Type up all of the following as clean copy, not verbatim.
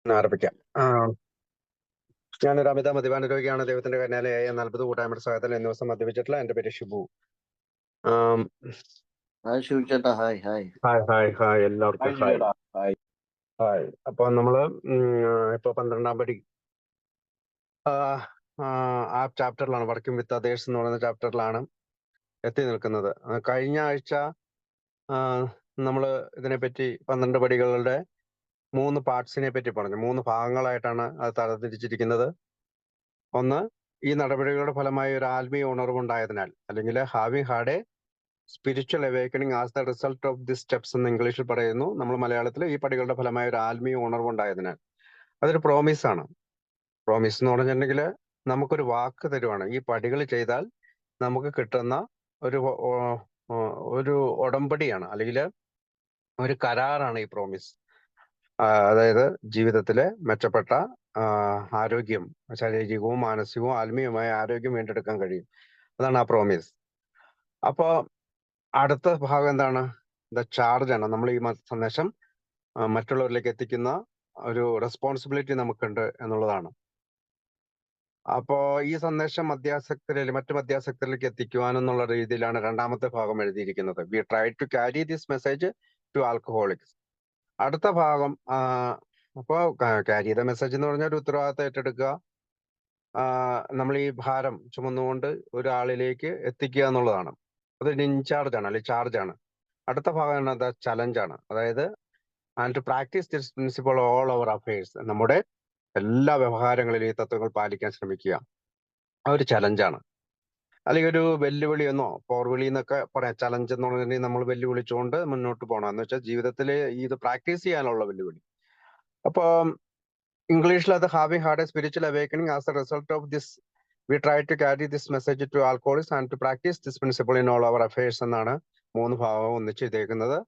ആരംഭിക്കാം. ഞാനൊരു അമിത മദ്യപാന രോഗിയാണ്. ദൈവത്തിന്റെ കന്യാലയായ 40 കൂട്ടായ്മയുടെ സഹോദരൻ എന്ന ദിവസം മദ്യപിച്ചിട്ടില്ല. എന്റെ പേര് ഷിബു. ആം, ഹായ് ശിവചേട്ടാ, hi hi. Hi hi hi എല്ലാവർക്കും ഹായ് ഹായ്. അപ്പൊ നമ്മള് ഇപ്പൊ 12-ാം പടി ആ ചാപ്റ്ററിലാണ്, വർക്കിംഗ് വിത്ത് അതേഴ്സ് എന്ന് പറയുന്ന ചാപ്റ്ററിലാണ് എത്തി നിൽക്കുന്നത്. കഴിഞ്ഞ ആഴ്ച നമ്മള് ഇതിനെപ്പറ്റി 12 പടികളുടെ 3 പാർട്സിനെ പറ്റി പറഞ്ഞു. 3 ഭാഗങ്ങളായിട്ടാണ് അത് തരംതിരിച്ചിരിക്കുന്നത്. ഒന്ന്, ഈ നടപടികളുടെ ഫലമായി ഒരു ആത്മീയ ഉണർവുണ്ടായതിനാൽ, അല്ലെങ്കിൽ having had a spiritual awakening as the result of the steps എന്ന് ഇംഗ്ലീഷിൽ പറയുന്നു. നമ്മൾ മലയാളത്തിൽ ഈ പടികളുടെ ഫലമായ ഒരു ആത്മീയ ഉണർവുണ്ടായതിനാൽ. അതൊരു പ്രോമിസ് ആണ്. പ്രോമിസ് എന്ന് പറഞ്ഞിട്ടുണ്ടെങ്കിൽ നമുക്കൊരു വാക്ക് തരുവാണ്. ഈ പടികൾ ചെയ്താൽ നമുക്ക് കിട്ടുന്ന ഒരു ഒരു ഉടമ്പടിയാണ്, അല്ലെങ്കിൽ ഒരു കരാറാണ് ഈ പ്രോമിസ്. അതായത് ജീവിതത്തിലെ മെച്ചപ്പെട്ട ആരോഗ്യം, ശാരീരികവും മാനസികവും ആത്മീയവുമായ ആരോഗ്യം വീണ്ടെടുക്കാൻ കഴിയും. അതാണ് ആ പ്രോമിസ്. അപ്പോ അടുത്ത ഭാഗം എന്താണ്? ദ ചാർജ് ആണ്. നമ്മൾ ഈ സന്ദേശം മറ്റുള്ളവരിലേക്ക് എത്തിക്കുന്ന ഒരു റെസ്പോൺസിബിലിറ്റി നമുക്കുണ്ട് എന്നുള്ളതാണ്. അപ്പോ ഈ സന്ദേശം മറ്റു മദ്യാസക്തരിലേക്ക് എത്തിക്കുവാനെന്നുള്ള രീതിയിലാണ് രണ്ടാമത്തെ ഭാഗം എഴുതിയിരിക്കുന്നത്. We try to carry this message to alcoholics. അടുത്ത ഭാഗം അപ്പോ ക്യാരി ചെയ്ത മെസ്സേജ് എന്ന് പറഞ്ഞാൽ ഒരു ഉത്തരവാദിത്തം ഏറ്റെടുക്കുക, നമ്മൾ ഈ ഭാരം ചുമന്നുകൊണ്ട് ഒരാളിലേക്ക് എത്തിക്കുക എന്നുള്ളതാണ്. അതൊരു ഇൻചാർജ് ആണ്, അല്ലെങ്കിൽ ചാർജ് ആണ്. അടുത്ത ഭാഗം അത് ചലഞ്ച് ആണ്. അതായത് and to practise this principle all our affairs. നമ്മുടെ എല്ലാ വ്യവഹാരങ്ങളിലും ഈ തത്വങ്ങൾ പാലിക്കാൻ ശ്രമിക്കുക. ആ ഒരു ചലഞ്ചാണ്, അല്ലെങ്കിൽ ഒരു വെല്ലുവിളി എന്നോ പോർവിളി എന്നൊക്കെ പറയാം. ചലഞ്ച് എന്ന് പറഞ്ഞിട്ടുണ്ടെങ്കിൽ നമ്മൾ വെല്ലുവിളിച്ചുകൊണ്ട് മുന്നോട്ട് പോകണം എന്ന് വെച്ചാൽ ജീവിതത്തിൽ ഇത് പ്രാക്ടീസ് ചെയ്യാനുള്ള വെല്ലുവിളി. അപ്പൊ ഇംഗ്ലീഷിൽ അത് having had a spiritual awakening as a result of this we try to carry this message to alcoholics and to practise this principle in all our affairs എന്നാണ് 3 ഭാഗവും ഒന്നിച്ചെഴുതിയേക്കുന്നത്.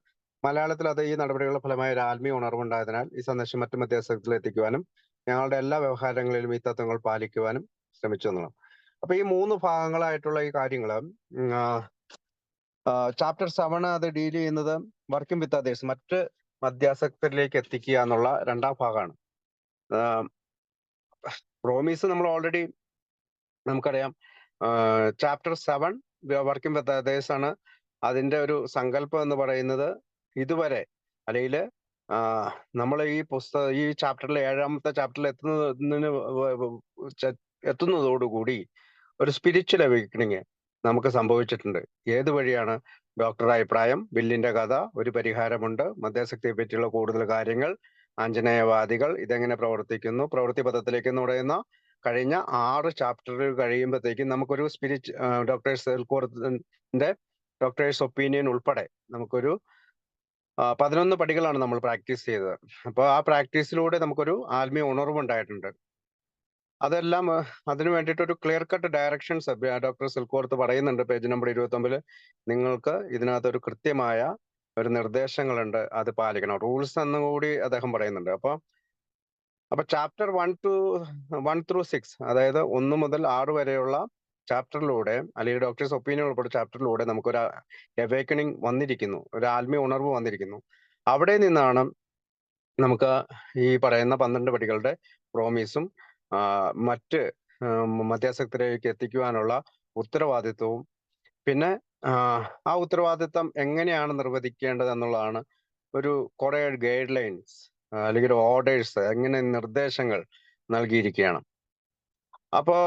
മലയാളത്തിൽ അത് ഈ നടപടികളുടെ ഫലമായ ഒരു ആത്മീയ ഉണർവുണ്ടായതിനാൽ ഈ സന്ദേശം മറ്റു മധ്യസ്ഥത്തിൽ എത്തിക്കുവാനും ഞങ്ങളുടെ എല്ലാ വ്യവഹാരങ്ങളിലും ഈ തത്വങ്ങൾ പാലിക്കുവാനും ശ്രമിച്ചു എന്നുള്ളതാണ്. അപ്പൊ ഈ 3 ഭാഗങ്ങളായിട്ടുള്ള ഈ കാര്യങ്ങള് ചാപ്റ്റർ 7 അത് ഡീൽ ചെയ്യുന്നത് വർക്കിംഗ് വിത്ത് അതേഴ്സ്, മറ്റ് മധ്യാസക്തരിലേക്ക് എത്തിക്കുക എന്നുള്ള 2-ാം ഭാഗമാണ്. പ്രോമിസ് നമ്മൾ ഓൾറെഡി നമുക്കറിയാം. ചാപ്റ്റർ 7 വർക്കിംഗ് വിത്ത് അതേഴ്സ് ആണ്. അതിന്റെ ഒരു സങ്കല്പം എന്ന് പറയുന്നത് ഇതുവരെ, അല്ലെങ്കിൽ നമ്മൾ ഈ ചാപ്റ്ററിലെ 7-ാമത്തെ ചാപ്റ്ററിൽ എത്തുന്നതോടുകൂടി ഒരു സ്പിരിച്വൽ അവേക്കണിങ് നമുക്ക് സംഭവിച്ചിട്ടുണ്ട്. ഏത് വഴിയാണ്? ഡോക്ടറുടെ അഭിപ്രായം, ബില്ലിന്റെ കഥ, ഒരു പരിഹാരമുണ്ട്, മദ്യാസക്തിയെ പറ്റിയുള്ള കൂടുതൽ കാര്യങ്ങൾ, ആഞ്ജനേയവാദികൾ, ഇതെങ്ങനെ പ്രവർത്തിക്കുന്നു, പ്രവൃത്തി പദത്തിലേക്ക് എന്ന് പറയുന്ന കഴിഞ്ഞ 6 ചാപ്റ്ററുകൾ കഴിയുമ്പോഴത്തേക്കും നമുക്കൊരു ഡോക്ടേഴ്സ് ഒപ്പീനിയൻ ഉൾപ്പെടെ നമുക്കൊരു 11 പടികളാണ് നമ്മൾ പ്രാക്ടീസ് ചെയ്തത്. അപ്പോൾ ആ പ്രാക്ടീസിലൂടെ നമുക്കൊരു ആത്മീയ ഉണർവുണ്ടായിട്ടുണ്ട്. അതെല്ലാം അതിനു വേണ്ടിയിട്ട് ഒരു ക്ലിയർ കട്ട് ഡയറക്ഷൻസ് ഡോക്ടർ സിൽക്കോർത്ത് പറയുന്നുണ്ട്. പേജ് നമ്പർ 29 നിങ്ങൾക്ക് ഇതിനകത്ത് ഒരു കൃത്യമായ ഒരു നിർദ്ദേശങ്ങളുണ്ട്, അത് പാലിക്കണം, റൂൾസ് എന്നുകൂടി അദ്ദേഹം പറയുന്നുണ്ട്. അപ്പൊ ചാപ്റ്റർ 1 through 6, അതായത് 1 മുതൽ 6 വരെയുള്ള ചാപ്റ്ററിലൂടെ, അല്ലെങ്കിൽ ഡോക്ടേഴ്സ് ഒപ്പീനിയൻ ഉൾപ്പെടെ ചാപ്റ്ററിലൂടെ നമുക്കൊരു അവേക്കണിങ് വന്നിരിക്കുന്നു, ഒരു ആത്മീയ ഉണർവ് വന്നിരിക്കുന്നു. അവിടെ നിന്നാണ് നമുക്ക് ഈ പറയുന്ന 12 പടികളുടെ പ്രോമിസും മറ്റ് മധ്യാസക്തരിലേക്ക് എത്തിക്കുവാനുള്ള ഉത്തരവാദിത്വവും, പിന്നെ ആ ഉത്തരവാദിത്വം എങ്ങനെയാണ് നിർവഹിക്കേണ്ടത് എന്നുള്ളതാണ് ഒരു കുറെ ഗൈഡ് ലൈൻസ്, അല്ലെങ്കിൽ ഓർഡേഴ്സ്, എങ്ങനെ നിർദ്ദേശങ്ങൾ നൽകിയിരിക്കുകയാണ്. അപ്പോ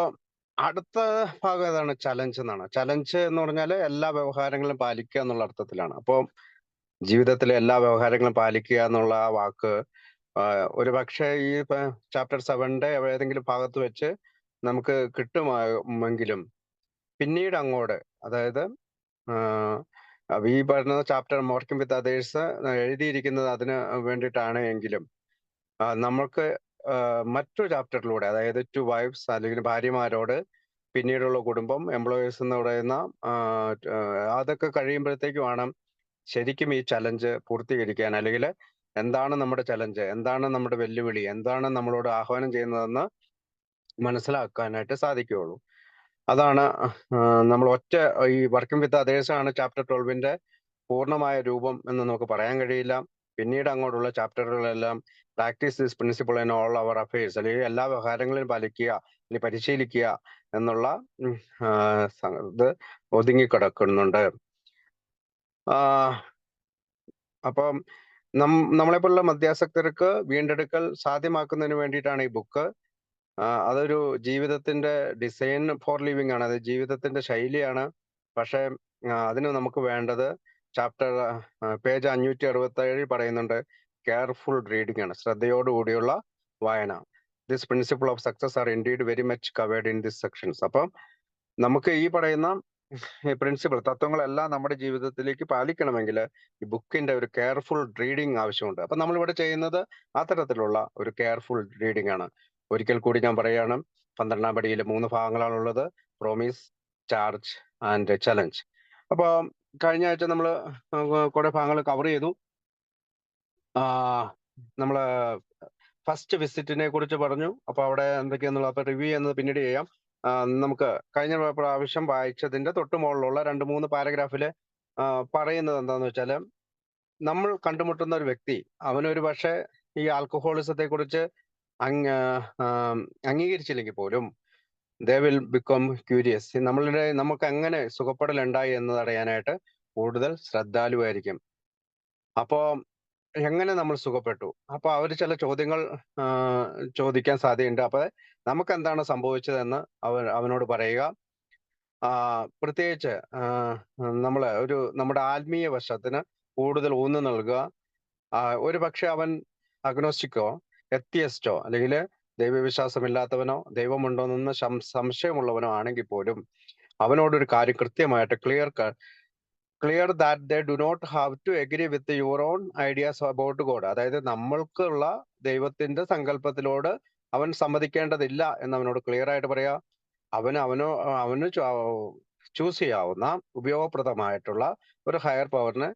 അടുത്ത ഭാഗം ഏതാണ്? ചലഞ്ച് എന്നാണ്. ചലഞ്ച് എന്ന് പറഞ്ഞാൽ എല്ലാ വ്യവഹാരങ്ങളും പാലിക്കുക എന്നുള്ള അർത്ഥത്തിലാണ്. അപ്പോൾ ജീവിതത്തിലെ എല്ലാ വ്യവഹാരങ്ങളും പാലിക്കുക എന്നുള്ള ആ വാക്ക് ഒരു പക്ഷേ ഈ ചാപ്റ്റർ 7-ന്റെ ഏതെങ്കിലും ഭാഗത്ത് വെച്ച് നമുക്ക് കിട്ടുമെങ്കിലും പിന്നീട് അങ്ങോട്ട്, അതായത് ഈ പറയുന്ന ചാപ്റ്റർ വർക്കിംഗ് വിത്ത് അതേഴ്സ് എഴുതിയിരിക്കുന്നത് അതിന് വേണ്ടിയിട്ടാണ് എങ്കിലും നമ്മൾക്ക് മറ്റൊരു ചാപ്റ്ററിലൂടെ, അതായത് 2 വൈഫ്സ്, അല്ലെങ്കിൽ ഭാര്യമാരോട്, പിന്നീടുള്ള കുടുംബം, എംപ്ലോയീസ് എന്ന് പറയുന്ന അതൊക്കെ കഴിയുമ്പോഴത്തേക്കുമാണ് ശരിക്കും ഈ ചലഞ്ച് പൂർത്തീകരിക്കാൻ, അല്ലെങ്കിൽ എന്താണ് നമ്മുടെ ചലഞ്ച്, എന്താണ് നമ്മുടെ വെല്ലുവിളി, എന്താണ് നമ്മളോട് ആഹ്വാനം ചെയ്യുന്നതെന്ന് മനസ്സിലാക്കാനായിട്ട് സാധിക്കുകയുള്ളൂ. അതാണ് നമ്മൾ ഈ വർക്കിംഗ് വിത്ത് അതേഴ്സ് ആണ് ചാപ്റ്റർ 12-ന്റെ പൂർണ്ണമായ രൂപം എന്ന് നമുക്ക് പറയാൻ കഴിയില്ല. പിന്നീട് അങ്ങോട്ടുള്ള ചാപ്റ്ററുകളെല്ലാം practice this principle in all our affairs, അല്ലെങ്കിൽ എല്ലാ വ്യവഹാരങ്ങളിലും പാലിക്കുക അല്ലെങ്കിൽ പരിശീലിക്കുക എന്നുള്ള ഇത് ഒതുങ്ങിക്കിടക്കുന്നുണ്ട്. അപ്പം നമ്മളെപ്പോലുള്ള മധ്യാസക്തർക്ക് വീണ്ടെടുക്കൽ സാധ്യമാക്കുന്നതിന് വേണ്ടിയിട്ടാണ് ഈ ബുക്ക്. അതൊരു ജീവിതത്തിന്റെ ഡിസൈൻ ഫോർ ലിവിങ് ആണ്, അത് ജീവിതത്തിന്റെ ശൈലിയാണ്. പക്ഷെ അതിന് നമുക്ക് വേണ്ടത് ചാപ്റ്റർ പേജ് 567 പറയുന്നുണ്ട്, കെയർഫുൾ റീഡിംഗ് ആണ്, ശ്രദ്ധയോടുകൂടിയുള്ള വായന. This principle of success are indeed very much covered in this sections. അപ്പം നമുക്ക് ഈ പറയുന്ന പ്രിൻസിപ്പിൾ തത്വങ്ങളെല്ലാം നമ്മുടെ ജീവിതത്തിലേക്ക് പാലിക്കണമെങ്കിൽ ഈ ബുക്കിന്റെ ഒരു കെയർഫുൾ റീഡിംഗ് ആവശ്യമുണ്ട്. അപ്പൊ നമ്മളിവിടെ ചെയ്യുന്നത് അത്തരത്തിലുള്ള ഒരു കെയർഫുൾ റീഡിംഗ് ആണ്. ഒരിക്കൽ കൂടി ഞാൻ പറയാണ്, 12ാം പടിയിൽ 3 ഭാഗങ്ങളാണുള്ളത്: പ്രോമിസ്, ചാർജ് ആൻഡ് ചലഞ്ച്. അപ്പൊ കഴിഞ്ഞ ആഴ്ച നമ്മൾ കുറെ ഭാഗങ്ങൾ കവർ ചെയ്തു. നമ്മള് ഫസ്റ്റ് വിസിറ്റിനെ കുറിച്ച് പറഞ്ഞു. അപ്പൊ അവിടെ എന്തൊക്കെയാന്നുള്ള അപ്പൊ റിവ്യൂ ചെയ്യുന്നത് പിന്നീട് ചെയ്യാം. നമുക്ക് കഴിഞ്ഞ പ്രാവശ്യം വായിച്ചതിന്റെ തൊട്ട് മുകളിലുള്ള 2-3 പാരഗ്രാഫില് പറയുന്നത് എന്താന്ന് വെച്ചാല്, നമ്മൾ കണ്ടുമുട്ടുന്ന ഒരു വ്യക്തി അവനൊരു പക്ഷേ ഈ ആൽക്കഹോളിസത്തെ കുറിച്ച് അംഗീകരിച്ചില്ലെങ്കിൽ പോലും ദേ വിൽ ബിക്കം ക്യൂരിയസ്. നമുക്ക് എങ്ങനെ സുഖപ്പെടലുണ്ടായി എന്ന് അറിയാനായിട്ട് കൂടുതൽ ശ്രദ്ധാലുവായിരിക്കും. അപ്പോ എങ്ങനെ നമ്മൾ സുഖപ്പെട്ടു, അപ്പൊ അവർ ചില ചോദ്യങ്ങൾ ചോദിക്കാൻ സാധ്യതയുണ്ട്. അപ്പൊ നമുക്ക് എന്താണ് സംഭവിച്ചതെന്ന് അവനോട് പറയുക. പ്രത്യേകിച്ച് നമ്മുടെ ആത്മീയ വശത്തിന് കൂടുതൽ ഊന്നു നൽകുക. ഒരു പക്ഷെ അവൻ അഗ്നോസ്റ്റിക്കോ എത്തിയസ്റ്റോ അല്ലെങ്കിൽ ദൈവവിശ്വാസമില്ലാത്തവനോ ദൈവമുണ്ടോ എന്ന് സംശയമുള്ളവനോ ആണെങ്കിൽ പോലും അവനോടൊരു കാര്യം കൃത്യമായിട്ട് clear that they do not have to agree with your own ideas about God. അതായത് നമ്മൾക്കുള്ള ദൈവത്തിന്റെ സങ്കല്പത്തിലോട് അവൻ സമ്മതിക്കേണ്ടതില്ല എന്ന് അവനോട് ക്ലിയർ ആയിട്ട് പറയാ. അവന് ചൂസ് ചെയ്യാവുന്ന ഉപയോഗപ്രദമായിട്ടുള്ള ഒരു ഹയർ പവറിനെ,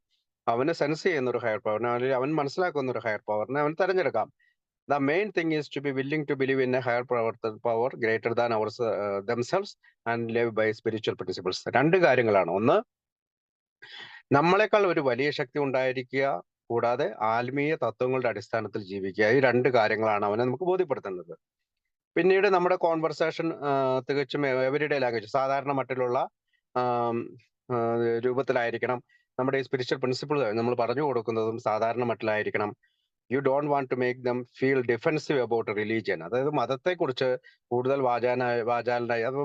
അവന് സെൻസ് ചെയ്യുന്ന ഒരു ഹയർ പവറിനെ, അല്ലെങ്കിൽ അവൻ മനസ്സിലാക്കുന്ന ഒരു ഹയർ പവറിനെ അവൻ തെരഞ്ഞെടുക്കാം. The main thing is to be willing to believe in a higher power greater than our themselves and live by spiritual principles. 2 കാര്യങ്ങളാണ്. ഒന്ന്, നമ്മളെക്കാൾ ഒരു വലിയ ശക്തി ഉണ്ടായിരിക്കുക, കൂടാതെ ആത്മീയ തത്വങ്ങളുടെ അടിസ്ഥാനത്തിൽ ജീവിക്കുക. ഈ 2 കാര്യങ്ങളാണ് അവനെ നമുക്ക് ബോധ്യപ്പെടുത്തേണ്ടത്. പിന്നീട് നമ്മുടെ കോൺവെർസേഷൻ തികച്ചും എവരിഡേ ലാംഗ്വേജ്, സാധാരണ മട്ടിലുള്ള രൂപത്തിലായിരിക്കണം. നമ്മുടെ ഈ സ്പിരിച്വൽ പ്രിൻസിപ്പിൾ നമ്മൾ പറഞ്ഞു കൊടുക്കുന്നതും സാധാരണ മട്ടിലായിരിക്കണം. You don't want to make them feel defensive about religion. അതായത് മതത്തെക്കുറിച്ച് കൂടുതൽ വാചാലനായി അത്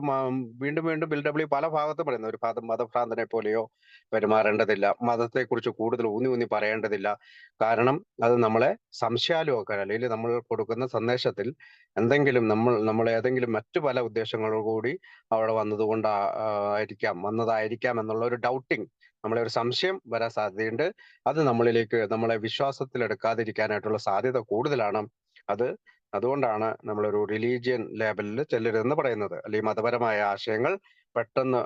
വീണ്ടും വീണ്ടും ബിൽഡബ്ല്യൂ പല ഭാഗത്തും പറയുന്നു, ഒരു മതഭ്രാന്തനെ പോലെയോ പെരുമാറേണ്ടതില്ല, മതത്തെക്കുറിച്ച് കൂടുതൽ ഊന്നി പറയേണ്ടതില്ല. കാരണം അത് നമ്മളെ സംശയാലുമാക്കാൻ, അല്ലെങ്കിൽ നമ്മൾ കൊടുക്കുന്ന സന്ദേശത്തിൽ എന്തെങ്കിലും നമ്മൾ ഏതെങ്കിലും മറ്റു പല ഉദ്ദേശങ്ങളോടുകൂടി അവിടെ വന്നതായിരിക്കാം എന്നുള്ള ഒരു ഡൗട്ടിങ്, നമ്മളെ ഒരു സംശയം വരാൻ സാധ്യതയുണ്ട്. അത് നമ്മളെ വിശ്വാസത്തിലെടുക്കാതിരിക്കാനായിട്ടുള്ള സാധ്യത കൂടുതലാണ്. അതുകൊണ്ടാണ് നമ്മളൊരു റിലീജിയൻ ലേബലിൽ ചെല്ലരുതെന്ന് പറയുന്നത്, അല്ലെങ്കിൽ മതപരമായ ആശയങ്ങൾ പെട്ടെന്ന്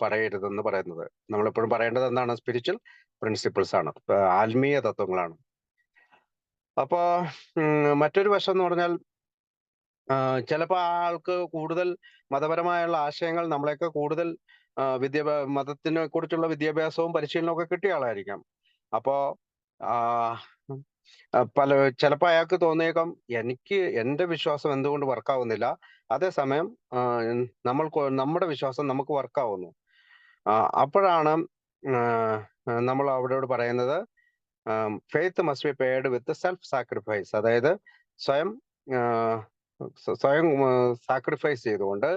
പറയരുതെന്ന് പറയുന്നത്. നമ്മളെപ്പോഴും പറയേണ്ടത് എന്താണ്? സ്പിരിച്വൽ പ്രിൻസിപ്പിൾസ് ആണ്, ആത്മീയ തത്വങ്ങളാണ്. അപ്പൊ മറ്റൊരു വശം എന്ന് പറഞ്ഞാൽ, ചിലപ്പോൾ ആൾക്ക് കൂടുതൽ മതപരമായുള്ള ആശയങ്ങൾ നമ്മളെയൊക്കെ കൂടുതൽ മതത്തിനെ കുറിച്ചുള്ള വിദ്യാഭ്യാസവും പരിശീലനവും ഒക്കെ കിട്ടിയ ആളായിരിക്കാം. അപ്പോ ചിലപ്പോൾ അയാൾക്ക് തോന്നിയേക്കാം, എന്റെ വിശ്വാസം എന്തുകൊണ്ട് വർക്കാവുന്നില്ല, അതേസമയം നമ്മുടെ വിശ്വാസം നമുക്ക് വർക്കാവുന്നു. അപ്പോഴാണ് നമ്മൾ അവരോട് പറയുന്നത്, faith must be paid with self sacrifice. അതായത് സ്വയം സാക്രിഫൈസ് ചെയ്തുകൊണ്ട്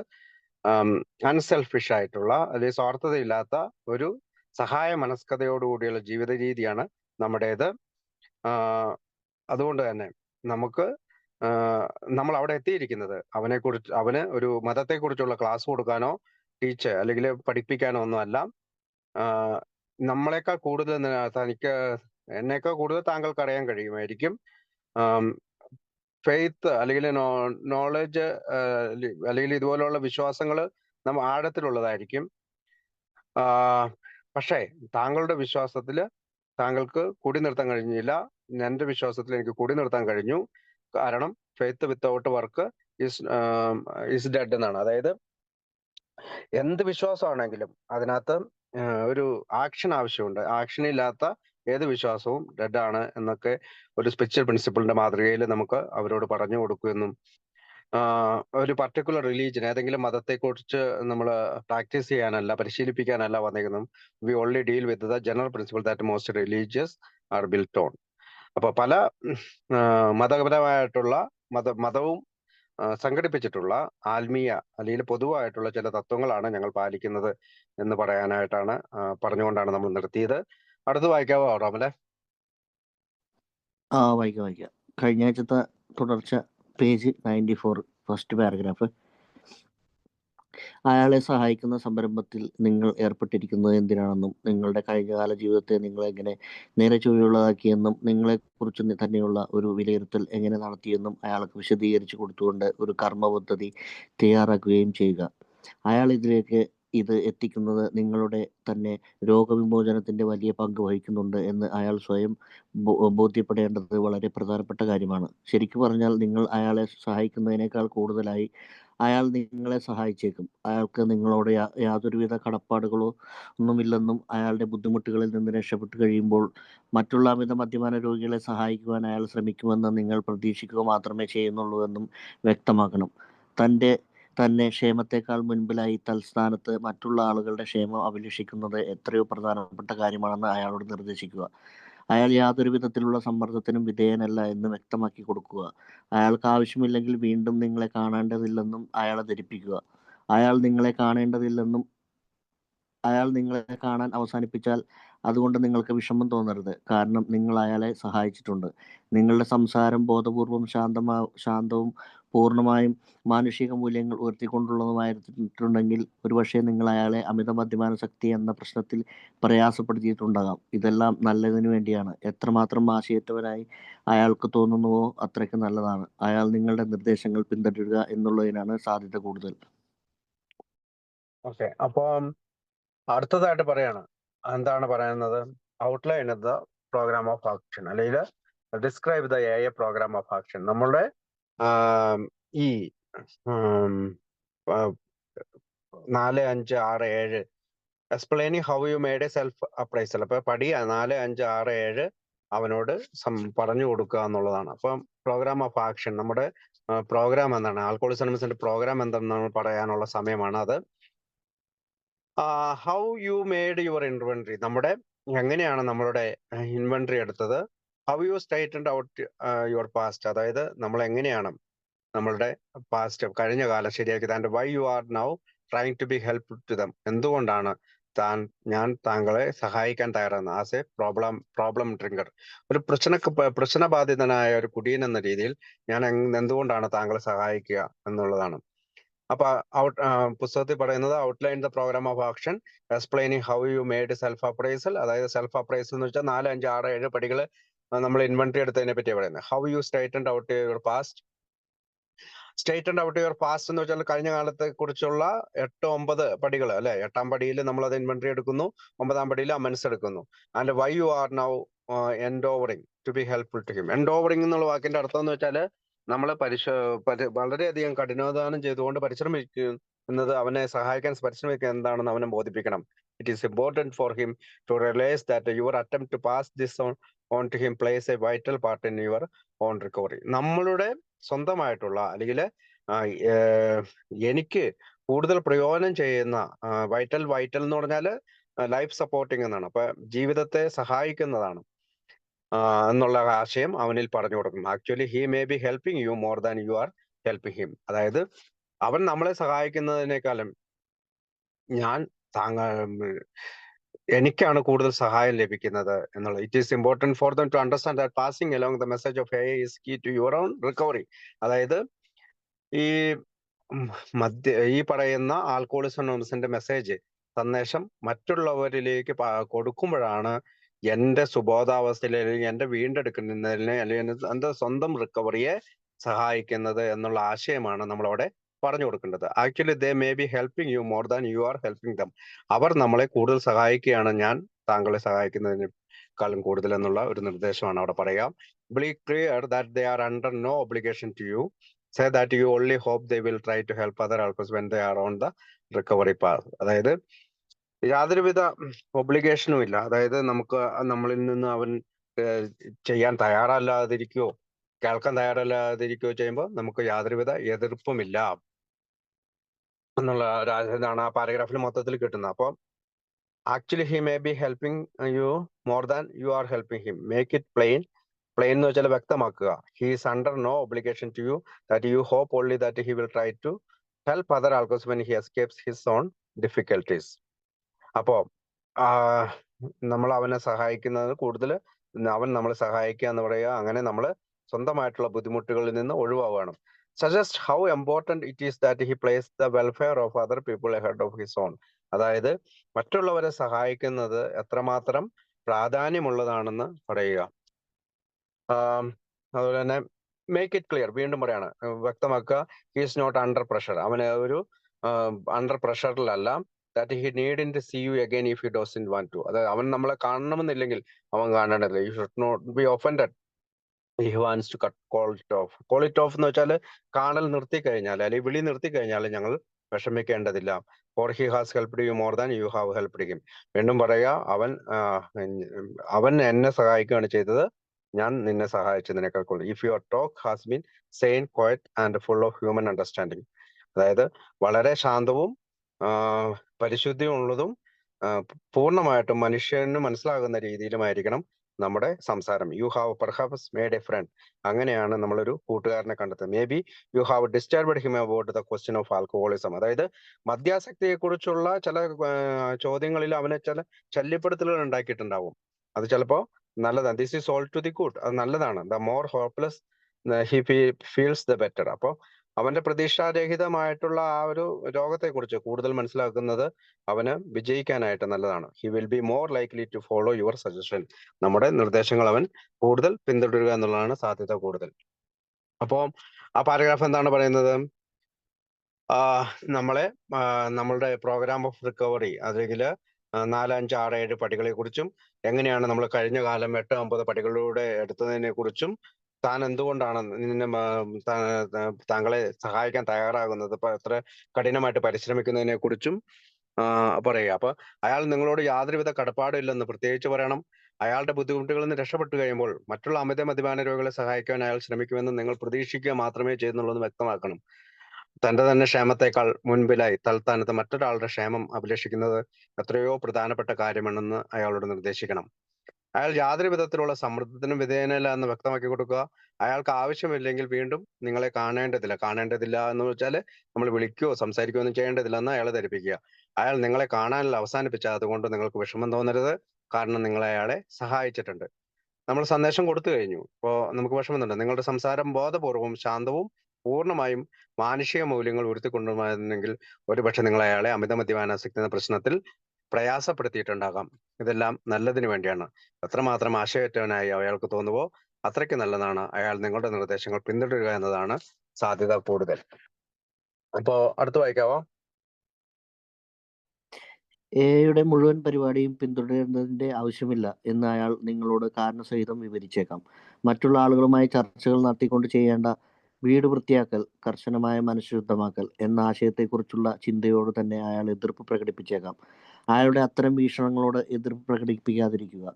അൺസെൽഫിഷ് ആയിട്ടുള്ള, അല്ലെങ്കിൽ സ്വാർത്ഥതയില്ലാത്ത ഒരു സഹായ മനസ്കതയോടുകൂടിയുള്ള ജീവിത രീതിയാണ് നമ്മുടേത്. അതുകൊണ്ട് തന്നെ നമ്മൾ അവിടെ എത്തിയിരിക്കുന്നത് അവന് ഒരു മതത്തെക്കുറിച്ചുള്ള ക്ലാസ് കൊടുക്കാനോ അല്ലെങ്കിൽ പഠിപ്പിക്കാനോ ഒന്നും അല്ല. നമ്മളെക്കാൾ കൂടുതൽ എന്നേക്കാൾ കൂടുതൽ താങ്കൾക്ക് അറിയാൻ കഴിയുമായിരിക്കും. ഫെയ്ത്ത് അല്ലെങ്കിൽ നോളജ് അല്ലെങ്കിൽ ഇതുപോലുള്ള വിശ്വാസങ്ങൾ ആഴത്തിലുള്ളതായിരിക്കും. പക്ഷേ താങ്കളുടെ വിശ്വാസത്തിൽ താങ്കൾക്ക് കൂടി നിർത്താൻ കഴിഞ്ഞില്ല. എന്റെ വിശ്വാസത്തിൽ എനിക്ക് കൂടി നിർത്താൻ കഴിഞ്ഞു. കാരണം faith without work is dead എന്നാണ്. അതായത് എന്ത് വിശ്വാസമാണെങ്കിലും അതിനകത്ത് ഒരു ആക്ഷൻ ആവശ്യമുണ്ട്. ആക്ഷൻ ഇല്ലാത്ത ഏത് വിശ്വാസവും ഡെഡ് ആണ് എന്നൊക്കെ ഒരു സ്പിരിച്വൽ പ്രിൻസിപ്പിളിന്റെ മാതൃകയിൽ നമുക്ക് അവരോട് പറഞ്ഞു കൊടുക്കുമെന്നും ഒരു പർട്ടിക്കുലർ റിലീജിയൻ ഏതെങ്കിലും മതത്തെക്കുറിച്ച് നമ്മൾ പ്രാക്ടീസ് ചെയ്യാനല്ല പരിശീലിപ്പിക്കാനല്ല വന്നേക്കുന്നത്. V only deal with the general principle that most religious R built on. അപ്പൊ പല മതപരമായിട്ടുള്ള മതവും സംഘടിപ്പിച്ചിട്ടുള്ള ആത്മീയ അല്ലെങ്കിൽ പൊതുവായിട്ടുള്ള ചില തത്വങ്ങളാണ് ഞങ്ങൾ പാലിക്കുന്നത് എന്ന് പറയാനായിട്ടാണ് പറഞ്ഞുകൊണ്ടാണ് നമ്മൾ നിർത്തിയത്. അടുത്ത് വായിക്കാവോ റോമലെ? വായിക്കാം. കഴിഞ്ഞ ആഴ്ചത്തെ തുടർച്ച, പേജ് 94, ഫസ്റ്റ് പാരഗ്രാഫ്. അയാളെ സഹായിക്കുന്ന സംരംഭത്തിൽ നിങ്ങൾ ഏർപ്പെട്ടിരിക്കുന്നത് എന്തിനാണെന്നും നിങ്ങളുടെ കഴിഞ്ഞകാല ജീവിതത്തെ നിങ്ങൾ എങ്ങനെ നേരെ ചൊവ്വയുള്ളതാക്കിയെന്നും നിങ്ങളെക്കുറിച്ച് തന്നെയുള്ള ഒരു വിലയിരുത്തൽ എങ്ങനെ നടത്തിയെന്നും അയാൾക്ക് വിശദീകരിച്ചു കൊടുത്തുകൊണ്ട് ഒരു കർമ്മ പദ്ധതി തയ്യാറാക്കുകയും ചെയ്യുക. അയാൾ ഇത് എത്തിക്കുന്നത് നിങ്ങളുടെ തന്നെ രോഗവിമോചനത്തിന്റെ വലിയ പങ്ക് വഹിക്കുന്നുണ്ട് എന്ന് അയാൾ സ്വയം ബോധ്യപ്പെടേണ്ടത് വളരെ പ്രധാനപ്പെട്ട കാര്യമാണ്. ശരിക്കു പറഞ്ഞാൽ നിങ്ങൾ അയാളെ സഹായിക്കുന്നതിനേക്കാൾ കൂടുതലായി അയാൾ നിങ്ങളെ സഹായിച്ചേക്കും. അയാൾക്ക് നിങ്ങളോട് യാതൊരുവിധ കടപ്പാടുകളോ ഒന്നുമില്ലെന്നും അയാളുടെ ബുദ്ധിമുട്ടുകളിൽ നിന്ന് രക്ഷപ്പെട്ടു കഴിയുമ്പോൾ മറ്റുള്ള അമിത മദ്യപാന രോഗികളെ സഹായിക്കുവാൻ അയാൾ ശ്രമിക്കുമെന്ന് നിങ്ങൾ പ്രതീക്ഷിക്കുക മാത്രമേ ചെയ്യുന്നുള്ളൂ എന്നും വ്യക്തമാക്കണം. തന്നെ ക്ഷേമത്തെക്കാൾ മുൻപിലായി തൽസ്ഥാനത്ത് മറ്റുള്ള ആളുകളുടെ ക്ഷേമം അഭിലഷിക്കുന്നത് എത്രയോ പ്രധാനപ്പെട്ട കാര്യമാണെന്ന് അയാളോട് നിർദ്ദേശിക്കുക. അയാൾ യാതൊരു വിധത്തിലുള്ള സമ്മർദ്ദത്തിനും വിധേയനല്ല എന്ന് വ്യക്തമാക്കി കൊടുക്കുക. അയാൾക്ക് ആവശ്യമില്ലെങ്കിൽ വീണ്ടും നിങ്ങളെ കാണേണ്ടതില്ലെന്നും അയാളെ ധരിപ്പിക്കുക. അയാൾ നിങ്ങളെ കാണാൻ അവസാനിപ്പിച്ചാൽ അതുകൊണ്ട് നിങ്ങൾക്ക് വിഷമം തോന്നരുത്, കാരണം നിങ്ങൾ അയാളെ സഹായിച്ചിട്ടുണ്ട്. നിങ്ങളുടെ സംസാരം ബോധപൂർവം ശാന്തവും പൂർണ്ണമായും മാനുഷിക മൂല്യങ്ങൾ ഉയർത്തിക്കൊണ്ടുള്ളതുമായിരുന്നിട്ടുണ്ടെങ്കിൽ ഒരുപക്ഷെ നിങ്ങൾ അയാളെ അമിത മദ്യപാന ശക്തി എന്ന പ്രശ്നത്തിൽ പ്രയാസപ്പെടുത്തിയിട്ടുണ്ടാകാം. ഇതെല്ലാം നല്ലതിനു വേണ്ടിയാണ്. എത്രമാത്രം ആശയറ്റവനായി അയാൾക്ക് തോന്നുന്നുവോ അത്രയ്ക്ക് നല്ലതാണ്. അയാൾ നിങ്ങളുടെ നിർദ്ദേശങ്ങൾ പിന്തുടരുക എന്നുള്ളതിനാണ് സാധ്യത കൂടുതൽ. ഓക്കെ, അപ്പം അടുത്തതായിട്ട് പറയാണ്. എന്താണ് പറയുന്നത്? Outline the programme of action, അല്ലെങ്കിൽ describe the a programme of action. നമ്മളുടെ ഈ 4, 5, 6, 7 explaining how you made a self appraisal. അപ്പൊ പടി 4, 5, 6, 7 അവനോട് പറഞ്ഞു കൊടുക്കുക എന്നുള്ളതാണ്. അപ്പം പ്രോഗ്രാം ഓഫ് ആക്ഷൻ, നമ്മുടെ പ്രോഗ്രാം എന്താണ്, ആൽക്കഹോളിക്സ് അനോണിമസിന്റെ പ്രോഗ്രാം എന്താണെന്ന് പറയാനുള്ള സമയമാണ് അത്. How you made your inventory, എങ്ങനെയാണ് നമ്മളുടെ ഇൻവെന്ററി എടുത്തത്. How you straightened out your past, അതായത് നമ്മൾ എങ്ങനെയാണ് നമ്മളുടെ പാസ്റ്റ് കഴിഞ്ഞ കാലം ശരിയാക്കിയത്. And why you are now trying to be help to them, എന്തുകൊണ്ടാണ് ഞാൻ താങ്കളെ സഹായിക്കാൻ തയ്യാറാണ്. ആസ് എ പ്രോബ്ലം ഡ്രിങ്കർ, ഒരു പ്രശ്നബാധിതനായ ഒരു കുടിയൻ എന്ന രീതിയിൽ ഞാൻ എന്തുകൊണ്ടാണ് താങ്കളെ സഹായിക്കുക എന്നുള്ളതാണ്. അപ്പൊ പുസ്തകത്തിൽ പറയുന്നത് outline the programme of action, explaining how you made self appraisal. അതായത് സെൽഫ് അപ്രൈസൽ എന്ന് വെച്ചാൽ 4, 5, 6, 7 പടികൾ നമ്മൾ ഇൻവെന്ററി എടുത്തതിനെ പറ്റിയാണ് പറയുന്നത്. How you straightened out your past. Straightened out your past എന്ന് വെച്ചാൽ കഴിഞ്ഞ കാലത്തെ കുറിച്ചുള്ള 8, 9 പടികൾ അല്ലെ. 8ാം പടിയിൽ നമ്മൾ അത് ഇൻവെന്ററി എടുക്കുന്നു, 9ാം പടിയിൽ അമൻസ് എടുക്കുന്നു. And why you are now endeavouring to be helpful to him. Endeavouring എന്നുള്ള വാക്കിന്റെ അർത്ഥം എന്ന് വെച്ചാൽ നമ്മൾ വളരെയധികം കഠിനാധ്വാനം ചെയ്തുകൊണ്ട് പരിശ്രമിക്കുന്നത്, അവനെ സഹായിക്കാൻ പരിശ്രമിക്കുക എന്താണെന്ന് അവനെ ബോധിപ്പിക്കണം. It is important for him to realise that your attempt to pass this on to him plays a vital part in your own recovery. നമ്മളുടെ സ്വന്തമായിട്ടുള്ള അല്ലെങ്കിൽ എനിക്ക് കൂടുതൽ പ്രയോജനം ചെയ്യുന്ന വൈറ്റൽ എന്ന് പറഞ്ഞാൽ ലൈഫ് സപ്പോർട്ടിങ് എന്നാണ്. അപ്പൊ ജീവിതത്തെ സഹായിക്കുന്നതാണ് എന്നുള്ള ആശയം അവനിൽ പറഞ്ഞു കൊടുക്കണം. Actually he may be helping you more than you are helping him. അതായത് അവൻ നമ്മളെ സഹായിക്കുന്നതിനേക്കാളും എനിക്കാണ് കൂടുതൽ സഹായം ലഭിക്കുന്നത് എന്നുള്ളത്. It is important for them to understand that passing along the message of AA is key to your own recovery. അതായത് ഈ പറയുന്ന ആൽക്കഹോളിക്സ് അനോണിമസിന്റെ സന്ദേശം മറ്റുള്ളവരിലേക്ക് കൊടുക്കുമ്പോഴാണ് എന്റെ സുബോധാവസ്ഥയിൽ അല്ലെങ്കിൽ എന്റെ വീണ്ടെടുക്കുന്നതിന് അല്ലെങ്കിൽ എന്റെ സ്വന്തം റിക്കവറിയെ സഹായിക്കുന്നത് എന്നുള്ള ആശയമാണ് നമ്മളവിടെ പറഞ്ഞു കൊടുക്കേണ്ടത്. Actually they may be helping you more than you are helping them. അവർ നമ്മളെ കൂടുതൽ സഹായിക്കുകയാണ് ഞാൻ താങ്കളെ സഹായിക്കുന്നതിനേക്കാളും കൂടുതൽ എന്നുള്ള ഒരു നിർദ്ദേശമാണ് അവിടെ പറയുക. Be clear that they are under no obligation to you. Say that you only hope they will try to help other alcoholics when they are on the recovery path. അതായത് യാതൊരുവിധ ഒബ്ലിഗേഷനും ഇല്ല. അതായത് നമുക്ക് നമ്മളിൽ നിന്ന് അവൻ ചെയ്യാൻ തയ്യാറല്ലാതിരിക്കുകയോ കേൾക്കാൻ തയ്യാറല്ലാതിരിക്കുകയോ ചെയ്യുമ്പോൾ നമുക്ക് യാതൊരുവിധ എതിർപ്പുമില്ല എന്നുള്ള ഇതാണ് ആ പാരഗ്രാഫിൽ മൊത്തത്തിൽ കിട്ടുന്നത്. അപ്പോൾ actually he may be helping you more than you are helping him. Make it plain. Plain എന്ന് വെച്ചാൽ വ്യക്തമാക്കുക. He is under no obligation to you that you hope only that he will try to help other ആൾസോസ് when he escapes his own difficulties. അപ്പോ നമ്മൾ അവനെ സഹായിക്കുന്നത് കൂടുതൽ അവൻ നമ്മളെ സഹായിക്കുക എന്ന് പറയുക, അങ്ങനെ നമ്മൾ സ്വന്തമായിട്ടുള്ള ബുദ്ധിമുട്ടുകളിൽ നിന്ന് ഒഴിവാകണം. Suggest how important it is that he place the welfare of other people ahead of his own. അതായത് മറ്റുള്ളവരെ സഹായിക്കുന്നത് എത്രമാത്രം പ്രാധാന്യമുള്ളതാണെന്ന് പറയുക. അതുപോലെ തന്നെ മേക്ക് ഇറ്റ് ക്ലിയർ, വീണ്ടും പറയാണ്, വ്യക്തമാക്കുക. He is not under pressure. അവന് ഒരു അണ്ടർ പ്രഷറിലല്ല. That he need see you again if he doesn't want to. അതായത് അവൻ നമ്മളെ കാണണമെന്നില്ലെങ്കിൽ അവൻ കാണേണ്ടതില്ല. You should not be offended. He wants to call it off. Call it off എന്ന് വെച്ചാൽ കാണൽ നിർത്തി കഴിഞ്ഞാൽ അല്ലെങ്കിൽ വിളി നിർത്തി കഴിഞ്ഞാൽ ഞങ്ങൾ വിഷമിക്കേണ്ടതില്ല. For he has helped you more than you have helped him. വീണ്ടും പറയുക, അവൻ എന്നെ സഹായിക്കുകയാണ് ചെയ്തത്, ഞാൻ നിന്നെ സഹായിച്ചതിനേക്കാൾ കൂടുതൽ. If your talk has been sane, quiet and full of human understanding. അതായത് വളരെ ശാന്തവും പരിശുദ്ധിയും ഉള്ളതും പൂർണ്ണമായിട്ടും മനുഷ്യന് മനസ്സിലാകുന്ന രീതിയിലുമായിരിക്കണം നമ്മുടെ സംസാരം. You have perhaps made a friend. അങ്ങനെയാണ് നമ്മളൊരു കൂട്ടുകാരനെ കണ്ടെത്തുന്നത്. May be you have disturbed him about the question of alcoholism. അതായത് മദ്യാസക്തിയെ കുറിച്ചുള്ള ചില ചോദ്യങ്ങളിൽ അവനെ ചില ശല്യപ്പെടുത്തലുകൾ ഉണ്ടാക്കിയിട്ടുണ്ടാവും. അത് ചിലപ്പോ നല്ലതാണ്. This is all to the good. അത് നല്ലതാണ്. The more hopeless he feels the better. അപ്പോൾ അവന്റെ പ്രതീക്ഷാരഹിതമായിട്ടുള്ള ആ ഒരു രോഗത്തെ കുറിച്ച് കൂടുതൽ മനസ്സിലാക്കുന്നത് അവന് വിജയിക്കാനായിട്ട് നല്ലതാണ്. He will be more likely to follow your suggestion. നമ്മുടെ നിർദ്ദേശങ്ങൾ അവൻ കൂടുതൽ പിന്തുടരുക എന്നുള്ളതാണ് സാധ്യത കൂടുതൽ. അപ്പോ ആ പാരഗ്രാഫ് എന്താണ് പറയുന്നത്? നമ്മളെ നമ്മളുടെ പ്രോഗ്രാം ഓഫ് റിക്കവറി അല്ലെങ്കിൽ 4, 5, 6, 7 പടികളെ കുറിച്ചും എങ്ങനെയാണ് നമ്മൾ കഴിഞ്ഞ കാലം 8, 9 പടികളിലൂടെ എടുത്തതിനെ കുറിച്ചും താൻ എന്തുകൊണ്ടാണ് താങ്കളെ സഹായിക്കാൻ തയ്യാറാകുന്നത്, എത്ര കഠിനമായിട്ട് പരിശ്രമിക്കുന്നതിനെ കുറിച്ചും പറയുക. അപ്പൊ അയാൾ നിങ്ങളോട് യാതൊരുവിധ കടപ്പാടും ഇല്ലെന്ന് പ്രത്യേകിച്ച് പറയണം. അയാളുടെ ബുദ്ധിമുട്ടുകളിൽ നിന്ന് രക്ഷപ്പെട്ടു കഴിയുമ്പോൾ മറ്റുള്ള അമിത മദ്യപാന രോഗികളെ സഹായിക്കാൻ അയാൾ ശ്രമിക്കുമെന്ന് നിങ്ങൾ പ്രതീക്ഷിക്കുക മാത്രമേ ചെയ്യുന്നുള്ളൂ വ്യക്തമാക്കണം. തന്റെ തന്നെ ക്ഷേമത്തെക്കാൾ മുൻപിലായി തൽസ്ഥാനത്ത് മറ്റൊരാളുടെ ക്ഷേമം അഭിലഷിക്കുന്നത് എത്രയോ പ്രധാനപ്പെട്ട കാര്യമാണെന്ന് അയാളോട് നിർദ്ദേശിക്കണം. അയാൾ യാതൊരു വിധത്തിലുള്ള സമ്മർദ്ദത്തിനും വിധേയനല്ല എന്ന് വ്യക്തമാക്കി കൊടുക്കുക. അയാൾക്ക് ആവശ്യമില്ലെങ്കിൽ വീണ്ടും നിങ്ങളെ കാണേണ്ടതില്ല എന്ന് വെച്ചാൽ നമ്മൾ വിളിക്കുകയോ സംസാരിക്കുകയോ ഒന്നും ചെയ്യേണ്ടതില്ല എന്ന് അയാളെ ധരിപ്പിക്കുക. അയാൾ നിങ്ങളെ കാണാനുള്ള അവസാനിപ്പിച്ചാൽ അതുകൊണ്ട് നിങ്ങൾക്ക് വിഷമം തോന്നരുത്, കാരണം നിങ്ങൾ അയാളെ സഹായിച്ചിട്ടുണ്ട്. നമ്മൾ സന്ദേശം കൊടുത്തു കഴിഞ്ഞു. ഇപ്പോ നമുക്ക് വിഷമമുണ്ട്. നിങ്ങളുടെ സംസാരം ബോധപൂർവവും ശാന്തവും പൂർണ്ണമായും മാനുഷിക മൂല്യങ്ങൾ ഉയർത്തിക്കൊണ്ടുവരുന്നെങ്കിൽ ഒരുപക്ഷെ നിങ്ങൾ അയാളെ അമിത മദ്യപാനാസക്തി എന്ന പ്രശ്നത്തിൽ പ്രയാസപ്പെടുത്തിയിട്ടുണ്ടാകാം. ഇതെല്ലാം നല്ലതിന് വേണ്ടിയാണ്. എത്രമാത്രം ആശയറ്റവനായി അയാൾക്ക് തോന്നുവോ അത്രയ്ക്ക് നല്ലതാണ് അയാൾ നിങ്ങളുടെ നിർദ്ദേശങ്ങൾ പിന്തുടരുക എന്നതാണ് സാധ്യത കൂടുതൽ. അപ്പോ അടുത്ത് വായിക്കാവോ? എയുടെ മുഴുവൻ പരിപാടിയും പിന്തുടരുന്നതിന്റെ ആവശ്യമില്ല എന്ന് അയാൾ നിങ്ങളോട് കാരണസഹിതം വിവരിച്ചേക്കാം. മറ്റുള്ള ആളുകളുമായി ചർച്ചകൾ നടത്തിക്കൊണ്ട് ചെയ്യേണ്ട വീട് വൃത്തിയാക്കൽ, കർശനമായ മനഃശുദ്ധമാക്കൽ എന്ന ആശയത്തെക്കുറിച്ചുള്ള ചിന്തയോട് തന്നെ അയാൾ എതിർപ്പ് പ്രകടിപ്പിച്ചേക്കാം. അയാളുടെ അത്തരം വീക്ഷണങ്ങളോട് എതിർപ്പ് പ്രകടിപ്പിക്കാതിരിക്കുക.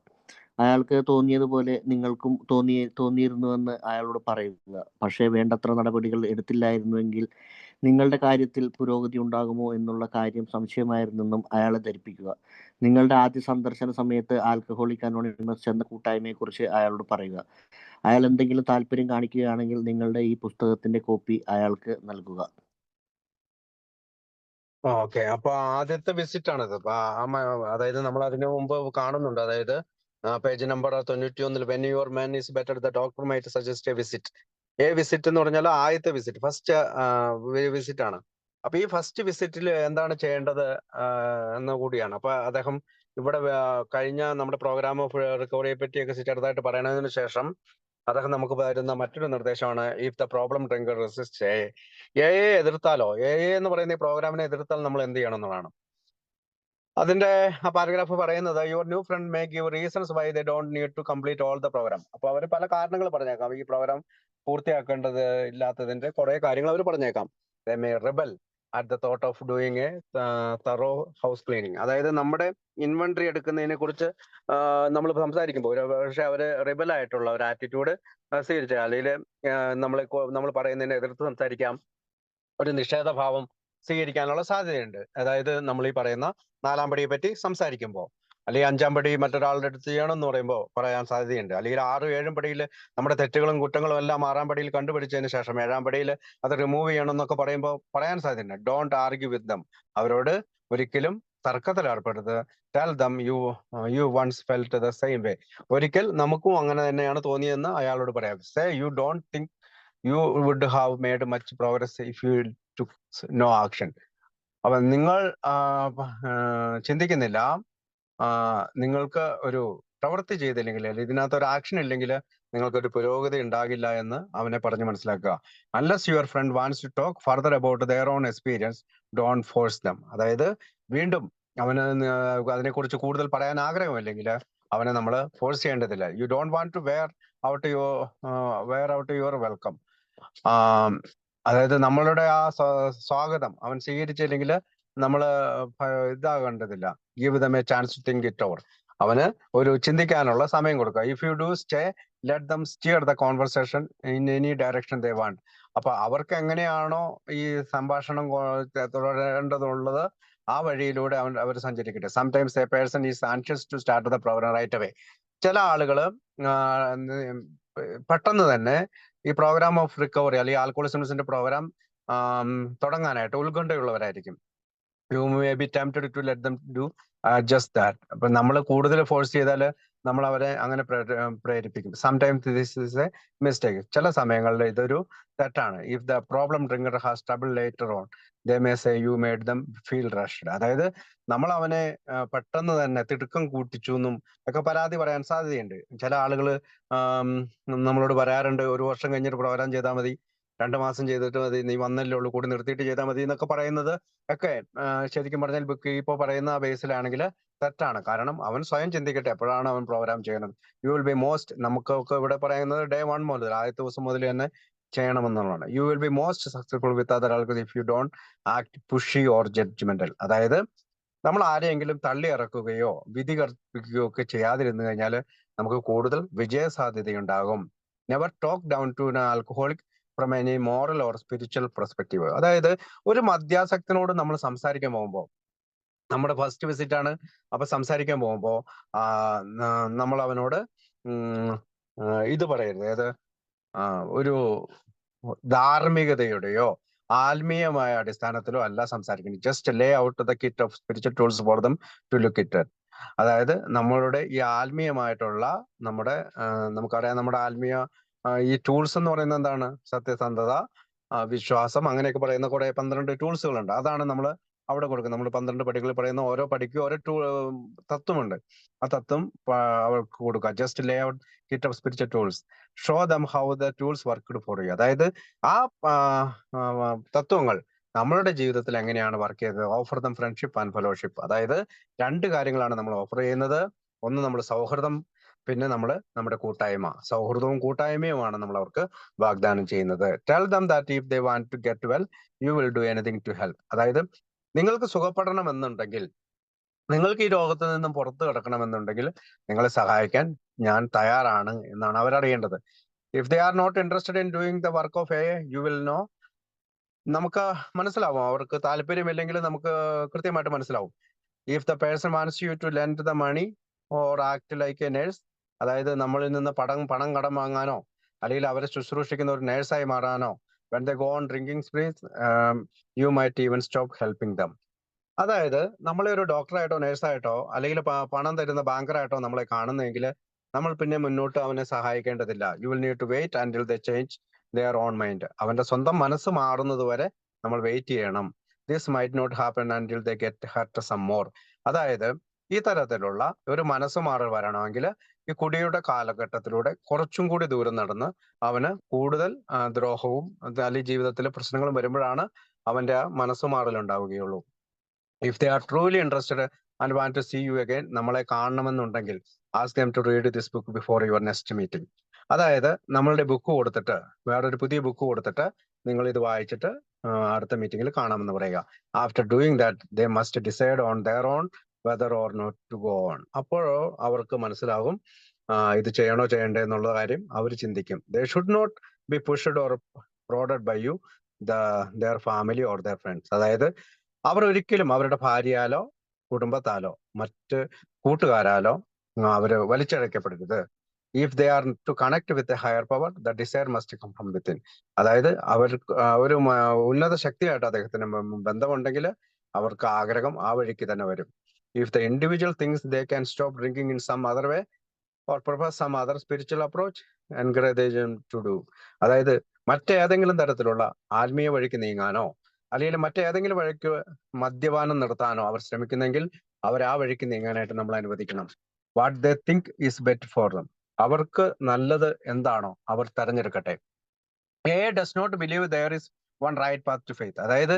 അയാൾക്ക് തോന്നിയതുപോലെ നിങ്ങൾക്കും തോന്നിയിരുന്നുവെന്ന് അയാളോട് പറയുക. പക്ഷേ വേണ്ടത്ര നടപടികൾ എടുത്തില്ലായിരുന്നുവെങ്കിൽ നിങ്ങളുടെ കാര്യത്തിൽ പുരോഗതി ഉണ്ടാകുമോ എന്നുള്ള കാര്യം സംശയമായിരുന്നെന്നും അയാളെ ധരിപ്പിക്കുക. നിങ്ങളുടെ ആദ്യ സന്ദർശന സമയത്ത് ആൽക്കഹോളിക് അനോണിമസ് എന്ന കൂട്ടായ്മയെക്കുറിച്ച് അയാളോട് പറയുക. അയാൾ എന്തെങ്കിലും താല്പര്യം കാണിക്കുകയാണെങ്കിൽ നിങ്ങളുടെ ഈ പുസ്തകത്തിന്റെ കോപ്പി അയാൾക്ക് നൽകുക. ഓക്കെ, അപ്പൊ ആദ്യത്തെ വിസിറ്റ് ആണിത്. അതായത് നമ്മൾ അതിനു മുമ്പ് കാണുന്നുണ്ട്. അതായത് page number 91 when your man is better the doctor might suggest A visit. Visit എന്ന് പറഞ്ഞാൽ ആദ്യത്തെ വിസിറ്റ്, ഫസ്റ്റ് വിസിറ്റ് ആണ്. അപ്പൊ ഈ ഫസ്റ്റ് വിസിറ്റിൽ എന്താണ് ചെയ്യേണ്ടത് എന്ന് കൂടിയാണ്. അപ്പൊ അദ്ദേഹം ഇവിടെ കഴിഞ്ഞ നമ്മുടെ പ്രോഗ്രാം ഓഫ് റിക്കവറിയെ പറ്റിയൊക്കെ ചെറുതായിട്ട് പറയുന്നതിന് ശേഷം അദ്ദേഹം നമുക്ക് തരുന്ന മറ്റൊരു നിർദ്ദേശമാണ് if the problem drinker resist uh എതിർത്താലോ, എന്ന് പറയുന്ന ഈ പ്രോഗ്രാമിനെ എതിർത്താൽ നമ്മൾ എന്ത് ചെയ്യണം എന്നുള്ളതാണ്. അതിന്റെ ആ പാരഗ്രാഫ് പറയുന്നത് your new friend may give reasons why they don't need to complete all the programme. അപ്പൊ അവർ പല കാരണങ്ങൾ പറഞ്ഞേക്കാം. ഈ പ്രോഗ്രാം പൂർത്തിയാക്കേണ്ടത് ഇല്ലാത്തതിന്റെ കുറെ കാര്യങ്ങൾ അവർ പറഞ്ഞേക്കാം. They may rebel, at the thought of doing a thorough house cleaning. അതായത് നമ്മുടെ ഇൻവെന്ററി എടുക്കുന്നതിനെ കുറിച്ച് നമ്മൾ സംസാരിക്കുമ്പോൾ പക്ഷെ അവര് റിബൽ ആയിട്ടുള്ള ഒരു ആറ്റിറ്റ്യൂഡ് സ്വീകരിച്ച അല്ലെങ്കിൽ നമ്മൾ പറയുന്നതിനെ എതിർത്ത് സംസാരിക്കാം, ഒരു നിഷേധഭാവം സ്വീകരിക്കാനുള്ള സാധ്യതയുണ്ട്. അതായത് നമ്മൾ ഈ പറയുന്ന 4-ാം പടിയെ പറ്റി സംസാരിക്കുമ്പോൾ, അല്ലെങ്കിൽ 5-ാം പടി മറ്റൊരാളുടെ അടുത്ത് ചെയ്യണം എന്ന് പറയുമ്പോൾ പറയാൻ സാധ്യതയുണ്ട്. അല്ലെങ്കിൽ 6-7 പടിയിൽ നമ്മുടെ തെറ്റുകളും കുറ്റങ്ങളും എല്ലാം 6-ാം പടിയിൽ കണ്ടുപിടിച്ചതിന് ശേഷം 7-ാം പടിയിൽ അത് റിമൂവ് ചെയ്യണം എന്നൊക്കെ പറയുമ്പോൾ പറയാൻ സാധ്യതയുണ്ട്. Don't argue with them. അവരോട് ഒരിക്കലും തർക്കത്തിൽ ഏർപ്പെടരുത്. Tell them you once felt the same way. ഒരിക്കൽ നമുക്കും അങ്ങനെ തന്നെയാണ് തോന്നിയെന്ന് അയാളോട് പറയാം. Say you don't think you would have made much progress if you took no action. അപ്പൊ നിങ്ങൾ ചിന്തിക്കുന്നില്ല, നിങ്ങൾക്ക് ഒരു പ്രവൃത്തി ചെയ്തില്ലെങ്കിൽ, അല്ലെങ്കിൽ ഇതിനകത്ത് ഒരു ആക്ഷൻ ഇല്ലെങ്കിൽ നിങ്ങൾക്കൊരു പുരോഗതി ഉണ്ടാകില്ല എന്ന് അവനെ പറഞ്ഞ് മനസ്സിലാക്കുക. Unless your friend wants to talk further about their own experience, don't force them. അതായത് വീണ്ടും അവന് അതിനെക്കുറിച്ച് കൂടുതൽ പറയാൻ ആഗ്രഹമില്ലെങ്കിൽ അവനെ നമ്മൾ ഫോഴ്സ് ചെയ്യേണ്ടതില്ല. You don't want to wear out your welcome. അതായത് നമ്മളുടെ ആ സ്വാഗതം അവൻ സ്വീകരിച്ചില്ലെങ്കിൽ നമ്മൾ ഇതാകേണ്ടതില്ല. Give them a chance to think it over. അവന് ഒരു ചിന്തിക്കാനുള്ള സമയം കൊടുക്കുക. If you do stay, let them steer the conversation in any direction they want. അപ്പൊ അവർക്ക് എങ്ങനെയാണോ ഈ സംഭാഷണം തുടരേണ്ടതുള്ളത് ആ വഴിയിലൂടെ അവർ സഞ്ചരിക്കട്ടെ. Sometimes a person is anxious to start the programme right away. ചില ആളുകള് പെട്ടെന്ന് തന്നെ ഈ പ്രോഗ്രാം ഓഫ് റിക്കവറി അല്ലെങ്കിൽ ആൽക്കഹോളിസംസിന്റെ പ്രോഗ്രാം തുടങ്ങാനായിട്ട് ഉത്കണ്ഠയുള്ളവരായിരിക്കും. You may be tempted to let them do just that. അപ്പൊ നമ്മൾ കൂടുതൽ ഫോഴ്സ് ചെയ്താൽ നമ്മൾ അവരെ അങ്ങനെ പ്രേരിപ്പിക്കും. Sometimes this is a mistake. ചില സമയങ്ങളിൽ ഇതൊരു തെറ്റാണ്. If the problem drinker has trouble later on, they may say you made them feel rushed. അതായത് നമ്മൾ അവനെ പെട്ടെന്ന് തന്നെ തിടുക്കം കൂട്ടിച്ചു എന്നും ഒക്കെ പരാതി പറയാൻ സാധ്യതയുണ്ട്. ചില ആളുകൾ നമ്മളോട് പറയാറുണ്ട്, 1 വർഷം കഴിഞ്ഞിട്ട് പ്രോഗ്രാം ചെയ്താൽ മതി, 2 മാസം ചെയ്തിട്ട് മതി, നീ വന്നല്ലേ ഉള്ളൂ, കൂടി നിർത്തിയിട്ട് ചെയ്താൽ മതി എന്നൊക്കെ പറയുന്നത് ഒക്കെ ശരിക്കും പറഞ്ഞാൽ ബുക്ക് ഇപ്പോൾ പറയുന്ന ബേസിലാണെങ്കിൽ തെറ്റാണ്. കാരണം അവൻ സ്വയം ചിന്തിക്കട്ടെ എപ്പോഴാണ് അവൻ പ്രോഗ്രാം ചെയ്യണം. യു വിൽ ബി മോസ്റ്റ്, നമുക്കൊക്കെ ഇവിടെ പറയുന്നത് day 1 മുതൽ, ആദ്യത്തെ ദിവസം മുതൽ തന്നെ ചെയ്യണമെന്നുള്ളതാണ്. You will be most successful with other ആൾക്കാർ if you don't act pushy or judgemental. അതായത് നമ്മൾ ആരെയെങ്കിലും തള്ളി ഇറക്കുകയോ വിധി കൽപ്പിക്കുകയോ ഒക്കെ ചെയ്യാതിരുന്നു കഴിഞ്ഞാൽ നമുക്ക് കൂടുതൽ വിജയ സാധ്യതയുണ്ടാകും. Never talk down to an alcoholic from any moral or spiritual perspective. അതായത് ഒരു മദ്യാസക്തനോട് നമ്മൾ സംസാരിക്കാൻ പോകുമ്പോൾ, നമ്മുടെ ഫസ്റ്റ് വിസിറ്റ് ആണ്, അപ്പൊ സംസാരിക്കാൻ പോകുമ്പോൾ നമ്മൾ അവനോട് ഇത് പറയരുത്. ഏത് ഒരു ധാർമ്മികതയുടെയോ ആത്മീയമായ അടിസ്ഥാനത്തിലോ അല്ല സംസാരിക്കുന്നത്. Just lay out the kit of spiritual tools for them to look it. അതായത് നമ്മളുടെ ഈ ആത്മീയമായിട്ടുള്ള നമുക്കറിയാം, നമ്മുടെ ആത്മീയ ഈ ടൂൾസ് എന്ന് പറയുന്നത് എന്താണ്? സത്യസന്ധത, വിശ്വാസം, അങ്ങനെയൊക്കെ പറയുന്ന കുറെ 12 ടൂൾസുകളുണ്ട്. അതാണ് നമ്മൾ അവിടെ കൊടുക്കുന്നത്. നമ്മൾ 12 പടികളിൽ പറയുന്ന ഓരോ പടിക്കും ഓരോ തത്വമുണ്ട്. ആ തത്വം അവർക്ക് കൊടുക്കുക. Just lay out kit of spiritual tools, show dum how the tools worked for you. അതായത് ആ തത്വങ്ങൾ നമ്മളുടെ ജീവിതത്തിൽ എങ്ങനെയാണ് വർക്ക് ചെയ്തത്. Offer dum friendship and fellowship. അതായത് 2 കാര്യങ്ങളാണ് നമ്മൾ ഓഫർ ചെയ്യുന്നത്. ഒന്ന് നമ്മുടെ സൗഹൃദം, പിന്നെ നമ്മുടെ കൂട്ടായ്മ. സൗഹൃദവും കൂട്ടായ്മയുമാണ് നമ്മൾ അവർക്ക് വാഗ്ദാനം ചെയ്യുന്നത്. Tell them that if they want to get well you will do anything to help. അതായത് നിങ്ങൾക്ക് സുഖപ്പെടണം എന്നുണ്ടെങ്കിൽ, നിങ്ങൾക്ക് ഈ രോഗത്തിൽ നിന്നും പുറത്തു കിടക്കണമെന്നുണ്ടെങ്കിൽ നിങ്ങളെ സഹായിക്കാൻ ഞാൻ തയ്യാറാണ് എന്നാണ് അവരറിയേണ്ടത്. If they are not interested in doing the work of a, you will know. നമുക്ക് മനസ്സിലാവും. അവർക്ക് താല്പര്യമില്ലെങ്കിൽ നമുക്ക് കൃത്യമായിട്ട് മനസ്സിലാവും. If the person wants you to lend the money or act like a nurse, അതായത് നമ്മളിൽ നിന്ന് പണം കടം വാങ്ങാനോ അല്ലെങ്കിൽ അവരെ ശുശ്രൂഷിക്കുന്ന ഒരു നേഴ്സായി മാറാനോ, when they go on drinking sprees, you might even stop helping them. അതായത് നമ്മളെ ഒരു ഡോക്ടറായിട്ടോ നേഴ്സായിട്ടോ അല്ലെങ്കിൽ പണം തരുന്ന ബാങ്കറായിട്ടോ നമ്മളെ കാണുന്നെങ്കിൽ നമ്മൾ പിന്നെ മുന്നോട്ട് അവനെ സഹായിക്കേണ്ടതില്ല. You will need to wait until they change their own mind. അവന്റെ സ്വന്തം മനസ്സ് മാറുന്നത് വരെ നമ്മൾ വെയിറ്റ് ചെയ്യണം. This might not happen until they get hurt some more. അതായത് ഈ തരത്തിലുള്ള ഒരു മനസ്സ് മാറൽ വരണമെങ്കിൽ ഈ കുടിയുടെ കാലഘട്ടത്തിലൂടെ കുറച്ചും കൂടി ദൂരം നടന്ന് അവന് കൂടുതൽ ദ്രോഹവും അല്ലെങ്കിൽ ജീവിതത്തിലെ പ്രശ്നങ്ങളും വരുമ്പോഴാണ് അവന്റെ ആ മനസ്സ് മാറൽ ഉണ്ടാവുകയുള്ളൂ. If they are truly interested and want to see you again, നമ്മളെ കാണണമെന്നുണ്ടെങ്കിൽ ask them to read this book before your next meeting. അതായത് നമ്മളുടെ ബുക്ക് കൊടുത്തിട്ട്, വേറൊരു പുതിയ ബുക്ക് കൊടുത്തിട്ട് നിങ്ങൾ ഇത് വായിച്ചിട്ട് അടുത്ത മീറ്റിംഗിൽ കാണാമെന്ന് പറയുക. After doing that they must decide on their own whether or not to go on. അപ്പോഴോ അവർക്ക് മനസ്സിലാകും ഇത് ചെയ്യണോ ചെയ്യണ്ടേ എന്നുള്ള കാര്യം അവർ ചിന്തിക്കും. They should not be pushed or prodded by you their family or their friends. അതായത് അവർ ഒരിക്കലും അവരുടെ ഭാര്യയാലോ കുടുംബത്താലോ മറ്റ് കൂട്ടുകാരാലോ അവര് വലിച്ചഴക്കപ്പെടരുത്. If they are to connect with a higher power the desire must come from within. അതായത് അവർക്ക് ഒരു ഉന്നത ശക്തിയായിട്ട് അദ്ദേഹത്തിന് ബന്ധമുണ്ടെങ്കിൽ അവർക്ക് ആഗ്രഹം ആ വഴിക്ക് തന്നെ വരും. If the individual thinks they can stop drinking in some other way or profess some other spiritual approach encourage to do. അതായത് മറ്റേതെങ്കിലും തരത്തിലുള്ള ആത്മീയ വഴിക്ക് നീങ്ങാനോ അല്ലെങ്കിൽ മറ്റേതെങ്കിലും വഴിക്ക് മദ്യപാനം നിർത്താനോ അവർ ശ്രമിക്കുന്നെങ്കിൽ അവർ ആ വഴിക്ക് നീങ്ങാനായിട്ട് നമ്മൾ അനുവദിക്കണം. What they think is better for them. അവർക്ക് നല്ലത് എന്താണോ അവർ തെരഞ്ഞെടുക്കട്ടെ. A does not believe there is one right path to faith. അതായത്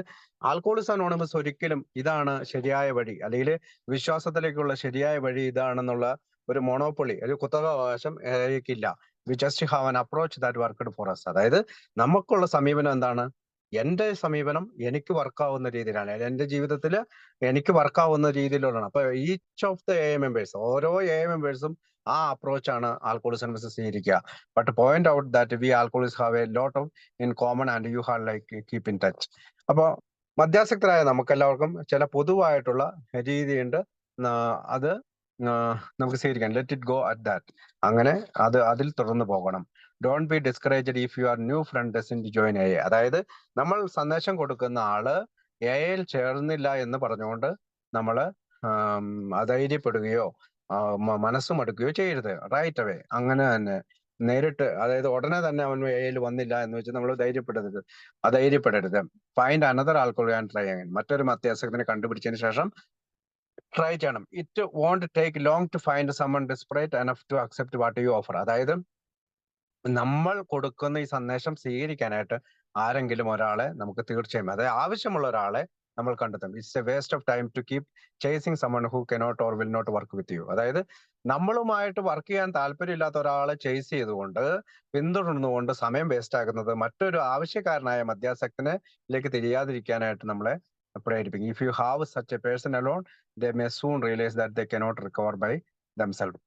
ആൽക്കോളിക്സ് അനോണിമസ് ഒരിക്കലും ഇതാണ് ശരിയായ വഴി അല്ലെങ്കിൽ വിശ്വാസത്തിലേക്കുള്ള ശരിയായ വഴി ഇതാണെന്നുള്ള ഒരു മൊണോപ്പൊളി, ഒരു കുത്തകാവകാശം എനിക്കില്ല. We just have an approach that worked for us. അതായത് നമുക്കുള്ള സമീപനം എന്താണ്? എന്റെ സമീപനം എനിക്ക് വർക്കാവുന്ന രീതിയിലാണ്, എന്റെ ജീവിതത്തിൽ എനിക്ക് വർക്കാവുന്ന രീതിയിലുള്ളതാണ്. അപ്പൊ each of the A members, ഓരോ എ മെമ്പേഴ്സും ആ അപ്രോച്ചാണ് ആൽക്കോളിക്സ് അനോണിമസ് സ്വീകരിക്കുക. But point out that we alcoholics have a lot of in common and you have like keep in touch. അപ്പോ മദ്യാസക്തരായ നമുക്കെല്ലാവർക്കും ചില പൊതുവായിട്ടുള്ള രീതിയുണ്ട്. അത് നമുക്ക് സ്വീകരിക്കാം. Let it go at that. അങ്ങനെ അതിൽ തുടർന്ന് പോകണം. Don't be discouraged if you are new friend doesn't join A. അതായത് നമ്മൾ സന്ദേശം കൊടുക്കുന്ന ആള് എയിൽ ചേർന്നില്ല എന്ന് പറഞ്ഞുകൊണ്ട് നമ്മൾ അധൈര്യപ്പെടുകയോ മനസ്സ് മടുക്കുകയോ ചെയ്യരുത്. റൈറ്റ് അവേ അങ്ങനെ തന്നെ നേരിട്ട്, അതായത് ഉടനെ തന്നെ അവൻ എയിൽ വന്നില്ല എന്ന് വെച്ച് നമ്മൾ അധൈര്യപ്പെടരുത്. Find another alcohol and try again. മറ്റൊരു മദ്യാസക്തനെ കണ്ടുപിടിച്ചതിന് ശേഷം ട്രൈ ചെയ്യണം. It won't take long to find someone desperate enough to accept what you offer. അതായത് നമ്മൾ കൊടുക്കുന്ന ഈ സന്ദേശം സ്വീകരിക്കാനായിട്ട് ആരെങ്കിലും ഒരാളെ നമുക്ക് തീർച്ചയായും, അതായത് ആവശ്യമുള്ള ഒരാളെ നമ്മൾ കണ്ടെത്തും. It's a waste of time to keep chasing someone who cannot or will not work with you. അതായത് നമ്മളുമായിട്ട് വർക്ക് ചെയ്യാൻ താല്പര്യമില്ലാത്ത ഒരാളെ ചേസ് ചെയ്തുകൊണ്ട് പിന്തുടർന്നുകൊണ്ട് സമയം വേസ്റ്റ് ആക്കുന്നത് മറ്റൊരു ആവശ്യക്കാരനായ മദ്യാസക്തനിലേക്ക് തിരിയാതിരിക്കാനായിട്ട് നമ്മളെ പ്രേരിപ്പിക്കും. If you have such a person alone they may soon realise that they cannot recover by themself.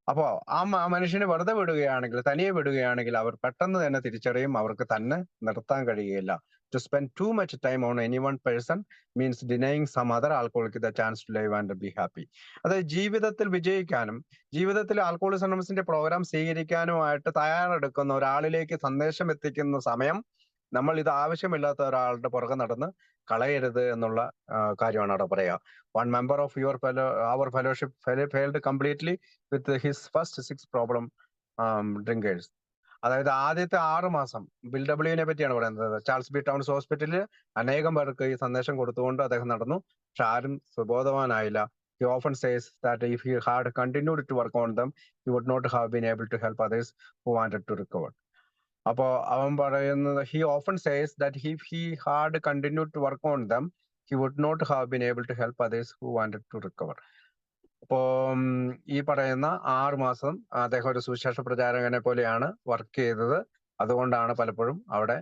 അപ്പോ ആ മനുഷ്യനെ വെറുതെ വിടുകയാണെങ്കിൽ, തനിയെ വിടുകയാണെങ്കിൽ അവർ പെട്ടെന്ന് തന്നെ തിരിച്ചറിയും അവർക്ക് തന്നെ നിർത്താൻ കഴിയുകയില്ല. To spend too much time on any one person means denying some other alcoholic the chance to live and be happy. അതായത് ജീവിതത്തിൽ വിജയിക്കാനും ജീവിതത്തിൽ ആൽക്കോളിക്സ് അനോണിമസിന്റെ പ്രോഗ്രാം സ്വീകരിക്കാനുമായിട്ട് തയ്യാറെടുക്കുന്ന ഒരാളിലേക്ക് സന്ദേശം എത്തിക്കുന്ന സമയം നമ്മൾ ഇത് ആവശ്യമില്ലാത്ത ഒരാളുടെ പുറകെ നടന്ന് കളയരുത് എന്നുള്ള കാര്യമാണ് അവിടെ പറയുക. One member of our fellowship failed completely with his first 6 problem drinkers. അതായത് ആദ്യത്തെ 6 മാസം ബിൽ ഡബ്ല്യുവിനെ പറ്റിയാണ് പറയുന്നത്. ചാൾസ് ബി ടൗൺസ് ഹോസ്പിറ്റലിൽ അനേകം പേർക്ക് ഈ സന്ദേശം കൊടുത്തുകൊണ്ട് അദ്ദേഹം നടന്നു, പക്ഷെ ആരും സുബോധവാനായില്ല. He often says that if he had continued to work on them, he would not have been able to help others who wanted to recover. അപ്പോ അവൻ പറയുന്നത്, he often says that if he had continued to work on them, he would not have been able to help others who wanted to recover. അപ്പോ ഈ പറയുന്ന 6 മാസം അദ്ദേഹം ഒരു സുവിശേഷ പ്രചാരകനെ പോലെയാണ് വർക്ക് ചെയ്തത്. അതുകൊണ്ടാണ് പലപ്പോഴും അവിടെ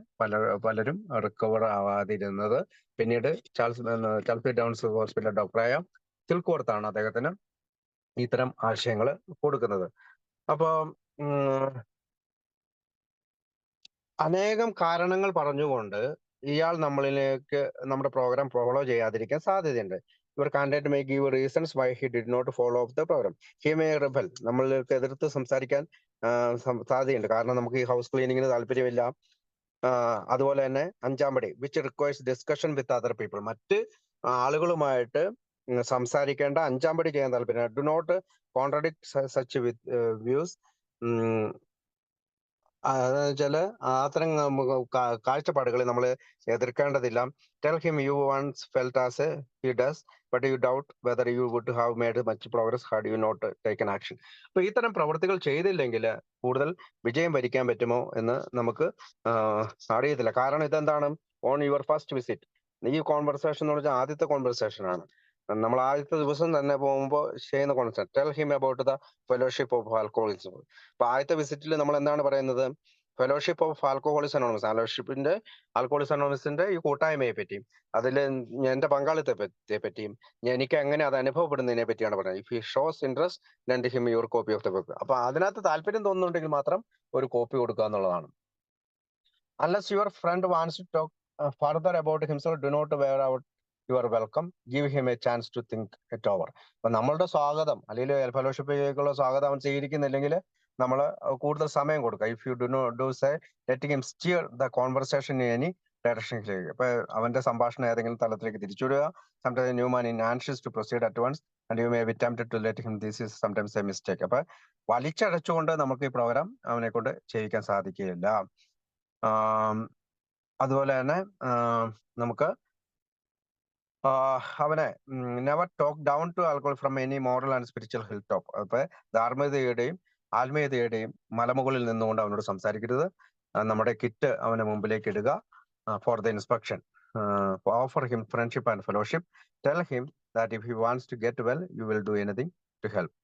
പലരും റിക്കവർ ആവാതിരുന്നത്. പിന്നീട് ചാൾസ് ബി ടൗൺസ് ഹോസ്പിറ്റൽ ഡോക്ടറായ സിൽക്ക്വർത്താണ് അദ്ദേഹത്തിന് ഇത്തരം ആശയങ്ങൾ കൊടുക്കുന്നത്. അപ്പോ അനേകം കാരണങ്ങൾ പറഞ്ഞുകൊണ്ട് ഇയാൾ നമ്മളിലേക്ക് നമ്മുടെ പ്രോഗ്രാം ഫോളോ ചെയ്യാതിരിക്കാൻ സാധ്യതയുണ്ട്. Your candidate may give reasons why he did not follow of the programme. He may rebel. നമ്മൾക്ക് എതിർത്ത് സംസാരിക്കാൻ സാധ്യതയുണ്ട്. കാരണം നമുക്ക് ഈ ഹൗസ് ക്ലീനിങ്ങിന് താല്പര്യമില്ല. അതുപോലെ തന്നെ 5-ാം പടി which requires discussion with other people. മറ്റ് ആളുകളുമായിട്ട് സംസാരിക്കേണ്ട 5-ാം പടി ചെയ്യാൻ താല്പര്യം. Do not contradict such with views. വെച്ചാല് അത്തരം കാഴ്ചപ്പാടുകളെ നമ്മൾ എതിർക്കേണ്ടതില്ല. Tell him you once felt as he does but you doubt whether you would have made much progress had you not taken action. അപ്പൊ ഇത്തരം പ്രവൃത്തികൾ ചെയ്തില്ലെങ്കിൽ കൂടുതൽ വിജയം വരിക്കാൻ പറ്റുമോ എന്ന് നമുക്ക് അറിയത്തില്ല. കാരണം ഇതെന്താണ്, ഓൺ യുവർ ഫസ്റ്റ് വിസിറ്റ്. ഈ കോൺവെർസേഷൻ എന്ന് പറഞ്ഞാൽ ആദ്യത്തെ കോൺവെർസേഷൻ ആണ്. നമ്മൾ ആദ്യത്തെ ദിവസം തന്നെ പോകുമ്പോൾ ചെയ്യുന്ന concept tell him about the fellowship of alcoholism. അപ്പൊ ആദ്യത്തെ വിസിറ്റിൽ നമ്മൾ എന്താണ് പറയുന്നത്? Fellowship of alcoholics anonymous, alcoholics അനോണിമസിന്റെ ഈ കൂട്ടായ്മയെ പറ്റിയും അതിൽ എന്റെ പങ്കാളിത്തത്തെ പറ്റിയും എനിക്ക് എങ്ങനെ അത് അനുഭവപ്പെടുന്നതിനെ പറ്റിയാണ് പറയുന്നത്. If he shows interest lend him your copy of the book. അപ്പൊ അതിനകത്ത് താല്പര്യം തോന്നുന്നുണ്ടെങ്കിൽ മാത്രം ഒരു കോപ്പി കൊടുക്കുക എന്നുള്ളതാണ്. Unless your friend wants to talk further about himself, do not wear out your welcome, give him a chance to think it over. അപ്പൊ നമ്മളുടെ സ്വാഗതം അല്ലെങ്കിൽ ഫെലോഷിപ്പിലേക്കുള്ള സ്വാഗതം അവൻ സ്വീകരിക്കുന്നില്ലെങ്കിൽ നമ്മൾ കൂടുതൽ സമയം കൊടുക്കുക. If you do not do say let him steer the conversation in any ഡയറക്ഷനിലേക്ക്. അപ്പൊ അവന്റെ സംഭാഷണം ഏതെങ്കിലും തലത്തിലേക്ക് തിരിച്ചുവിടുക. Sometimes new man in anxious to proceed at once and you may be tempted to let him this is sometimes a mistake. അപ്പൊ വലിച്ചടച്ചുകൊണ്ട് നമുക്ക് ഈ പ്രോഗ്രാം അവനെ കൊണ്ട് ചെയ്യിക്കാൻ സാധിക്കുകയില്ല. അതുപോലെ തന്നെ നമുക്ക് അവനെ never talk down to alcohol from any moral and spiritual hill top. അപ്പൊ ധാർമ്മികതയുടെയും ആത്മീയതയുടെയും മലമുകളിൽ നിന്നുകൊണ്ട് അവനോട് സംസാരിക്കരുത്. നമ്മുടെ കിറ്റ് അവന്റെ മുമ്പിലേക്ക് ഇടുക. For the inspection, offer him friendship and fellowship, tell him that if he wants to get well you will do anything to help.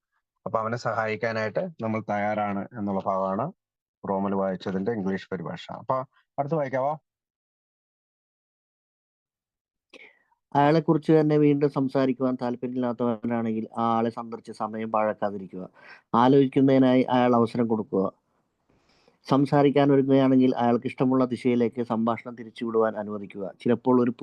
അപ്പൊ അവനെ സഹായിക്കാനായിട്ട് നമ്മൾ തയ്യാറാണ് എന്നുള്ള ഭാഗമാണ് റോമിൽ വായിച്ചതിന്റെ ഇംഗ്ലീഷ് പരിഭാഷ. അപ്പൊ അടുത്ത് വായിക്കാവോ? അയാളെ കുറിച്ച് തന്നെ വീണ്ടും സംസാരിക്കുവാൻ താല്പര്യമില്ലാത്തവനാണെങ്കിൽ ആ ആളെ സന്ദർശിച്ച് സമയം പാഴാക്കാതിരിക്കുക. ആലോചിക്കുന്നതിനായി അയാൾ അവസരം കൊടുക്കുക. സംസാരിക്കാൻ ഒരുങ്ങുകയാണെങ്കിൽ അയാൾക്ക് ഇഷ്ടമുള്ള ദിശയിലേക്ക് സംഭാഷണം തിരിച്ചുവിടുവാൻ അനുവദിക്കുക. ചിലപ്പോൾ ഒരു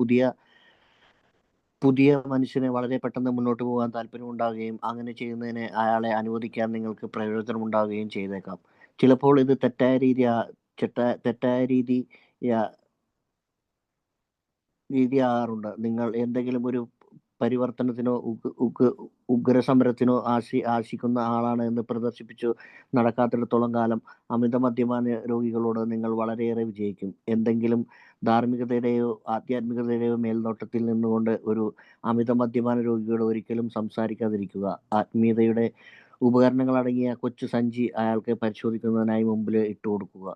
പുതിയ മനുഷ്യന് വളരെ പെട്ടെന്ന് മുന്നോട്ട് പോകാൻ താല്പര്യമുണ്ടാകുകയും അങ്ങനെ ചെയ്യുന്നതിന് അയാളെ അനുവദിക്കാൻ നിങ്ങൾക്ക് പ്രയോജനമുണ്ടാകുകയും ചെയ്തേക്കാം. ചിലപ്പോൾ ഇത് തെറ്റായ രീതിയാകാറുണ്ട്. നിങ്ങൾ എന്തെങ്കിലും ഒരു പരിവർത്തനത്തിനോ ഉഗ്രസമരത്തിനോ ആശിക്കുന്ന ആളാണ് എന്ന് പ്രദർശിപ്പിച്ചു നടക്കാത്തിടത്തോളം കാലം അമിത മദ്യപാന രോഗികളോട് നിങ്ങൾ വളരെയേറെ വിജയിക്കും. എന്തെങ്കിലും ധാർമ്മികതയുടെയോ ആധ്യാത്മികതയുടെയോ മേൽനോട്ടത്തിൽ നിന്നുകൊണ്ട് ഒരു അമിത മദ്യപാന രോഗിയോട് ഒരിക്കലും സംസാരിക്കാതിരിക്കുക. ആത്മീയതയുടെ ഉപകരണങ്ങളടങ്ങിയ കൊച്ചു സഞ്ചി അയാൾക്ക് പരിശോധിക്കുന്നതിനായി മുമ്പിൽ ഇട്ടുകൊടുക്കുക.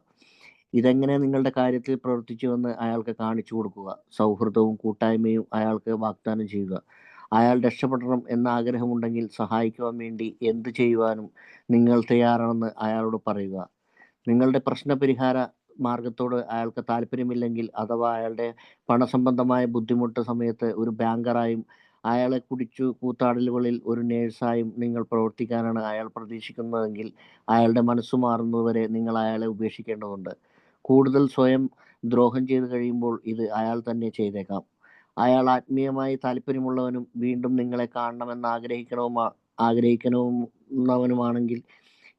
ഇതെങ്ങനെ നിങ്ങളുടെ കാര്യത്തിൽ പ്രവർത്തിച്ചുവെന്ന് അയാൾക്ക് കാണിച്ചു കൊടുക്കുക. സൗഹൃദവും കൂട്ടായ്മയും അയാൾക്ക് വാഗ്ദാനം ചെയ്യുക. അയാൾ രക്ഷപ്പെടണം എന്ന ആഗ്രഹമുണ്ടെങ്കിൽ സഹായിക്കുവാൻ വേണ്ടി എന്ത് ചെയ്യുവാനും നിങ്ങൾ തയ്യാറാണെന്ന് അയാളോട് പറയുക. നിങ്ങളുടെ പ്രശ്നപരിഹാര മാർഗത്തോട് അയാൾക്ക് താല്പര്യമില്ലെങ്കിൽ, അഥവാ അയാളുടെ പണസംബന്ധമായ ബുദ്ധിമുട്ട് സമയത്ത് ഒരു ബാങ്കറായും അയാളെ കുടിച്ചു കൂത്താടലുകളിൽ ഒരു നേഴ്സായും നിങ്ങൾ പ്രവർത്തിക്കാനാണ് അയാൾ പ്രതീക്ഷിക്കുന്നതെങ്കിൽ, അയാളുടെ മനസ്സു മാറുന്നതുവരെ നിങ്ങൾ അയാളെ ഉപേക്ഷിക്കേണ്ടതുണ്ട്. കൂടുതൽ സ്വയം ദ്രോഹം ചെയ്തു കഴിയുമ്പോൾ ഇത് അയാൾ തന്നെ ചെയ്തേക്കാം. അയാൾ ആത്മീയമായി താല്പര്യമുള്ളവനും വീണ്ടും നിങ്ങളെ കാണണമെന്ന് ആഗ്രഹിക്കുന്നവനുമാണെങ്കിൽ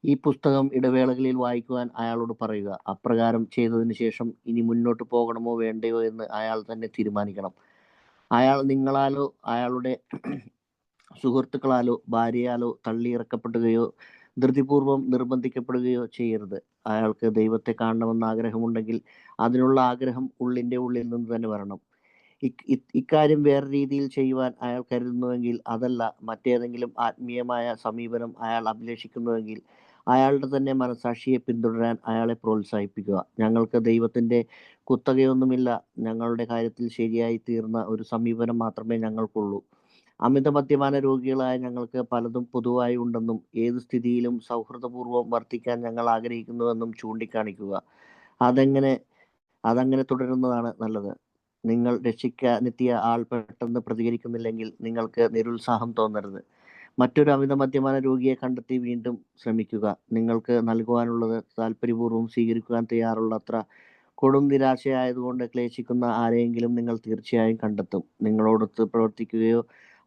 ഈ പുസ്തകം ഇടവേളകളിൽ വായിക്കുവാൻ അയാളോട് പറയുക. അപ്രകാരം ചെയ്തതിനു ശേഷം ഇനി മുന്നോട്ട് പോകണമോ വേണ്ടയോ എന്ന് അയാൾ തന്നെ തീരുമാനിക്കണം. അയാൾ നിങ്ങളാലോ അയാളുടെ സുഹൃത്തുക്കളാലോ ഭാര്യയാലോ തള്ളിയിറക്കപ്പെടുകയോ ധൃതിപൂർവം നിർബന്ധിക്കപ്പെടുകയോ ചെയ്യരുത്. അയാൾക്ക് ദൈവത്തെ കാണണമെന്ന് ആഗ്രഹമുണ്ടെങ്കിൽ അതിനുള്ള ആഗ്രഹം ഉള്ളിൻ്റെ ഉള്ളിൽ നിന്ന് തന്നെ വരണം. ഇക്കാര്യം വേറെ രീതിയിൽ ചെയ്യുവാൻ അയാൾ കരുതുന്നുവെങ്കിൽ, അതല്ല മറ്റേതെങ്കിലും ആത്മീയമായ സമീപനം അയാൾ അഭിലഷിക്കുന്നുവെങ്കിൽ, അയാളുടെ തന്നെ മനസാക്ഷിയെ പിന്തുടരാൻ അയാളെ പ്രോത്സാഹിപ്പിക്കുക. ഞങ്ങൾക്ക് ദൈവത്തിൻ്റെ കുത്തകയൊന്നുമില്ല. ഞങ്ങളുടെ കാര്യത്തിൽ ശരിയായി തീർന്ന ഒരു സമീപനം മാത്രമേ ഞങ്ങൾക്കുള്ളൂ. അമിത മദ്യപാന രോഗികളായ ഞങ്ങൾക്ക് പലതും പൊതുവായി ഉണ്ടെന്നും ഏത് സ്ഥിതിയിലും സൗഹൃദപൂർവ്വം വർത്തിക്കാൻ ഞങ്ങൾ ആഗ്രഹിക്കുന്നുവെന്നും ചൂണ്ടിക്കാണിക്കുക. അതങ്ങനെ തുടരുന്നതാണ് നല്ലത്. നിങ്ങൾ രക്ഷിക്കാനെത്തിയ ആൾ പെട്ടെന്ന് പ്രതികരിക്കുന്നില്ലെങ്കിൽ നിങ്ങൾക്ക് നിരുത്സാഹം തോന്നരുത്. മറ്റൊരു അമിത മദ്യപാന രോഗിയെ കണ്ടെത്തി വീണ്ടും ശ്രമിക്കുക. നിങ്ങൾക്ക് നൽകുവാനുള്ളത് താല്പര്യപൂർവ്വം സ്വീകരിക്കുവാൻ തയ്യാറുള്ളത്ര കൊടും നിരാശയായതുകൊണ്ട് ക്ലേശിക്കുന്ന ആരെയെങ്കിലും നിങ്ങൾ തീർച്ചയായും കണ്ടെത്തും. നിങ്ങളോടൊത്ത് പ്രവർത്തിക്കുകയോ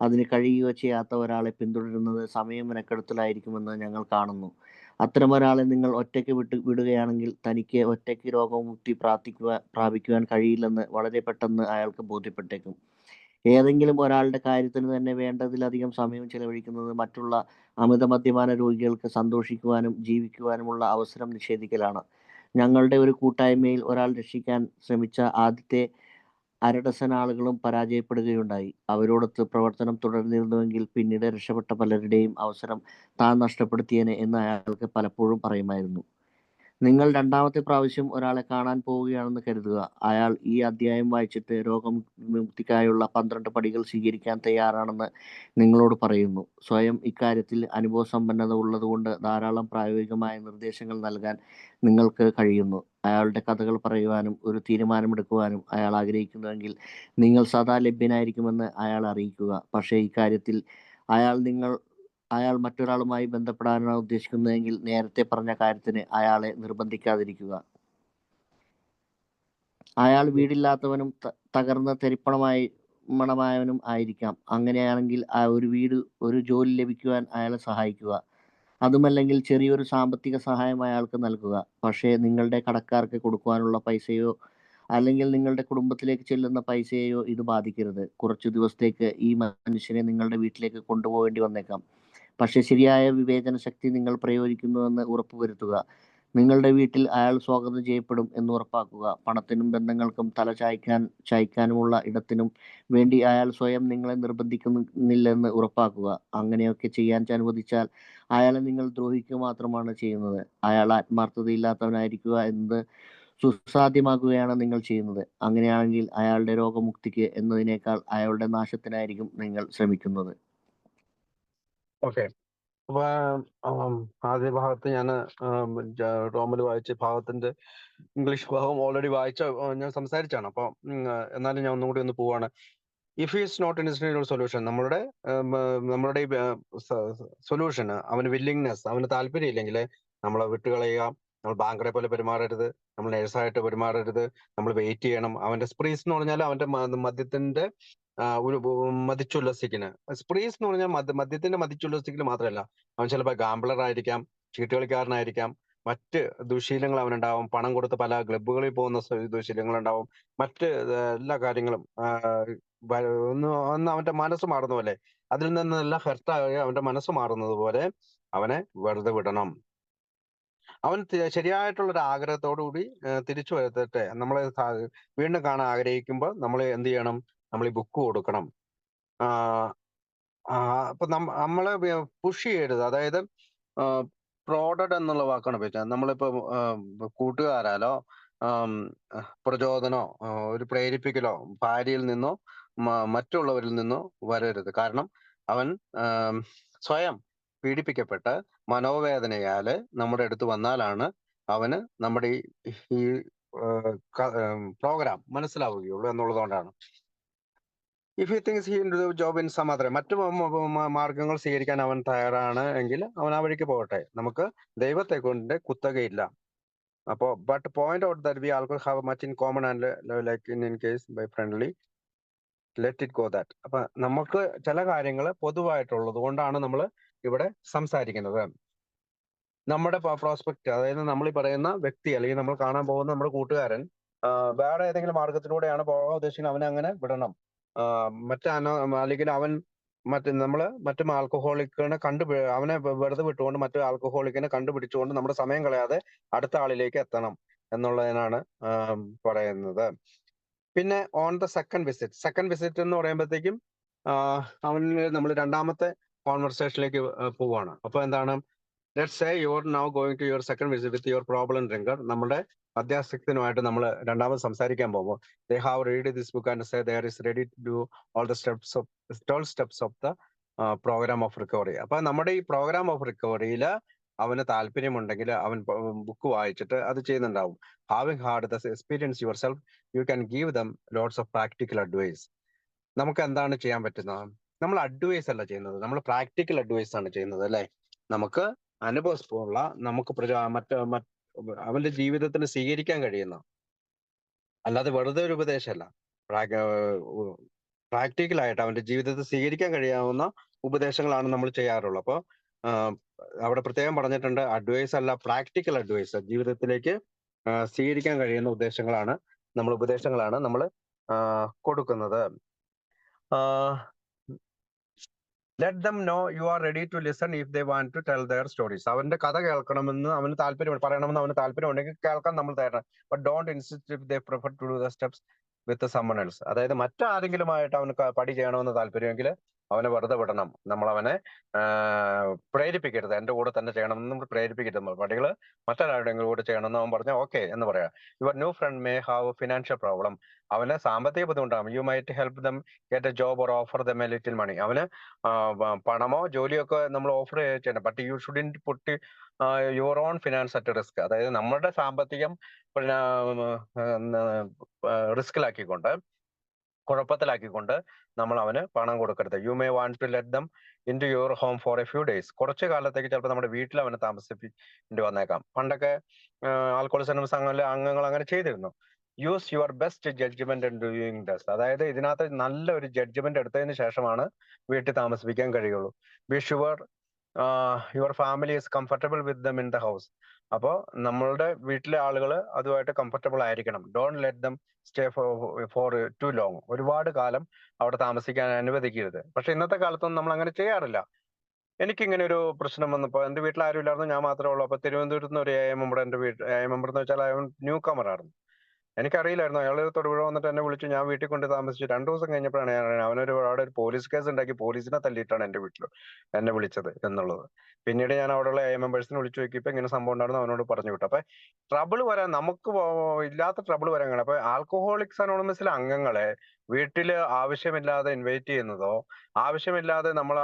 അതിന് കഴിയുകയോ ചെയ്യാത്ത ഒരാളെ പിന്തുടരുന്നത് സമയം മെനക്കെടുത്തലായിരിക്കുമെന്ന് ഞങ്ങൾ കാണുന്നു. അത്തരമൊരാളെ നിങ്ങൾ ഒറ്റയ്ക്ക് വിടുകയാണെങ്കിൽ തനിക്ക് ഒറ്റയ്ക്ക് രോഗമുക്തി പ്രാപിക്കുവാൻ കഴിയില്ലെന്ന് വളരെ പെട്ടെന്ന് അയാൾക്ക് ബോധ്യപ്പെട്ടേക്കും. ഏതെങ്കിലും ഒരാളുടെ കാര്യത്തിന് തന്നെ വേണ്ടതിലധികം സമയം ചെലവഴിക്കുന്നത് മറ്റുള്ള അമിത മദ്യപാന രോഗികൾക്ക് സന്തോഷിക്കുവാനും ജീവിക്കുവാനുമുള്ള അവസരം നിഷേധിക്കലാണ്. ഞങ്ങളുടെ ഒരു കൂട്ടായ്മയിൽ ഒരാൾ രക്ഷിക്കാൻ ശ്രമിച്ച ആദ്യത്തെ അരഡസൻ ആളുകളും പരാജയപ്പെടുകയുണ്ടായി. അവരോടൊത്ത് പ്രവർത്തനം തുടർന്നിരുന്നുവെങ്കിൽ പിന്നീട് രക്ഷപ്പെട്ട പലരുടെയും അവസരം താൻ നഷ്ടപ്പെടുത്തിയേനെ എന്ന് അയാൾക്ക് പലപ്പോഴും പറയുമായിരുന്നു. നിങ്ങൾ രണ്ടാമത്തെ പ്രാവശ്യം ഒരാളെ കാണാൻ പോവുകയാണെന്ന് കരുതുക. അയാൾ ഈ അധ്യായം വായിച്ചിട്ട് രോഗമുക്തിക്കായുള്ള 12 പടികൾ സ്വീകരിക്കാൻ തയ്യാറാണെന്ന് നിങ്ങളോട് പറയുന്നു. സ്വയം ഇക്കാര്യത്തിൽ അനുഭവസമ്പന്നത ഉള്ളതുകൊണ്ട് ധാരാളം പ്രായോഗികമായ നിർദ്ദേശങ്ങൾ നൽകാൻ നിങ്ങൾക്ക് കഴിയുന്നു. അയാളുടെ കഥകൾ പറയുവാനും ഒരു തീരുമാനമെടുക്കുവാനും അയാൾ ആഗ്രഹിക്കുന്നുവെങ്കിൽ നിങ്ങൾ സദാ ലഭ്യനായിരിക്കുമെന്ന് അയാളെ അറിയിക്കുക. പക്ഷേ ഇക്കാര്യത്തിൽ അയാൾ മറ്റൊരാളുമായി ബന്ധപ്പെടാനാണ് ഉദ്ദേശിക്കുന്നതെങ്കിൽ നേരത്തെ പറഞ്ഞ കാര്യത്തിന് അയാളെ നിർബന്ധിക്കാതിരിക്കുക. അയാൾ വീടില്ലാത്തവനും തകർന്ന തരിപ്പണമായവനും ആയിരിക്കാം. അങ്ങനെയാണെങ്കിൽ ഒരു ജോലി ലഭിക്കുവാൻ അയാളെ സഹായിക്കുക. അതുമല്ലെങ്കിൽ ചെറിയൊരു സാമ്പത്തിക സഹായം അയാൾക്ക് നൽകുക. പക്ഷേ നിങ്ങളുടെ കടക്കാർക്ക് കൊടുക്കുവാനുള്ള പൈസയോ അല്ലെങ്കിൽ നിങ്ങളുടെ കുടുംബത്തിലേക്ക് ചെല്ലുന്ന പൈസയെയോ ഇത് ബാധിക്കരുത്. കുറച്ചു ദിവസത്തേക്ക് ഈ മനുഷ്യനെ നിങ്ങളുടെ വീട്ടിലേക്ക് കൊണ്ടുപോകേണ്ടി വന്നേക്കാം. പക്ഷേ ശരിയായ വിവേചന ശക്തി നിങ്ങൾ പ്രയോഗിക്കുന്നുവെന്ന് ഉറപ്പുവരുത്തുക. നിങ്ങളുടെ വീട്ടിൽ അയാൾ സ്വാഗതം ചെയ്യപ്പെടും എന്ന് ഉറപ്പാക്കുക. പണത്തിനും ബന്ധങ്ങൾക്കും തല ചായ്ക്കാനുമുള്ള ഇടത്തിനും വേണ്ടി അയാൾ സ്വയം നിങ്ങളെ നിർബന്ധിക്കുന്നില്ലെന്ന് ഉറപ്പാക്കുക. അങ്ങനെയൊക്കെ ചെയ്യാൻ അനുവദിച്ചാൽ അയാളെ നിങ്ങൾ ദ്രോഹിക്കുക മാത്രമാണ് ചെയ്യുന്നത്. അയാൾ ആത്മാർത്ഥതയില്ലാത്തവനായിരിക്കുക എന്നത് സുസാധ്യമാക്കുകയാണ് നിങ്ങൾ ചെയ്യുന്നത്. അങ്ങനെയാണെങ്കിൽ അയാളുടെ രോഗമുക്തിക്ക് എന്നതിനേക്കാൾ അയാളുടെ നാശത്തിനായിരിക്കും നിങ്ങൾ ശ്രമിക്കുന്നത്. ഓക്കെ. അപ്പൊ ആദ്യ ഭാഗത്ത് ഞാൻ റോമിൽ വായിച്ച ഭാഗത്തിന്റെ ഇംഗ്ലീഷ് ഭാഗം ഓൾറെഡി ഞാൻ സംസാരിച്ചാണ്. അപ്പൊ എന്നാലും ഞാൻ ഒന്നുകൂടി ഒന്ന് പോവാണ്. ഇഫ് ഈസ് നോട്ട് ഇൻഡിസ്റ്റിൻക്റ്റ് സൊല്യൂഷൻ, നമ്മുടെ ഈ സൊല്യൂഷന് അവന് വില്ലിങ്നെസ്, അവന് താല്പര്യം ഇല്ലെങ്കിൽ നമ്മളെ വിട്ടുകളയുക. നമ്മൾ ബാങ്കറെ പോലെ പെരുമാറരുത്, നമ്മൾ നേഴ്സായിട്ട് പെരുമാറരുത്, നമ്മൾ വെയിറ്റ് ചെയ്യണം. അവന്റെ സ്പ്രീസ് എന്ന് പറഞ്ഞാൽ അവന്റെ മദ്യത്തിന്റെ ഒരു മതിച്ചുല്ലസിക്കല്. സ്പ്രീസ് എന്ന് പറഞ്ഞാൽ മദ്യത്തിന്റെ മതിച്ചുല്ലസിക്കല് മാത്രമല്ല, അവൻ ചിലപ്പോൾ ഗാംബ്ലർ ആയിരിക്കാം, ചീട്ടുകളിക്കാരനായിരിക്കാം, മറ്റ് ദുശീലങ്ങൾ അവനുണ്ടാവും. പണം കൊടുത്ത് പല ക്ലബ്ബുകളിൽ പോകുന്ന ദുശീലങ്ങൾ ഉണ്ടാവും. മറ്റ് എല്ലാ കാര്യങ്ങളും ഒന്ന് അവന്റെ മനസ്സ് മാറുന്ന പോലെ, അതിൽ നിന്നെല്ലാം ഹെർട്ടായി അവന്റെ മനസ്സ് മാറുന്നത് പോലെ അവനെ വെറുതെ വിടണം. അവൻ ശരിയായിട്ടുള്ള ഒരു ആഗ്രഹത്തോടുകൂടി തിരിച്ചു വരട്ടെ. നമ്മളെ വീണ്ടും കാണാൻ ആഗ്രഹിക്കുമ്പോൾ നമ്മൾ എന്ത് ചെയ്യണം? നമ്മൾ ഈ ബുക്ക് കൊടുക്കണം. അപ്പൊ നമ്മളെ പുഷ് ചെയ്യരുത്. അതായത് പ്രോഡഡ് എന്നുള്ള വാക്കാണ് ഉപയോഗിച്ചത്. നമ്മളിപ്പോ കൂട്ടുകാരാലോ പ്രചോദനോ ഒരു പ്രേരിപ്പിക്കലോ ഭാര്യയിൽ നിന്നോ മറ്റുള്ളവരിൽ നിന്നോ വരരുത്. കാരണം അവൻ സ്വയം പീഡിപ്പിക്കപ്പെട്ട് മനോവേദനയാല് നമ്മുടെ അടുത്ത് വന്നാലാണ് അവന് നമ്മുടെ ഈ പ്രോഗ്രാം മനസ്സിലാവുകയുള്ളൂ എന്നുള്ളതുകൊണ്ടാണ്. If he thinks he do job in some other, മറ്റു മാർഗങ്ങൾ സ്വീകരിക്കാൻ അവൻ തയ്യാറാണ് എങ്കിൽ അവൻ ആ വഴിക്ക് പോകട്ടെ. നമുക്ക് ദൈവത്തെ കൊണ്ട് കുത്തകയില്ല. അപ്പോ but point out that we also have much in common and like in case by friendly let it go that. അപ്പൊ നമുക്ക് ചില കാര്യങ്ങൾ പൊതുവായിട്ടുള്ളത് കൊണ്ടാണ് നമ്മൾ ഇവിടെ സംസാരിക്കുന്നത്. നമ്മുടെ പ്രോസ്പെക്ട്, അതായത് നമ്മൾ ഈ പറയുന്ന വ്യക്തി അല്ലെങ്കിൽ നമ്മൾ കാണാൻ പോകുന്ന നമ്മുടെ കൂട്ടുകാരൻ വേറെ ഏതെങ്കിലും മാർഗത്തിലൂടെയാണ് പോകാൻ ഉദ്ദേശിക്കുന്നത്, അവനെ അങ്ങനെ വിടണം. അല്ലെങ്കിൽ അവൻ മറ്റു ആൽക്കഹോളിക്കിനെ അവനെ വെറുതെ വിട്ടുകൊണ്ട് മറ്റു ആൽക്കഹോളിക്കിനെ കണ്ടുപിടിച്ചുകൊണ്ട് നമ്മുടെ സമയം കളയാതെ അടുത്ത ആളിലേക്ക് എത്തണം എന്നുള്ളതിനാണ് പറയുന്നത്. പിന്നെ ഓൺ ദ സെക്കൻഡ് വിസിറ്റ് എന്ന് പറയുമ്പോഴത്തേക്കും അവന് നമ്മൾ രണ്ടാമത്തെ കോൺവെർസേഷനിലേക്ക് പോവാണ്. അപ്പൊ എന്താണ്? Let's say you are now going to your second visit with your problem drinker. നമ്മുടെ മദ്യാസക്തനുമായിട്ട് നമ്മൾ രണ്ടാമത് സംസാരിക്കാൻ പോകുമ്പോൾ they have read this book and say they is ready to do all the steps of the program of recovery. അപ്പൊ നമ്മുടെ ഈ programme of റിക്കവറിയിൽ അവന് താല്പര്യമുണ്ടെങ്കിൽ അവൻ ബുക്ക് വായിച്ചിട്ട് അത് ചെയ്യുന്നുണ്ടാവും. Having had the experience yourself, you can give them lots of practical advice. നമുക്ക് എന്താണ് ചെയ്യാൻ പറ്റുന്നത്? നമ്മൾ അഡ്വൈസ് അല്ല ചെയ്യുന്നത്, നമ്മൾ പ്രാക്ടിക്കൽ അഡ്വൈസ് ആണ് ചെയ്യുന്നത്, അല്ലെ? നമുക്ക് അനുഭവമുള്ള, നമുക്ക് അവന്റെ ജീവിതത്തിന് സ്വീകരിക്കാൻ കഴിയുന്ന, അല്ലാതെ വെറുതെ ഒരു ഉപദേശമല്ല, പ്രാക്ടിക്കലായിട്ട് അവന്റെ ജീവിതത്തിൽ സ്വീകരിക്കാൻ കഴിയാവുന്ന ഉപദേശങ്ങളാണ് നമ്മൾ ചെയ്യാറുള്ളത്. അപ്പോൾ അവിടെ പ്രത്യേകം പറഞ്ഞിട്ടുണ്ട്, അഡ്വൈസ് അല്ല, പ്രാക്ടിക്കൽ അഡ്വൈസ്, ജീവിതത്തിലേക്ക് സ്വീകരിക്കാൻ കഴിയുന്ന ഉപദേശങ്ങളാണ് നമ്മൾ കൊടുക്കുന്നത്. Let them know you are ready to listen if they want to tell their stories. അവന്റെ കഥ കേൾക്കണമെന്ന് അവന് പറയണമെന്ന് അവന് താല്പര്യമുണ്ടെങ്കിൽ കേൾക്കാൻ നമ്മൾ തയ്യാറാണ്. But don't insist if they prefer to do the steps with someone else. അതായത് മറ്റാരെങ്കിലുമായിട്ട് അവന് പടി ചെയ്യണമെന്ന് താല്പര്യമെങ്കിൽ അവനെ വെറുതെ വിടണം. നമ്മൾ അവനെ പ്രേരിപ്പിക്കരുത്. എന്റെ കൂടെ തന്നെ ചെയ്യണം എന്ന് നമ്മൾ പ്രേരിപ്പിക്കരുത്. പടികൾ മറ്റൊരാളുടെ കൂടെ ചെയ്യണമെന്ന് അവൻ പറഞ്ഞാൽ ഓക്കെ എന്ന് പറയാം. Your new friend may have financial problem. അവന് സാമ്പത്തിക ബുദ്ധിമുട്ടാകും. You might help them get a job or offer them a little money. അവന് പണമോ ജോലിയോ ഒക്കെ നമ്മൾ ഓഫർ ചെയ്യണം. But you shouldn't put your own finance at risk. അതായത് നമ്മുടെ സാമ്പത്തികം പിന്നെ റിസ്കിലാക്കിക്കൊണ്ട്, കുഴപ്പത്തിലാക്കിക്കൊണ്ട് നമ്മൾ അവന് പണം കൊടുക്കരുത്. You may want to let them into your home for a few days. കുറച്ച് കാലത്തേക്ക് ചിലപ്പോൾ നമ്മുടെ വീട്ടിൽ അവനെ താമസിപ്പിക്കേണ്ടി വന്നേക്കാം. പണ്ടൊക്കെ ആൽക്കോളിസം അംഗങ്ങൾ അങ്ങനെ ചെയ്തിരുന്നു. Use your best judgement in doing thus. അതായത് ഇതിനകത്ത് നല്ല ഒരു ജഡ്ജ്മെന്റ് എടുത്തതിന് ശേഷമാണ് വീട്ടിൽ താമസിപ്പിക്കാൻ കഴിയുള്ളൂ. Be sure your family is comfortable with them in the house. അപ്പോൾ നമ്മളുടെ വീട്ടിലെ ആളുകൾ അതുമായിട്ട് കംഫർട്ടബിൾ ആയിരിക്കണം. Don't let them stay for too long. ഒരുപാട് കാലം അവിടെ താമസിക്കാൻ അനുവദിക്കരുത്. പക്ഷെ ഇന്നത്തെ കാലത്തൊന്നും നമ്മൾ അങ്ങനെ ചെയ്യാറില്ല. എനിക്കിങ്ങനെ ഒരു പ്രശ്നം വന്നപ്പോൾ എന്റെ വീട്ടിൽ ആരും ഇല്ലായിരുന്നു, ഞാൻ മാത്രമേ ഉള്ളൂ. അപ്പൊ തിരുവനന്തപുരത്ത് നിന്ന് ഒരു എ മെമ്പർ എന്റെ വീട്ടിൽ, എ മെമ്പർ എന്ന് വെച്ചാൽ അവൻ ന്യൂ കമർ ആയിരുന്നു. എനിക്കറിയില്ലായിരുന്നു. അയാൾ തൊടുപുഴ വന്നിട്ട് എന്നെ വിളിച്ചു. ഞാൻ വീട്ടിൽ കൊണ്ട് താമസിച്ചു. 2 ദിവസം കഴിഞ്ഞപ്പോഴാണ് ഞാൻ അറിയുന്നത് അവിടെ ഒരു പോലീസ് കേസ് ഉണ്ടാക്കി പോലീസിനെ തല്ലിയിട്ടാണ് എന്റെ വീട്ടിൽ എന്നെ വിളിച്ചത് എന്നുള്ളത്. പിന്നീട് ഞാൻ അവിടെയുള്ള എ മെമ്പേഴ്സിനെ വിളിച്ചു നോക്കിയപ്പോൾ ഇങ്ങനെ സംഭവം ഉണ്ടായിരുന്നു, അവനോട് പറഞ്ഞു വിട്ടു. അപ്പൊ ട്രബിൾ വരാൻ നമുക്ക് ഇല്ലാത്ത ട്രബിൾ വരാൻ കാണാം. അപ്പൊ ആൽക്കഹോളിക്സ് അനോണിമസിലെ അംഗങ്ങളെ വീട്ടില് ആവശ്യമില്ലാതെ ഇൻവൈറ്റ് ചെയ്യുന്നതോ ആവശ്യമില്ലാതെ നമ്മൾ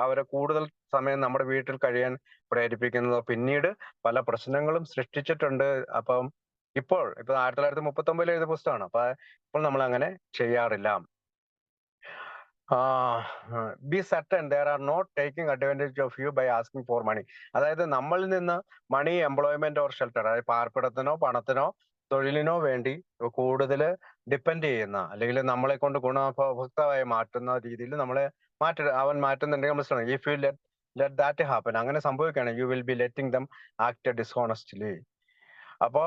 അവരെ കൂടുതൽ സമയം നമ്മുടെ വീട്ടിൽ കഴിയാൻ പ്രേരിപ്പിക്കുന്നതോ പിന്നീട് പല പ്രശ്നങ്ങളും സൃഷ്ടിച്ചിട്ടുണ്ട്. അപ്പം ഇപ്പൊ 1939 എഴുതിയ പുസ്തകമാണ്. അപ്പൊ ഇപ്പോൾ നമ്മൾ അങ്ങനെ ചെയ്യാറില്ല. Be certain there are not taking advantage of you by asking for money. അതായത് നമ്മളിൽ നിന്ന് മണി, എംപ്ലോയ്മെന്റ് ഓർ ഷെൽട്ടർ, അതായത് പാർപ്പിടത്തിനോ പണത്തിനോ തൊഴിലിനോ വേണ്ടി കൂടുതൽ ഡിപ്പെൻഡ് ചെയ്യുന്ന, അല്ലെങ്കിൽ നമ്മളെ കൊണ്ട് ഗുണഭോക്താവായി മാറ്റുന്ന രീതിയിൽ നമ്മളെ അവൻ മാറ്റുന്നുണ്ടെങ്കിൽ നമ്മൾ ശ്രമിക്കും. If you let that happen, അങ്ങനെ സംഭവിക്കുകയാണ്, you will be letting them act dishonestly. അപ്പോ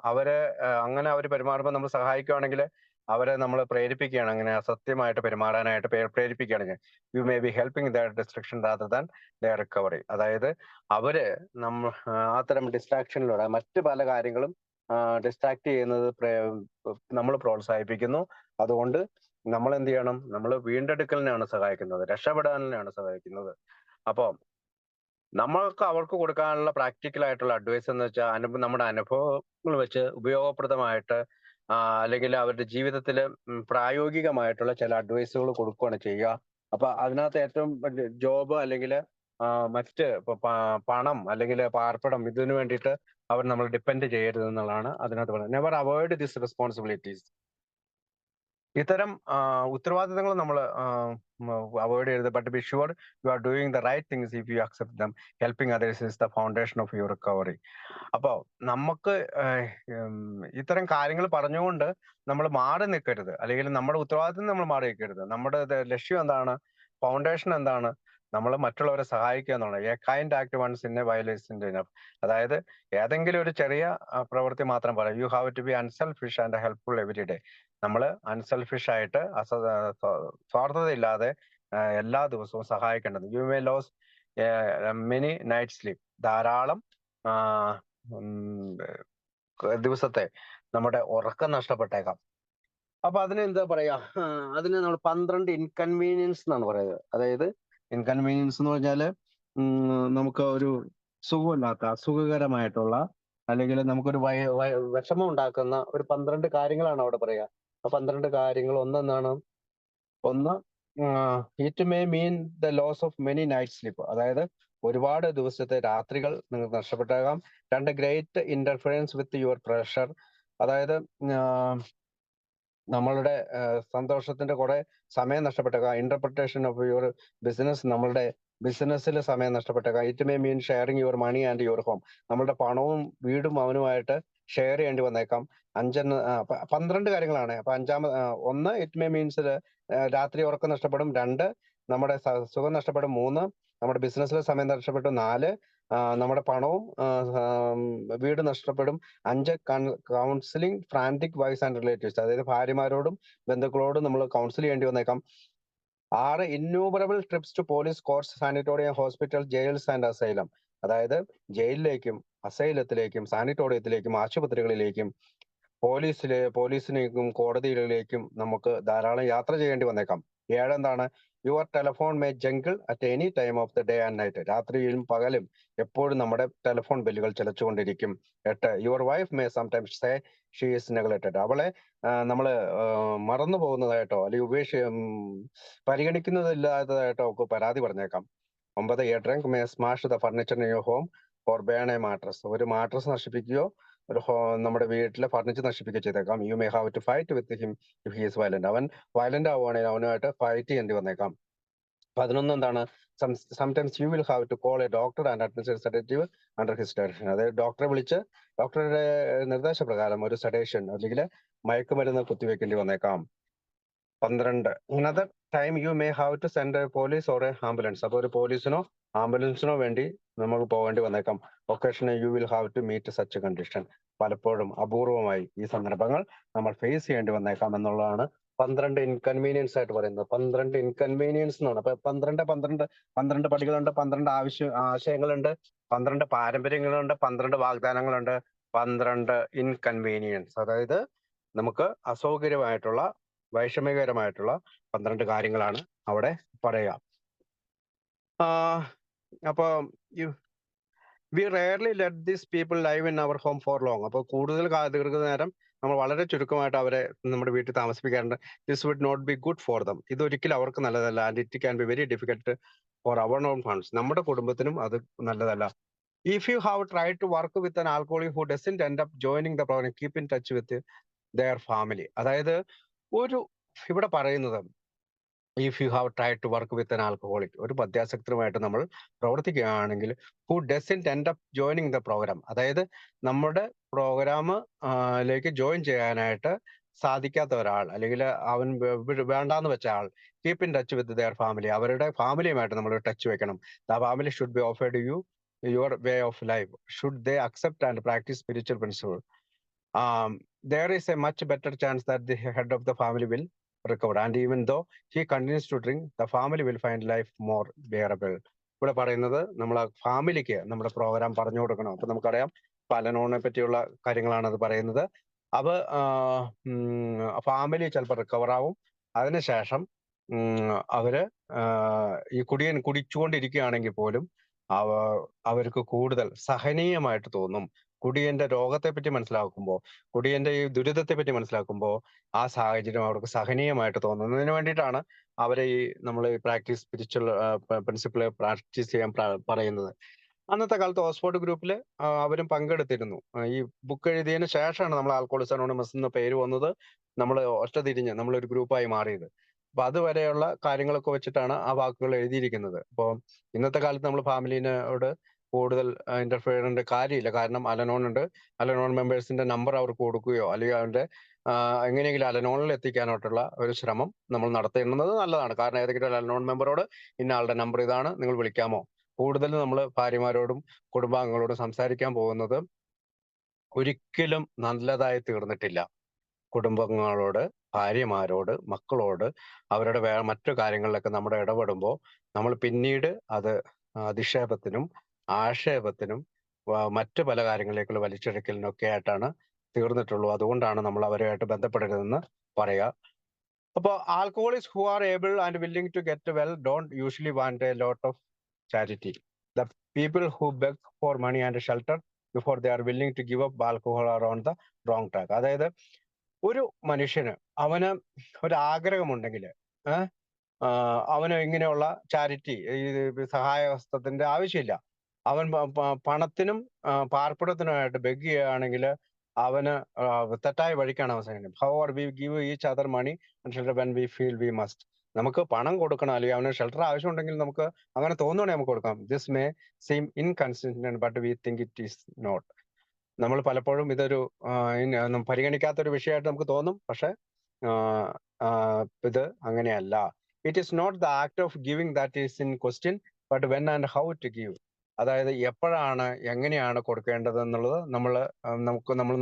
അവരെ അങ്ങനെ അവർ പെരുമാറുമ്പോൾ നമ്മൾ സഹായിക്കുകയാണെങ്കിൽ അവരെ നമ്മൾ പ്രേരിപ്പിക്കുകയാണ്, അങ്ങനെ അസത്യമായിട്ട് പെരുമാറാനായിട്ട് പ്രേരിപ്പിക്കുകയാണെങ്കിൽ you may be helping the destruction rather than the recovery. അതായത് അവര് അത്തരം ഡിസ്ട്രാക്ഷനിലൂടെ മറ്റു പല കാര്യങ്ങളും ഡിസ്ട്രാക്ട് ചെയ്യുന്നത് നമ്മൾ പ്രോത്സാഹിപ്പിക്കുന്നു. അതുകൊണ്ട് നമ്മൾ എന്ത് ചെയ്യണം? നമ്മൾ വീണ്ടെടുക്കലിനെയാണ് സഹായിക്കുന്നത്, രക്ഷപ്പെടാനാണ് സഹായിക്കുന്നത്. അപ്പോ നമ്മൾക്ക് അവർക്ക് കൊടുക്കാനുള്ള പ്രാക്ടിക്കൽ ആയിട്ടുള്ള അഡ്വൈസ് എന്ന് വെച്ചാൽ നമ്മുടെ അനുഭവങ്ങൾ വെച്ച് ഉപയോഗപ്രദമായിട്ട് അല്ലെങ്കിൽ അവരുടെ ജീവിതത്തിൽ പ്രായോഗികമായിട്ടുള്ള ചില അഡ്വൈസുകൾ കൊടുക്കുകയാണ് ചെയ്യുക. അപ്പൊ അതിനകത്ത് ഏറ്റവും ജോബ് അല്ലെങ്കിൽ മറ്റ് പണം അല്ലെങ്കിൽ പാർപ്പിടം ഇതിനു വേണ്ടിയിട്ട് അവർ നമ്മൾ ഡിപ്പെൻഡ് ചെയ്യരുത് എന്നുള്ളതാണ് അതിനകത്ത് പറയുന്നത്. Never avoid this responsibilities. ഇത്തരം ഉത്തരവാദിത്തങ്ങൾ നമ്മൾ അവോയ്ഡ് ചെയ്യരുത്. But be sure you are doing the right things if you accept them. Helping others is the foundation of your recovery. അപ്പോൾ നമുക്ക് ഇത്തരം കാര്യങ്ങൾ പറഞ്ഞുകൊണ്ട് നമ്മൾ മാറി നിൽക്കരുത്, അല്ലെങ്കിൽ നമ്മുടെ ഉത്തരവാദിത്തം നമ്മൾ മാറി നിൽക്കരുത്. നമ്മുടെ ലക്ഷ്യം എന്താണ്? ഫൗണ്ടേഷൻ എന്താണ്? നമ്മൾ മറ്റുള്ളവരെ സഹായിക്കുക എന്നുള്ളത്. A kind act once in a വയലേഴ്സിന്റെ ഇനഫ്. അതായത് ഏതെങ്കിലും ഒരു ചെറിയ പ്രവൃത്തി മാത്രം പറയാം. You have to be unselfish and helpful every day. നമ്മൾ അൺസെൽഫിഷ് ആയിട്ട് സ്വാർത്ഥതയില്ലാതെ എല്ലാ ദിവസവും സഹായിക്കേണ്ടത്. You may lose many night sleep. ധാരാളം ദിവസത്തെ നമ്മുടെ ഉറക്കം നഷ്ടപ്പെട്ടേക്കാം. അപ്പൊ അതിന് എന്താ പറയാ? അതിന് നമ്മൾ 12 ഇൻകൺവീനിയൻസ് എന്നാണ് പറയുന്നത്. അതായത് ഇൻകൺവീനിയൻസ് എന്ന് പറഞ്ഞാല് നമുക്ക് ഒരു സുഖമില്ലാത്ത, അസുഖകരമായിട്ടുള്ള, അല്ലെങ്കിൽ നമുക്കൊരു വിഷമം ഉണ്ടാക്കുന്ന ഒരു 12 കാര്യങ്ങളാണ് അവിടെ പറയുക. ആ 12 കാര്യങ്ങൾ ഒന്നെന്താണ്? ഒന്ന്, it may mean the loss of many night sleep. അതായത് ഒരുപാട് ദിവസത്തെ രാത്രികൾ നിങ്ങൾക്ക് നഷ്ടപ്പെട്ടേക്കാം. 2, great interference with your pressure. അതായത് നമ്മളുടെ സന്തോഷത്തിന്റെ കുറെ സമയം നഷ്ടപ്പെട്ടേക്കാം. ഇന്റർപ്രിട്ടേഷൻ ഓഫ് യുവർ ബിസിനസ്, നമ്മളുടെ ബിസിനസ്സിൽ സമയം നഷ്ടപ്പെട്ടേക്കാം. It may mean sharing your money and your home. നമ്മളുടെ പണവും വീടും അവനുമായിട്ട് ഷെയർ ചെയ്യേണ്ടി വന്നേക്കാം. 12 കാര്യങ്ങളാണ്. അപ്പൊ ഒന്ന്, ഇറ്റ് മേ മീൻസ് രാത്രി ഉറക്കം നഷ്ടപ്പെടും. 2, നമ്മുടെ സുഖം നഷ്ടപ്പെടും. 3, നമ്മുടെ ബിസിനസ്സിലെ സമയം നഷ്ടപ്പെട്ടു. 4, നമ്മുടെ പണവും വീട് നഷ്ടപ്പെടും. 5, counselling frantic wives and relatives. അതായത് ഭാര്യമാരോടും ബന്ധുക്കളോടും നമ്മൾ കൗൺസിൽ ചെയ്യേണ്ടി വന്നേക്കാം. 6, innumerable trips to police, courts, sanatorium, hospital, jails and asylum. അതായത് ജയിലിലേക്കും അസൈലത്തിലേക്കും സാനിറ്റോറിയത്തിലേക്കും ആശുപത്രികളിലേക്കും പോലീസിലേക്കും കോടതികളിലേക്കും നമുക്ക് ധാരാളം യാത്ര ചെയ്യേണ്ടി വന്നേക്കാം. എന്താണ്? Your telephone may jangle at any time of the day and night. രാത്രിയിലും പകലും എപ്പോഴും നമ്മുടെ ടെലിഫോൺ ബെല്ലുകൾ ചിലച്ചുകൊണ്ടിരിക്കും. 8, your wife may sometimes say she is neglected. അവളെ നമ്മള് മറന്നു പോകുന്നതായിട്ടോ അല്ലെങ്കിൽ പരിഗണിക്കുന്നതില്ലാത്തതായിട്ടോ ഒക്കെ പരാതി പറഞ്ഞേക്കാം. 9, a drunk may smash the furniture in your home or burn a mattress. ഒരു മാട്രസ് നശിപ്പിക്കുകയോ നമ്മുടെ വീട്ടിലെ ഫർണിച്ചർ നശിപ്പിക്കുകയോ ചെയ്തേക്കാം. You may have to fight with him if he is violent. അവൻ വയലന്റ് ആവുകയാണെങ്കിൽ അവനുമായിട്ട് ഫൈറ്റ് ചെയ്യേണ്ടി വന്നേക്കാം. 11 എന്താണ്? Sometimes you will have to call a doctor and administer sedative under his direction. അതായത് ഡോക്ടറെ വിളിച്ച് ഡോക്ടറുടെ നിർദ്ദേശപ്രകാരം ഒരു സെഡേഷൻ അല്ലെങ്കിൽ മയക്കുമരുന്ന് കുത്തിവെക്കേണ്ടി വന്നേക്കാം. 12, another time you may have to send police or an ambulance. അപ്പോൾ ഒരു പോലീസിനോ ആംബുലൻസിനോ വേണ്ടി നമുക്ക് പോകേണ്ടി വന്നേക്കാം. Occasional you will have to meet such condition. പലപ്പോഴും അപൂർവമായി ഈ സന്ദർഭങ്ങൾ നമ്മൾ ഫേസ് ചെയ്യേണ്ടി വന്നേക്കാം എന്നുള്ളതാണ് 12 ഇൻകൺവീനിയൻസ് ആയിട്ട് പറയുന്നത്. 12 ഇൻകൺവീനിയൻസ് എന്നാണ്. അപ്പൊ 12 പടികളുണ്ട്, 12 ആശയങ്ങളുണ്ട്, 12 പാരമ്പര്യങ്ങളുണ്ട്, 12 വാഗ്ദാനങ്ങളുണ്ട്, 12 ഇൻകൺവീനിയൻസ്. അതായത് നമുക്ക് അസൗകര്യമായിട്ടുള്ള വൈഷമ്യകരമായിട്ടുള്ള 12 കാര്യങ്ങളാണ് അവിടെ പറയുക. അപ്പൊ we rarely let these people live in our home for long. അപ്പോൾ കൂടുതൽ ദീർഘനേരം നമ്മൾ വളരെ ചുരുക്കമായിട്ട് അവരെ നമ്മുടെ വീട്ടിൽ താമസിപ്പിക്കാറുണ്ട്. This would not be good for them. ഇതൊരിക്കലും അവർക്ക് നല്ലതല്ല. And it can be very difficult for our own funds. നമ്മുടെ കുടുംബത്തിനും അത് നല്ലതല്ല. If you have try to work with an alcoholic who doesn't end up joining the program, keep in touch with their family. അതായത് ഇവിടെ പറയുന്നത് if you have try to work with an alcoholic, ഒരു മദ്യാസക്തരുമായിട്ട് നമ്മൾ പ്രവർത്തിക്കുകയാണെങ്കിൽ who doesn't end up joining the programme, അതായത് നമ്മുടെ പ്രോഗ്രാമിലേക്ക് ജോയിൻ ചെയ്യാനായിട്ട് സാധിക്കാത്ത ഒരാൾ അല്ലെങ്കിൽ അവൻ വേണ്ടാന്ന് വെച്ച ആൾ, keep in touch with their family. അവരുടെ ഫാമിലിയുമായിട്ട് നമ്മൾ ടച്ച് വെക്കണം. The family should be offered you your way of life. Should they accept and practice spiritual principle. there is a much better chance that the head of the family will recover. And even though he continues to drink, the family will find life more bearable. ഇവിടെ പറയുന്നത് നമ്മൾ ആ ഫാമിലിക്ക് നമ്മുടെ programme പറഞ്ഞു കൊടുക്കണം. അപ്പൊ നമുക്കറിയാം അൽ-അനോണിനെ പറ്റിയുള്ള കാര്യങ്ങളാണ് അത് പറയുന്നത്. അപ്പൊ ഫാമിലി ചിലപ്പോൾ റിക്കവർ ആവും. അതിനുശേഷം അവര് ഈ കുടിച്ചുകൊണ്ടിരിക്കുകയാണെങ്കിൽ പോലും അവർക്ക് കൂടുതൽ സഹനീയമായിട്ട് തോന്നും. കുടിയന്റെ രോഗത്തെ പറ്റി മനസ്സിലാക്കുമ്പോൾ, കുടിയന്റെ ഈ ദുരിതത്തെ പറ്റി മനസ്സിലാക്കുമ്പോൾ ആ സാഹചര്യം അവർക്ക് സഹനീയമായിട്ട് തോന്നുന്നതിന് വേണ്ടിയിട്ടാണ് അവരെ നമ്മൾ പ്രാക്ടീസ് സ്പിരിച്വൽ പ്രിൻസിപ്പിൾ പ്രാക്ടീസ് ചെയ്യാൻ പറയുന്നത്. അന്നത്തെ കാലത്ത് ഓക്സ്ഫോർഡ് ഗ്രൂപ്പിൽ അവരും പങ്കെടുത്തിരുന്നു. ഈ ബുക്ക് എഴുതിയതിനു ശേഷമാണ് നമ്മൾ ആൽക്കഹോളിക്സ് അനോണിമസ് എന്ന പേര് വന്നത്. നമ്മൾ ഒറ്റ തിരിഞ്ഞ് നമ്മളൊരു ഗ്രൂപ്പായി മാറിയത്. അപ്പൊ അതുവരെയുള്ള കാര്യങ്ങളൊക്കെ വെച്ചിട്ടാണ് ആ വാക്കുകൾ എഴുതിയിരിക്കുന്നത്. അപ്പോൾ ഇന്നത്തെ കാലത്ത് നമ്മൾ ഫാമിലിനോട് കൂടുതൽ ഇന്റർഫിയർ ചെയ്യേണ്ട കാര്യമില്ല. കാരണം അൽ-അനോൺ ഉണ്ട്. അൽ-അനോൺ മെമ്പേഴ്സിന്റെ നമ്പർ അവർക്ക് കൊടുക്കുകയോ അല്ലെങ്കിൽ അവരുടെ എങ്ങനെയെങ്കിലും അൽ-അനോണിൽ എത്തിക്കാനായിട്ടുള്ള ഒരു ശ്രമം നമ്മൾ നടത്തേണ്ടുന്നത് നല്ലതാണ്. കാരണം ഏതെങ്കിലും ഒരു അൽ-അനോൺ മെമ്പറോട് ഇന്ന ആളുടെ നമ്പർ ഇതാണ്, നിങ്ങൾ വിളിക്കാമോ. കൂടുതൽ നമ്മൾ ഭാര്യമാരോടും കുടുംബാംഗങ്ങളോടും സംസാരിക്കാൻ പോകുന്നത് ഒരിക്കലും നല്ലതായി തീർന്നിട്ടില്ല. കുടുംബങ്ങളോട്, ഭാര്യമാരോട്, മക്കളോട്, അവരുടെ മറ്റു കാര്യങ്ങളിലൊക്കെ നമ്മുടെ ഇടപെടുമ്പോൾ നമ്മൾ പിന്നീട് അത് അധിക്ഷേപത്തിനും ആക്ഷേപത്തിനും മറ്റു പല കാര്യങ്ങളിലേക്കുള്ള വലിച്ചിഴക്കലിനൊക്കെ ആയിട്ടാണ് തീർന്നിട്ടുള്ളൂ. അതുകൊണ്ടാണ് നമ്മൾ അവരുമായിട്ട് ബന്ധപ്പെടരുതെന്ന് പറയുക. അപ്പോൾ alcoholics who are able and willing to get well don't usually want a lot of charity. The people who beg for money and shelter before they are willing to give up alcohol are on the wrong track. അതായത് ഒരു മനുഷ്യന് അവന് ഒരു ആഗ്രഹമുണ്ടെങ്കിൽ അവന് ഇങ്ങനെയുള്ള charity, ഈ സഹായഹസ്തത്തിന്റെ ആവശ്യമില്ല. അവൻ പണത്തിനും പാർപ്പിടത്തിനുമായിട്ട് ബെഗ് ചെയ്യുകയാണെങ്കിൽ അവന് തെറ്റായ വഴിക്കാണ് അവസാനിക്കുന്നത്. However we give each other money and shelter when we feel we must. നമുക്ക് പണം കൊടുക്കണം അല്ലെങ്കിൽ അവന് ഷെൽട്ടർ ആവശ്യമുണ്ടെങ്കിൽ നമുക്ക് അങ്ങനെ തോന്നുവാണെങ്കിൽ നമുക്ക് കൊടുക്കാം. This may seem inconsistent but we think it is not. നമ്മൾ പലപ്പോഴും ഇതൊരു പരിഗണിക്കാത്തൊരു വിഷയമായിട്ട് നമുക്ക് തോന്നും. പക്ഷെ ഇത് അങ്ങനെയല്ല. It is not the act of giving that is in question but when and how to give. അതായത് എപ്പോഴാണ് എങ്ങനെയാണ് കൊടുക്കേണ്ടത് എന്നുള്ളത് നമ്മൾ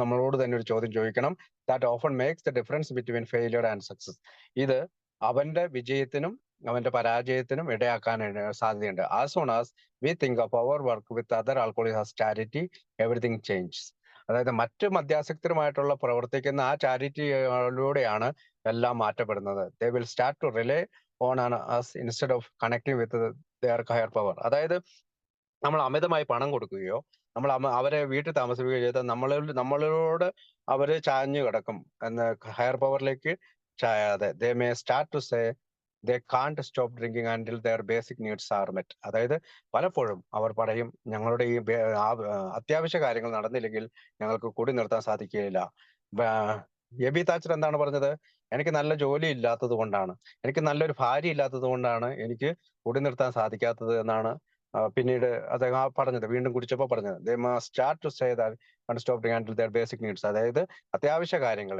നമ്മളോട് തന്നെ ഒരു ചോദ്യം ചോദിക്കണം. That often makes the difference between failure and success. ഇത് അവന്റെ വിജയത്തിനും അവന്റെ പരാജയത്തിനും ഇടയാക്കാൻ സാധ്യതയുണ്ട്. As soon as we think of our work with other alcoholics as charity, everything changes. അതായത് മറ്റ് മദ്യാസക്തരുമായിട്ടുള്ള പ്രവർത്തിക്കുന്ന ആ ചാരിറ്റിയിലൂടെയാണ് എല്ലാം മാറ്റപ്പെടുന്നത്. They will start to rely on us instead of connecting with their higher power. അതായത് നമ്മൾ അമിതമായി പണം കൊടുക്കുകയോ അവരെ വീട്ടിൽ താമസിപ്പിക്കുകയോ ചെയ്താൽ നമ്മളോട് അവര് ചാഞ്ഞു കിടക്കും എന്ന് ഹയർ പവറിലേക്ക് ചായാതെ they may start to say they can't stop drinking until their basic needs are met. അതായത് പലപ്പോഴും അവർ പറയും ഞങ്ങളുടെ ഈ അത്യാവശ്യ കാര്യങ്ങൾ നടന്നില്ലെങ്കിൽ ഞങ്ങൾക്ക് കൂടി നിർത്താൻ സാധിക്കുകയില്ല. എബി താച്ചർ എന്താണ് പറഞ്ഞത്? എനിക്ക് നല്ല ജോലി ഇല്ലാത്തത് കൊണ്ടാണ്, എനിക്ക് നല്ലൊരു ഭാര്യ ഇല്ലാത്തത് കൊണ്ടാണ് എനിക്ക് കൂടി നിർത്താൻ സാധിക്കാത്തത് എന്നാണ് പിന്നീട് അദ്ദേഹം പറഞ്ഞത്. വീണ്ടും കുടിച്ചപ്പോൾ പറഞ്ഞത് they must start to say that stop drinking until their basic needs. അതായത് അത്യാവശ്യ കാര്യങ്ങൾ,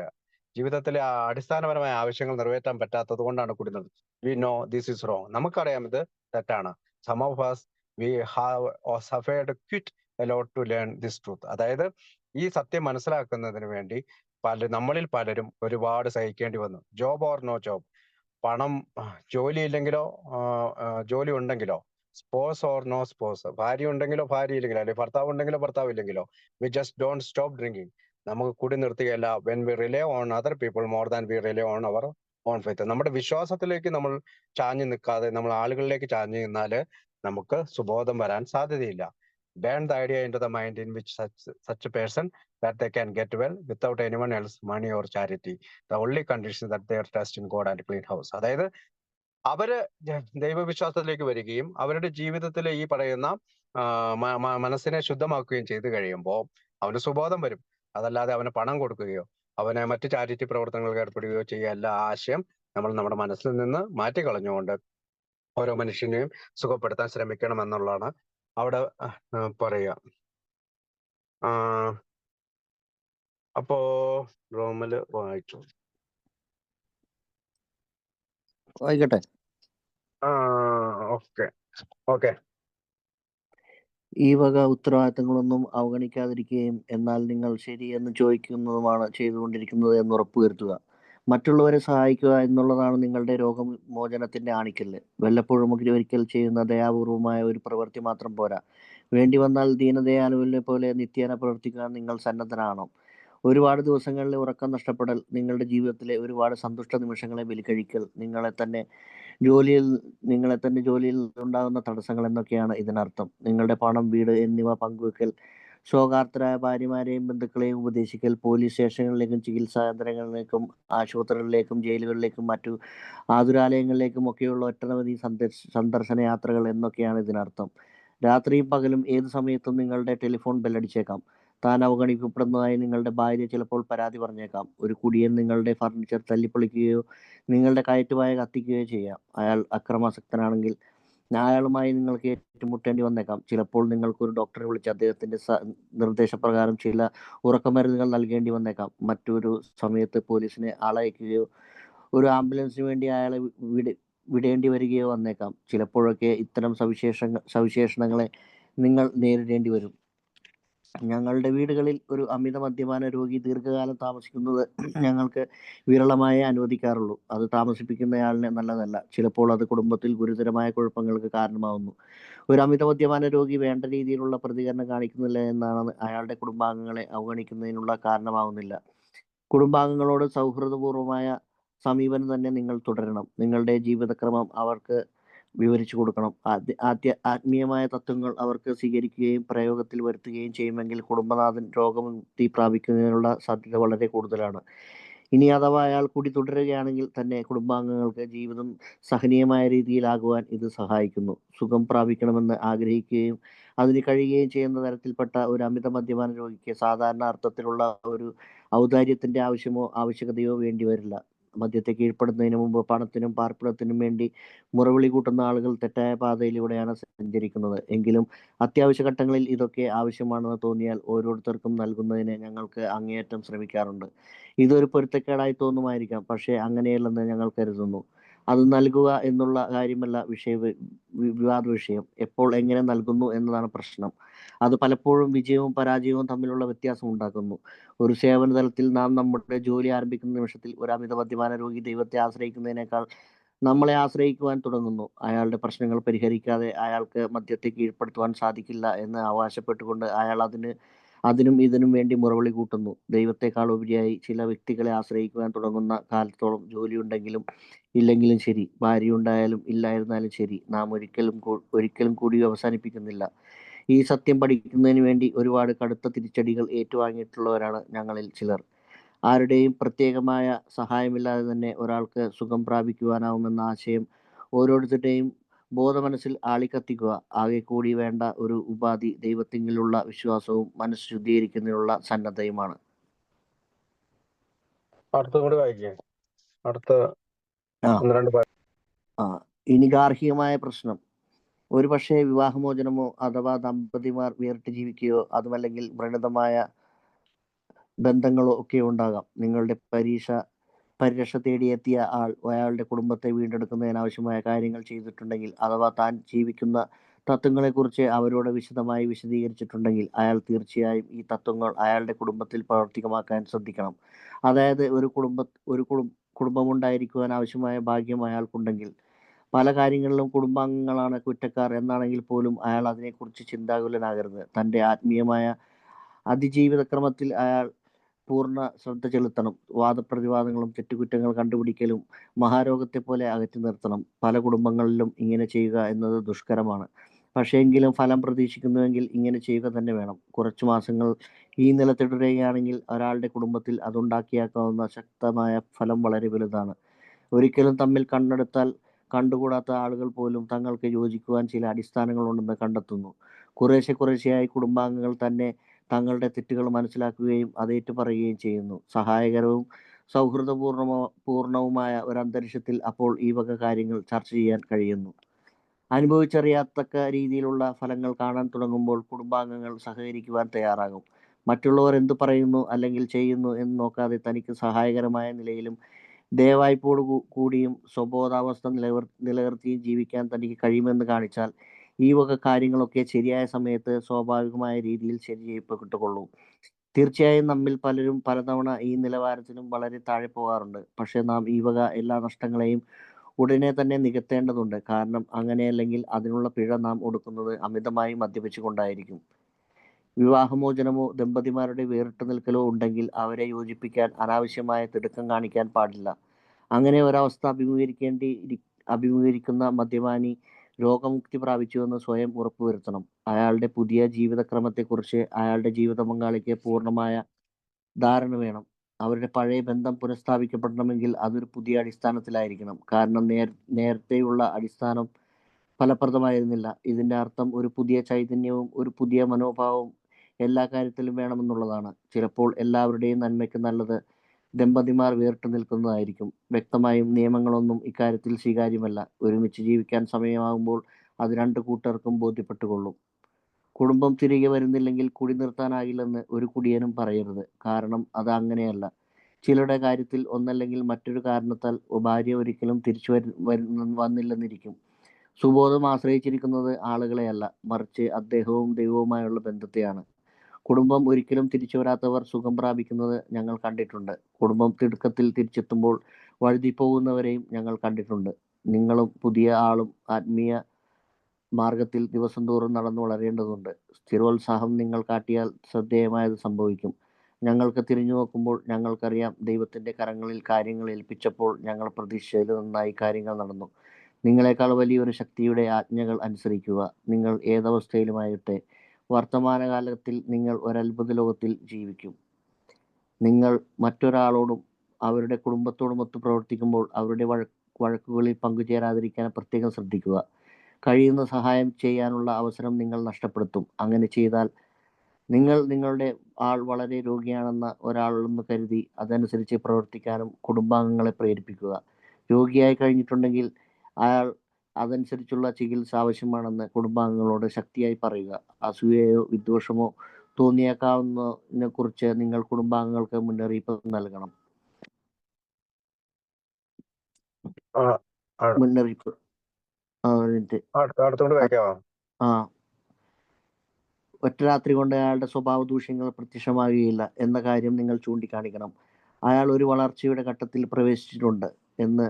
ജീവിതത്തിലെ അടിസ്ഥാനപരമായ ആവശ്യങ്ങൾ നിറവേറ്റാൻ പറ്റാത്തത് കൊണ്ടാണ് കൂടി നിർത്തുന്നത്. We know this is wrong. നമുക്കറിയാം ഇത് തെറ്റാണ്. Some of us we have suffered quite a lot to learn this truth. അതായത് ഈ സത്യം മനസ്സിലാക്കുന്നതിന് വേണ്ടി നമ്മളിൽ പലരും ഒരുപാട് സഹിക്കേണ്ടി വന്നു. ജോബ് ഓർ നോ ജോബ്, പണം, ജോലി ഇല്ലെങ്കിലോ ജോലി ഉണ്ടെങ്കിലോ, സ്പോസ് ഓർ നോ സ്പോസ്, ഭാര്യ ഉണ്ടെങ്കിലോ ഭാര്യ ഇല്ലെങ്കിലോ, അല്ലെങ്കിൽ ഭർത്താവ് ഉണ്ടെങ്കിലോ ഭർത്താവ് ഇല്ലെങ്കിലോ, we just don't stop drinking. നമുക്ക് കൂടി നിർത്തുകയല്ല. When we rely on other people more than we rely on our own faith. നമ്മുടെ വിശ്വാസത്തിലേക്ക് നമ്മൾ ചാഞ്ഞു നിൽക്കാതെ നമ്മൾ ആളുകളിലേക്ക് ചാഞ്ഞു നിന്നാല് നമുക്ക് സുബോധം വരാൻ സാധ്യതയില്ല. Burn the idea into the mind in which such a person that they can get well without anyone else money or charity. The only condition that they are trust in God and clean house. അതായത് അവര് ദൈവവിശ്വാസത്തിലേക്ക് വരികയും അവരുടെ ജീവിതത്തിലെ ഈ പറയുന്ന മനസ്സിനെ ശുദ്ധമാക്കുകയും ചെയ്തു കഴിയുമ്പോൾ അവന് സുബോധം വരും. അതല്ലാതെ അവന് പണം കൊടുക്കുകയോ അവനെ മറ്റു ചാരിറ്റി പ്രവർത്തനങ്ങൾക്ക് ഏർപ്പെടുകയോ ചെയ്യല്ല. ആശയം നമ്മൾ നമ്മുടെ മനസ്സിൽ നിന്ന് മാറ്റിക്കളഞ്ഞുകൊണ്ട് ഓരോ മനുഷ്യനെയും സുഖപ്പെടുത്താൻ ശ്രമിക്കണം എന്നുള്ളതാണ് അവിടെ പറയുക. അപ്പോ റോമല് വായിച്ചു. വായിക്കട്ടെ. ഓക്കെ. ഈ വക ഉത്തരവാദിത്തങ്ങളൊന്നും അവഗണിക്കാതിരിക്കുകയും എന്നാൽ നിങ്ങൾ ശരിയെന്ന് ചോദിക്കുന്നതുമാണ് ചെയ്തുകൊണ്ടിരിക്കുന്നത് എന്ന് ഉറപ്പുവരുത്തുക. മറ്റുള്ളവരെ സഹായിക്കുക എന്നുള്ളതാണ് നിങ്ങളുടെ രോഗമോചനത്തിന്റെ ആണിക്കല്ല്. വല്ലപ്പോഴും ഒരിക്കൽ ചെയ്യുന്ന ദയാപൂർവമായ ഒരു പ്രവൃത്തി മാത്രം പോരാ. വേണ്ടി വന്നാൽ ദീനദയാലുവിനെ പോലെ നിത്യേന പ്രവർത്തിക്കാൻ നിങ്ങൾ സന്നദ്ധനാണോ? ഒരുപാട് ദിവസങ്ങളിലെ ഉറക്കം നഷ്ടപ്പെടൽ, നിങ്ങളുടെ ജീവിതത്തിലെ ഒരുപാട് സന്തുഷ്ട നിമിഷങ്ങളെ ബലികഴിക്കൽ, നിങ്ങളെ തന്നെ ജോലിയിൽ ഉണ്ടാകുന്ന തടസ്സങ്ങൾ എന്നൊക്കെയാണ് ഇതിനർത്ഥം. നിങ്ങളുടെ പണം, വീട് എന്നിവ പങ്കുവെക്കൽ, ശോകാർത്തരായ ഭാര്യമാരെയും ബന്ധുക്കളെയും ഉപദേശിക്കൽ, പോലീസ് സ്റ്റേഷനുകളിലേക്കും ചികിത്സാ കേന്ദ്രങ്ങളിലേക്കും ആശുപത്രികളിലേക്കും ജയിലുകളിലേക്കും മറ്റു ആതുരാലയങ്ങളിലേക്കും ഒക്കെയുള്ള ഒട്ടനവധി സന്ദർശന യാത്രകൾ എന്നൊക്കെയാണ് ഇതിനർത്ഥം. രാത്രിയും പകലും ഏത് സമയത്തും നിങ്ങളുടെ ടെലിഫോൺ ബെല്ലടിച്ചേക്കാം. താൻ അവഗണിക്കപ്പെടുന്നതായി നിങ്ങളുടെ ഭാര്യ ചിലപ്പോൾ പരാതി പറഞ്ഞേക്കാം. ഒരു കുടിയൻ നിങ്ങളുടെ ഫർണിച്ചർ തല്ലിപ്പൊളിക്കുകയോ നിങ്ങളുടെ കയറ്റുവായ കത്തിക്കുകയോ ചെയ്യാം. അയാൾ അക്രമാസക്തനാണെങ്കിൽ അയാളുമായി നിങ്ങൾക്ക് ഏറ്റുമുട്ടേണ്ടി വന്നേക്കാം. ചിലപ്പോൾ നിങ്ങൾക്ക് ഒരു ഡോക്ടറെ വിളിച്ച് അദ്ദേഹത്തിന്റെ നിർദ്ദേശപ്രകാരം ചില ഉറക്കമരുന്നുകൾ നൽകേണ്ടി വന്നേക്കാം. മറ്റൊരു സമയത്ത് പോലീസിനെ ആളയക്കുകയോ ഒരു ആംബുലൻസിന് വേണ്ടി അയാളെ വിടേണ്ടി വരികയോ വന്നേക്കാം. ചിലപ്പോഴൊക്കെ ഇത്തരം സവിശേഷണങ്ങളെ നിങ്ങൾ നേരിടേണ്ടി വരും. ഞങ്ങളുടെ വീടുകളിൽ ഒരു അമിത മദ്യപാന രോഗി ദീർഘകാലം താമസിക്കുന്നത് ഞങ്ങൾക്ക് വിരളമായേ അനുവദിക്കാറുള്ളൂ. അത് താമസിപ്പിക്കുന്നയാളിന് നല്ലതല്ല. ചിലപ്പോൾ അത് കുടുംബത്തിൽ ഗുരുതരമായ കുഴപ്പങ്ങൾക്ക് കാരണമാവുന്നു. ഒരു അമിത മദ്യപാന രോഗി വേണ്ട രീതിയിലുള്ള പ്രതികരണം കാണിക്കുന്നില്ല എന്നാണ് അയാളുടെ കുടുംബാംഗങ്ങളെ അവഗണിക്കുന്നതിനുള്ള കാരണമാവുന്നില്ല. കുടുംബാംഗങ്ങളോട് സൗഹൃദപൂർവമായ സമീപനം തന്നെ നിങ്ങൾ തുടരണം. നിങ്ങളുടെ ജീവിതക്രമം അവർക്ക് വിവരിച്ചു കൊടുക്കണം. ആത്മീയമായ തത്വങ്ങൾ അവർക്ക് സ്വീകരിക്കുകയും പ്രയോഗത്തിൽ വരുത്തുകയും ചെയ്യുമെങ്കിൽ കുടുംബനാഥൻ രോഗമുക്തി പ്രാപിക്കുന്നതിനുള്ള സാധ്യത വളരെ കൂടുതലാണ്. ഇനി അഥവാ അയാൾ കൂടി തുടരുകയാണെങ്കിൽ തന്നെ കുടുംബാംഗങ്ങൾക്ക് ജീവിതം സഹനീയമായ രീതിയിലാകുവാൻ ഇത് സഹായിക്കുന്നു. സുഖം പ്രാപിക്കണമെന്ന് ആഗ്രഹിക്കുകയും അതിന് കഴിയുകയും ചെയ്യുന്ന തരത്തിൽപ്പെട്ട ഒരു അമിത മദ്യപാന രോഗിക്ക് സാധാരണ അർത്ഥത്തിലുള്ള ഒരു ഔദാര്യത്തിന്റെ ആവശ്യകതയോ വേണ്ടി വരില്ല. മദ്യത്തെ കീഴ്പ്പെടുന്നതിന് മുമ്പ് പണത്തിനും പാർപ്പിടത്തിനും വേണ്ടി മുറവിളി കൂട്ടുന്ന ആളുകൾ തെറ്റായ പാതയിലൂടെയാണ് സഞ്ചരിക്കുന്നത്. എങ്കിലും അത്യാവശ്യ ഘട്ടങ്ങളിൽ ഇതൊക്കെ ആവശ്യമാണെന്ന് തോന്നിയാൽ ഓരോരുത്തർക്കും നൽകുന്നതിന് ഞങ്ങൾക്ക് അങ്ങേയറ്റം ശ്രമിക്കാറുണ്ട്. ഇതൊരു പൊരുത്തക്കേടായി തോന്നുമായിരിക്കാം, പക്ഷേ അങ്ങനെയല്ലെന്ന് ഞങ്ങൾ കരുതുന്നു. അത് നൽകുക എന്നുള്ള കാര്യമല്ല വിവാദ വിഷയം. എപ്പോൾ എങ്ങനെ നൽകുന്നു എന്നതാണ് പ്രശ്നം. അത് പലപ്പോഴും വിജയവും പരാജയവും തമ്മിലുള്ള വ്യത്യാസം ഉണ്ടാക്കുന്നു. ഒരു സേവന തലത്തിൽ നാം നമ്മുടെ ജോലി ആരംഭിക്കുന്ന നിമിഷത്തിൽ ഒരു അമിത മദ്യപാന രോഗി ദൈവത്തെ ആശ്രയിക്കുന്നതിനേക്കാൾ നമ്മളെ ആശ്രയിക്കുവാൻ തുടങ്ങുന്നു. അയാളുടെ പ്രശ്നങ്ങൾ പരിഹരിക്കാതെ അയാൾക്ക് മദ്യത്തെ കീഴ്പ്പെടുത്തുവാൻ സാധിക്കില്ല എന്ന് അവകാശപ്പെട്ടുകൊണ്ട് അയാൾ അതിന് അതിനും ഇതിനും വേണ്ടി മുറവിളി കൂട്ടുന്നു. ദൈവത്തെക്കാൾ ഉപരിയായി ചില വ്യക്തികളെ ആശ്രയിക്കുവാൻ തുടങ്ങുന്ന കാലത്തോളം ജോലിയുണ്ടെങ്കിലും ഇല്ലെങ്കിലും ശരി, ഭാര്യയുണ്ടായാലും ഇല്ലായിരുന്നാലും ശരി, നാം ഒരിക്കലും കൂടി അവസാനിപ്പിക്കുന്നില്ല. ഈ സത്യം പഠിക്കുന്നതിന് വേണ്ടി ഒരുപാട് കടുത്ത തിരിച്ചടികൾ ഏറ്റുവാങ്ങിയിട്ടുള്ളവരാണ് ഞങ്ങളിൽ ചിലർ. ആരുടെയും പ്രത്യേകമായ സഹായമില്ലാതെ തന്നെ ഒരാൾക്ക് സുഖം പ്രാപിക്കുവാനാവുമെന്ന ആശയം ഓരോരുത്തരുടെയും ബോധമനസ്സിൽ ആളിക്കത്തിക്കുക. ആകെ കൂടി വേണ്ട ഒരു ഉപാധി ദൈവത്തിലുള്ള വിശ്വാസവും മനസ്സ് ശുദ്ധീകരിക്കുന്നതിനുള്ള സന്നദ്ധയുമാണ്. അടുത്തും കൂടി വായിക്കേ. അടുത്ത ആ 12 ആ ഇനി ഗാർഹികമായ പ്രശ്നം. ഒരുപക്ഷെ വിവാഹമോചനമോ അഥവാ ദമ്പതിമാർ വേറിട്ട് ജീവിക്കുകയോ അതുമല്ലെങ്കിൽ വ്രണതമായ ബന്ധങ്ങളോ ഒക്കെ ഉണ്ടാകാം. നിങ്ങളുടെ പരിരക്ഷ തേടിയെത്തിയ ആൾ അയാളുടെ കുടുംബത്തെ വീണ്ടെടുക്കുന്നതിനാവശ്യമായ കാര്യങ്ങൾ ചെയ്തിട്ടുണ്ടെങ്കിൽ, അഥവാ താൻ ജീവിക്കുന്ന തത്വങ്ങളെക്കുറിച്ച് അവരോട് വിശദമായി വിശദീകരിച്ചിട്ടുണ്ടെങ്കിൽ, അയാൾ തീർച്ചയായും ഈ തത്വങ്ങൾ അയാളുടെ കുടുംബത്തിൽ പ്രാവർത്തികമാക്കാൻ ശ്രദ്ധിക്കണം. അതായത് ഒരു കുടുംബമുണ്ടായിരിക്കുവാൻ ആവശ്യമായ ഭാഗ്യം അയാൾക്കുണ്ടെങ്കിൽ, പല കാര്യങ്ങളിലും കുടുംബാംഗങ്ങളാണ് കുറ്റക്കാർ എന്നാണെങ്കിൽ പോലും അയാൾ അതിനെക്കുറിച്ച് ചിന്താകുലനാകരുത്. തൻ്റെ ആത്മീയമായ അതിജീവിതക്രമത്തിൽ അയാൾ പൂർണ്ണ ശ്രദ്ധ ചെലുത്തണം. വാദപ്രതിവാദങ്ങളും തെറ്റുകുറ്റങ്ങൾ കണ്ടുപിടിക്കലും മഹാരോഗത്തെ പോലെ അകറ്റി നിർത്തണം. പല കുടുംബങ്ങളിലും ഇങ്ങനെ ചെയ്യുക എന്നത് ദുഷ്കരമാണ്. പക്ഷേ എങ്കിലും ഫലം പ്രതീക്ഷിക്കുന്നുവെങ്കിൽ ഇങ്ങനെ ചെയ്യുക തന്നെ വേണം. കുറച്ചു മാസങ്ങൾ ഈ നില തുടരുകയാണെങ്കിൽ ഒരാളുടെ കുടുംബത്തിൽ അതുണ്ടാക്കിയേക്കാവുന്ന ശക്തമായ ഫലം വളരെ വലുതാണ്. ഒരിക്കലും തമ്മിൽ കണ്ണെടുത്താൽ കണ്ടുകൂടാത്ത ആളുകൾ പോലും തങ്ങൾക്ക് യോജിക്കുവാൻ ചില അടിസ്ഥാനങ്ങളുണ്ടെന്ന് കണ്ടെത്തുന്നു. കുറേശ്ശെയായി കുടുംബാംഗങ്ങൾ തന്നെ തങ്ങളുടെ തെറ്റുകൾ മനസ്സിലാക്കുകയും അതേറ്റു പറയുകയും ചെയ്യുന്നു. സഹായകരവും സൗഹൃദപൂർണവുമായ ഒരു അന്തരീക്ഷത്തിൽ അപ്പോൾ ഈ വക കാര്യങ്ങൾ ചർച്ച ചെയ്യാൻ കഴിയുന്നു. അനുഭവിച്ചറിയാത്തക്ക രീതിയിലുള്ള ഫലങ്ങൾ കാണാൻ തുടങ്ങുമ്പോൾ കുടുംബാംഗങ്ങൾ സഹകരിക്കുവാൻ തയ്യാറാകും. മറ്റുള്ളവർ എന്തു പറയുന്നു അല്ലെങ്കിൽ ചെയ്യുന്നു എന്ന് നോക്കാതെ തനിക്ക് സഹായകരമായ നിലയിലും ദയവായ്പോട് കൂടിയും സ്വബോധാവസ്ഥ നിലനിർത്തിയും ജീവിക്കാൻ തനിക്ക് കഴിയുമെന്ന് കാണിച്ചാൽ ഈ വക കാര്യങ്ങളൊക്കെ ശരിയായ സമയത്ത് സ്വാഭാവികമായ രീതിയിൽ ശരി ചെയ്യപ്പെട്ടുകൊള്ളും. തീർച്ചയായും നമ്മിൽ പലരും പലതവണ ഈ നിലവാരത്തിലും വളരെ താഴെ പോകാറുണ്ട്. പക്ഷേ നാം ഈ വക എല്ലാ നഷ്ടങ്ങളെയും ഉടനെ തന്നെ നികത്തേണ്ടതുണ്ട്. കാരണം അങ്ങനെയല്ലെങ്കിൽ അതിനുള്ള പിഴ നാം കൊടുക്കുന്നത് അമിതമായി മദ്യപിച്ചുകൊണ്ടായിരിക്കും. വിവാഹമോചനമോ ദമ്പതിമാരുടെ വേറിട്ട് നിൽക്കലോ ഉണ്ടെങ്കിൽ അവരെ യോജിപ്പിക്കാൻ അനാവശ്യമായ തിടുക്കം കാണിക്കാൻ പാടില്ല. അങ്ങനെ ഒരവസ്ഥ അഭിമുഖീകരിക്കുന്ന മദ്യപാനി രോഗമുക്തി പ്രാപിച്ചുവെന്ന് സ്വയം ഉറപ്പുവരുത്തണം. അയാളുടെ പുതിയ ജീവിതക്രമത്തെക്കുറിച്ച് അയാളുടെ ജീവിത പങ്കാളിക്ക് പൂർണ്ണമായ ധാരണ വേണം. അവരുടെ പഴയ ബന്ധം പുനഃസ്ഥാപിക്കപ്പെടണമെങ്കിൽ അതൊരു പുതിയ അടിസ്ഥാനത്തിലായിരിക്കണം. കാരണം നേരത്തെയുള്ള അടിസ്ഥാനം ഫലപ്രദമായിരുന്നില്ല. ഇതിൻ്റെ അർത്ഥം ഒരു പുതിയ ചൈതന്യവും ഒരു പുതിയ മനോഭാവവും എല്ലാ കാര്യത്തിലും വേണമെന്നുള്ളതാണ്. ചിലപ്പോൾ എല്ലാവരുടെയും നന്മയ്ക്ക് നല്ലത് ദമ്പതിമാർ വേറിട്ട് നിൽക്കുന്നതായിരിക്കും. വ്യക്തമായും നിയമങ്ങളൊന്നും ഇക്കാര്യത്തിൽ സ്വീകാര്യമല്ല. ഒരുമിച്ച് ജീവിക്കാൻ സമയമാകുമ്പോൾ അത് രണ്ടു കൂട്ടർക്കും ബോധ്യപ്പെട്ടുകൊള്ളും. കുടുംബം തിരികെ വരുന്നില്ലെങ്കിൽ കുടി നിർത്താനാകില്ലെന്ന് ഒരു കുടിയനും പറയരുത്. കാരണം അത് അങ്ങനെയല്ല. ചിലരുടെ കാര്യത്തിൽ ഒന്നല്ലെങ്കിൽ മറ്റൊരു കാരണത്താൽ ഭാര്യ ഒരിക്കലും തിരിച്ചു വന്നില്ലെന്നിരിക്കും. സുബോധം ആശ്രയിച്ചിരിക്കുന്നത് ആളുകളെയല്ല, മറിച്ച് അദ്ദേഹവും ദൈവവുമായുള്ള ബന്ധത്തെയാണ്. കുടുംബം ഒരിക്കലും തിരിച്ചു വരാത്തവർ സുഖം പ്രാപിക്കുന്നത് ഞങ്ങൾ കണ്ടിട്ടുണ്ട്. കുടുംബം തിടുക്കത്തിൽ തിരിച്ചെത്തുമ്പോൾ വഴുതിപ്പോകുന്നവരെയും ഞങ്ങൾ കണ്ടിട്ടുണ്ട്. നിങ്ങളും പുതിയ ആളും ആത്മീയ മാർഗത്തിൽ ദിവസം തോറും നടന്നു വളരേണ്ടതുണ്ട്. സ്ഥിരോത്സാഹം നിങ്ങൾ കാട്ടിയാൽ ശ്രദ്ധേയമായത് സംഭവിക്കും. ഞങ്ങൾക്ക് തിരിഞ്ഞു നോക്കുമ്പോൾ ഞങ്ങൾക്കറിയാം, ദൈവത്തിൻ്റെ കരങ്ങളിൽ കാര്യങ്ങൾ ഏൽപ്പിച്ചപ്പോൾ ഞങ്ങൾ പ്രതീക്ഷിച്ചതിൽ നന്നായി കാര്യങ്ങൾ നടന്നു. നിങ്ങളെക്കാൾ വലിയൊരു ശക്തിയുടെ ആജ്ഞകൾ അനുസരിക്കുക. നിങ്ങൾ ഏതവസ്ഥയിലുമായിട്ടെ വർത്തമാനകാലത്തിൽ നിങ്ങൾ ഒരത്ഭുത ലോകത്തിൽ ജീവിക്കും. നിങ്ങൾ മറ്റൊരാളോടും അവരുടെ കുടുംബത്തോടുമൊത്ത് പ്രവർത്തിക്കുമ്പോൾ അവരുടെ വഴക്കുകളിൽ പങ്കുചേരാതിരിക്കാൻ പ്രത്യേകം ശ്രദ്ധിക്കുക. കഴിയുന്ന സഹായം ചെയ്യാനുള്ള അവസരം നിങ്ങൾ നഷ്ടപ്പെടുത്തും. അങ്ങനെ ചെയ്താൽ നിങ്ങൾ നിങ്ങളുടെ ആൾ വളരെ രോഗിയാണെന്ന ഒരാളെന്ന് കരുതി അതനുസരിച്ച് പ്രവർത്തിക്കാനും കുടുംബാംഗങ്ങളെ പ്രേരിപ്പിക്കുക. രോഗിയായി കഴിഞ്ഞിട്ടുണ്ടെങ്കിൽ അയാൾ അതനുസരിച്ചുള്ള ചികിത്സ ആവശ്യമാണെന്ന് കുടുംബാംഗങ്ങളോട് ശക്തിയായി പറയുക. അസൂയയോ വിദ്വേഷമോ തോന്നിയേക്കാവുന്നതിനെ കുറിച്ച് നിങ്ങൾ കുടുംബാംഗങ്ങൾക്ക് മുന്നറിയിപ്പ് നൽകണം. മുന്നറിയിപ്പ് ഒറ്റ രാത്രി കൊണ്ട് അയാളുടെ സ്വഭാവ ദൂഷ്യങ്ങൾ പ്രത്യക്ഷമാകുകയില്ല എന്ന കാര്യം നിങ്ങൾ ചൂണ്ടിക്കാണിക്കണം. അയാൾ ഒരു വളർച്ചയുടെ ഘട്ടത്തിൽ പ്രവേശിച്ചിട്ടുണ്ട് എന്ന്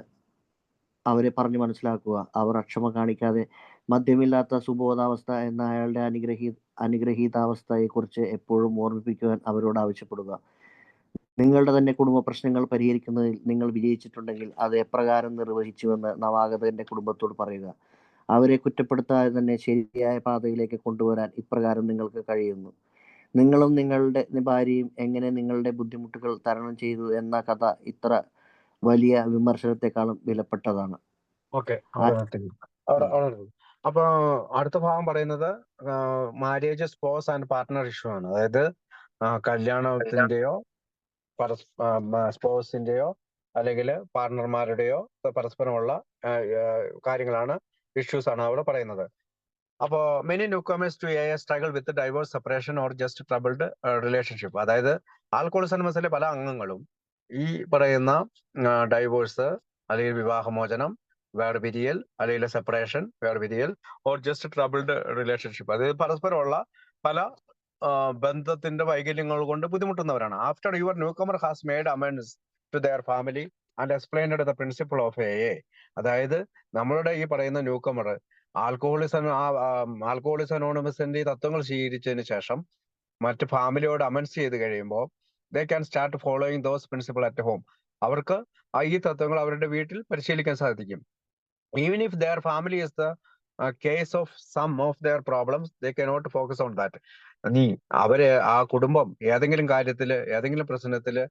അവരെ പറഞ്ഞു മനസ്സിലാക്കുക. അവർ അക്ഷമ കാണിക്കാതെ മദ്യമില്ലാത്ത സുബോധാവസ്ഥ എന്ന അയാളുടെ അനുഗ്രഹീതാവസ്ഥയെക്കുറിച്ച് എപ്പോഴും ഓർമ്മിപ്പിക്കുവാൻ അവരോട് ആവശ്യപ്പെടുക. നിങ്ങളുടെ തന്നെ കുടുംബ പ്രശ്നങ്ങൾ പരിഹരിക്കുന്നതിൽ നിങ്ങൾ വിജയിച്ചിട്ടുണ്ടെങ്കിൽ അത് എപ്രകാരം നിർവഹിച്ചുവെന്ന് നവാഗതന്റെ കുടുംബത്തോട് പറയുക. അവരെ കുറ്റപ്പെടുത്താതെ തന്നെ ശരിയായ പാതയിലേക്ക് കൊണ്ടുവരാൻ ഇപ്രകാരം നിങ്ങൾക്ക് കഴിയുന്നു. നിങ്ങളും നിങ്ങളുടെ ഭാര്യയും എങ്ങനെ നിങ്ങളുടെ ബുദ്ധിമുട്ടുകൾ തരണം ചെയ്തു എന്ന കഥ ഇത്ര വലിയ വിമർശനത്തെക്കാളും വിലപ്പെട്ടതാണ്. ഓക്കെ, അവിടെ നിർത്തുന്നു. അപ്പൊ അടുത്ത ഭാഗം പറയുന്നത് മാരേജ്, സ്പോസ് ആൻഡ് പാർട്ട്ണർ ഇഷ്യൂ ആണ്. അതായത് കല്യാണത്തിന്റെയോ സ്പോസിന്റെയോ അല്ലെങ്കിൽ പാർട്ട്ണർമാരുടെയോ പരസ്പരമുള്ള കാര്യങ്ങളാണ്, ഇഷ്യൂസ് ആണ് അവിടെ പറയുന്നത്. അപ്പോ many newcomers to struggle with divorce, separation or just troubled relationship. അതായത് ആൽക്കഹോളിക് അനോണിമസിലെ പല അംഗങ്ങളും ഈ പറയുന്ന ഡൈവേഴ്സ് അല്ലെങ്കിൽ വിവാഹമോചനം, വേർപിരിയൽ അല്ലെങ്കിൽ സെപ്പറേഷൻ, വേർപിരിയൽ ഓർ ജസ്റ്റ് ട്രബിൾഡ് റിലേഷൻഷിപ്പ്, അത് പരസ്പരമുള്ള പല ബന്ധത്തിന്റെ വൈകല്യങ്ങൾ കൊണ്ട് ബുദ്ധിമുട്ടുന്നവരാണ്. After your newcomer has made amends to their family and explained the principle of അതായത് നമ്മളുടെ ഈ പറയുന്ന ന്യൂ കമർ ആൽക്കഹോളിക്സ് അനോണിമസിന്റെ തത്വങ്ങൾ സ്വീകരിച്ചതിന് ശേഷം മറ്റ് ഫാമിലിയോട് അമൻസ് ചെയ്ത് കഴിയുമ്പോൾ they can start following those principle at home. അവർക്ക് ഈ തത്വങ്ങൾ അവരുടെ വീട്ടിൽ പരിശീലിക്കാൻ സാധിക്കും. Even if their family is the case of some of their problems, they cannot focus on that. ആ കുടുംബം ഏതെങ്കിലും കാര്യത്തില്, ഏതെങ്കിലും പ്രശ്നത്തില്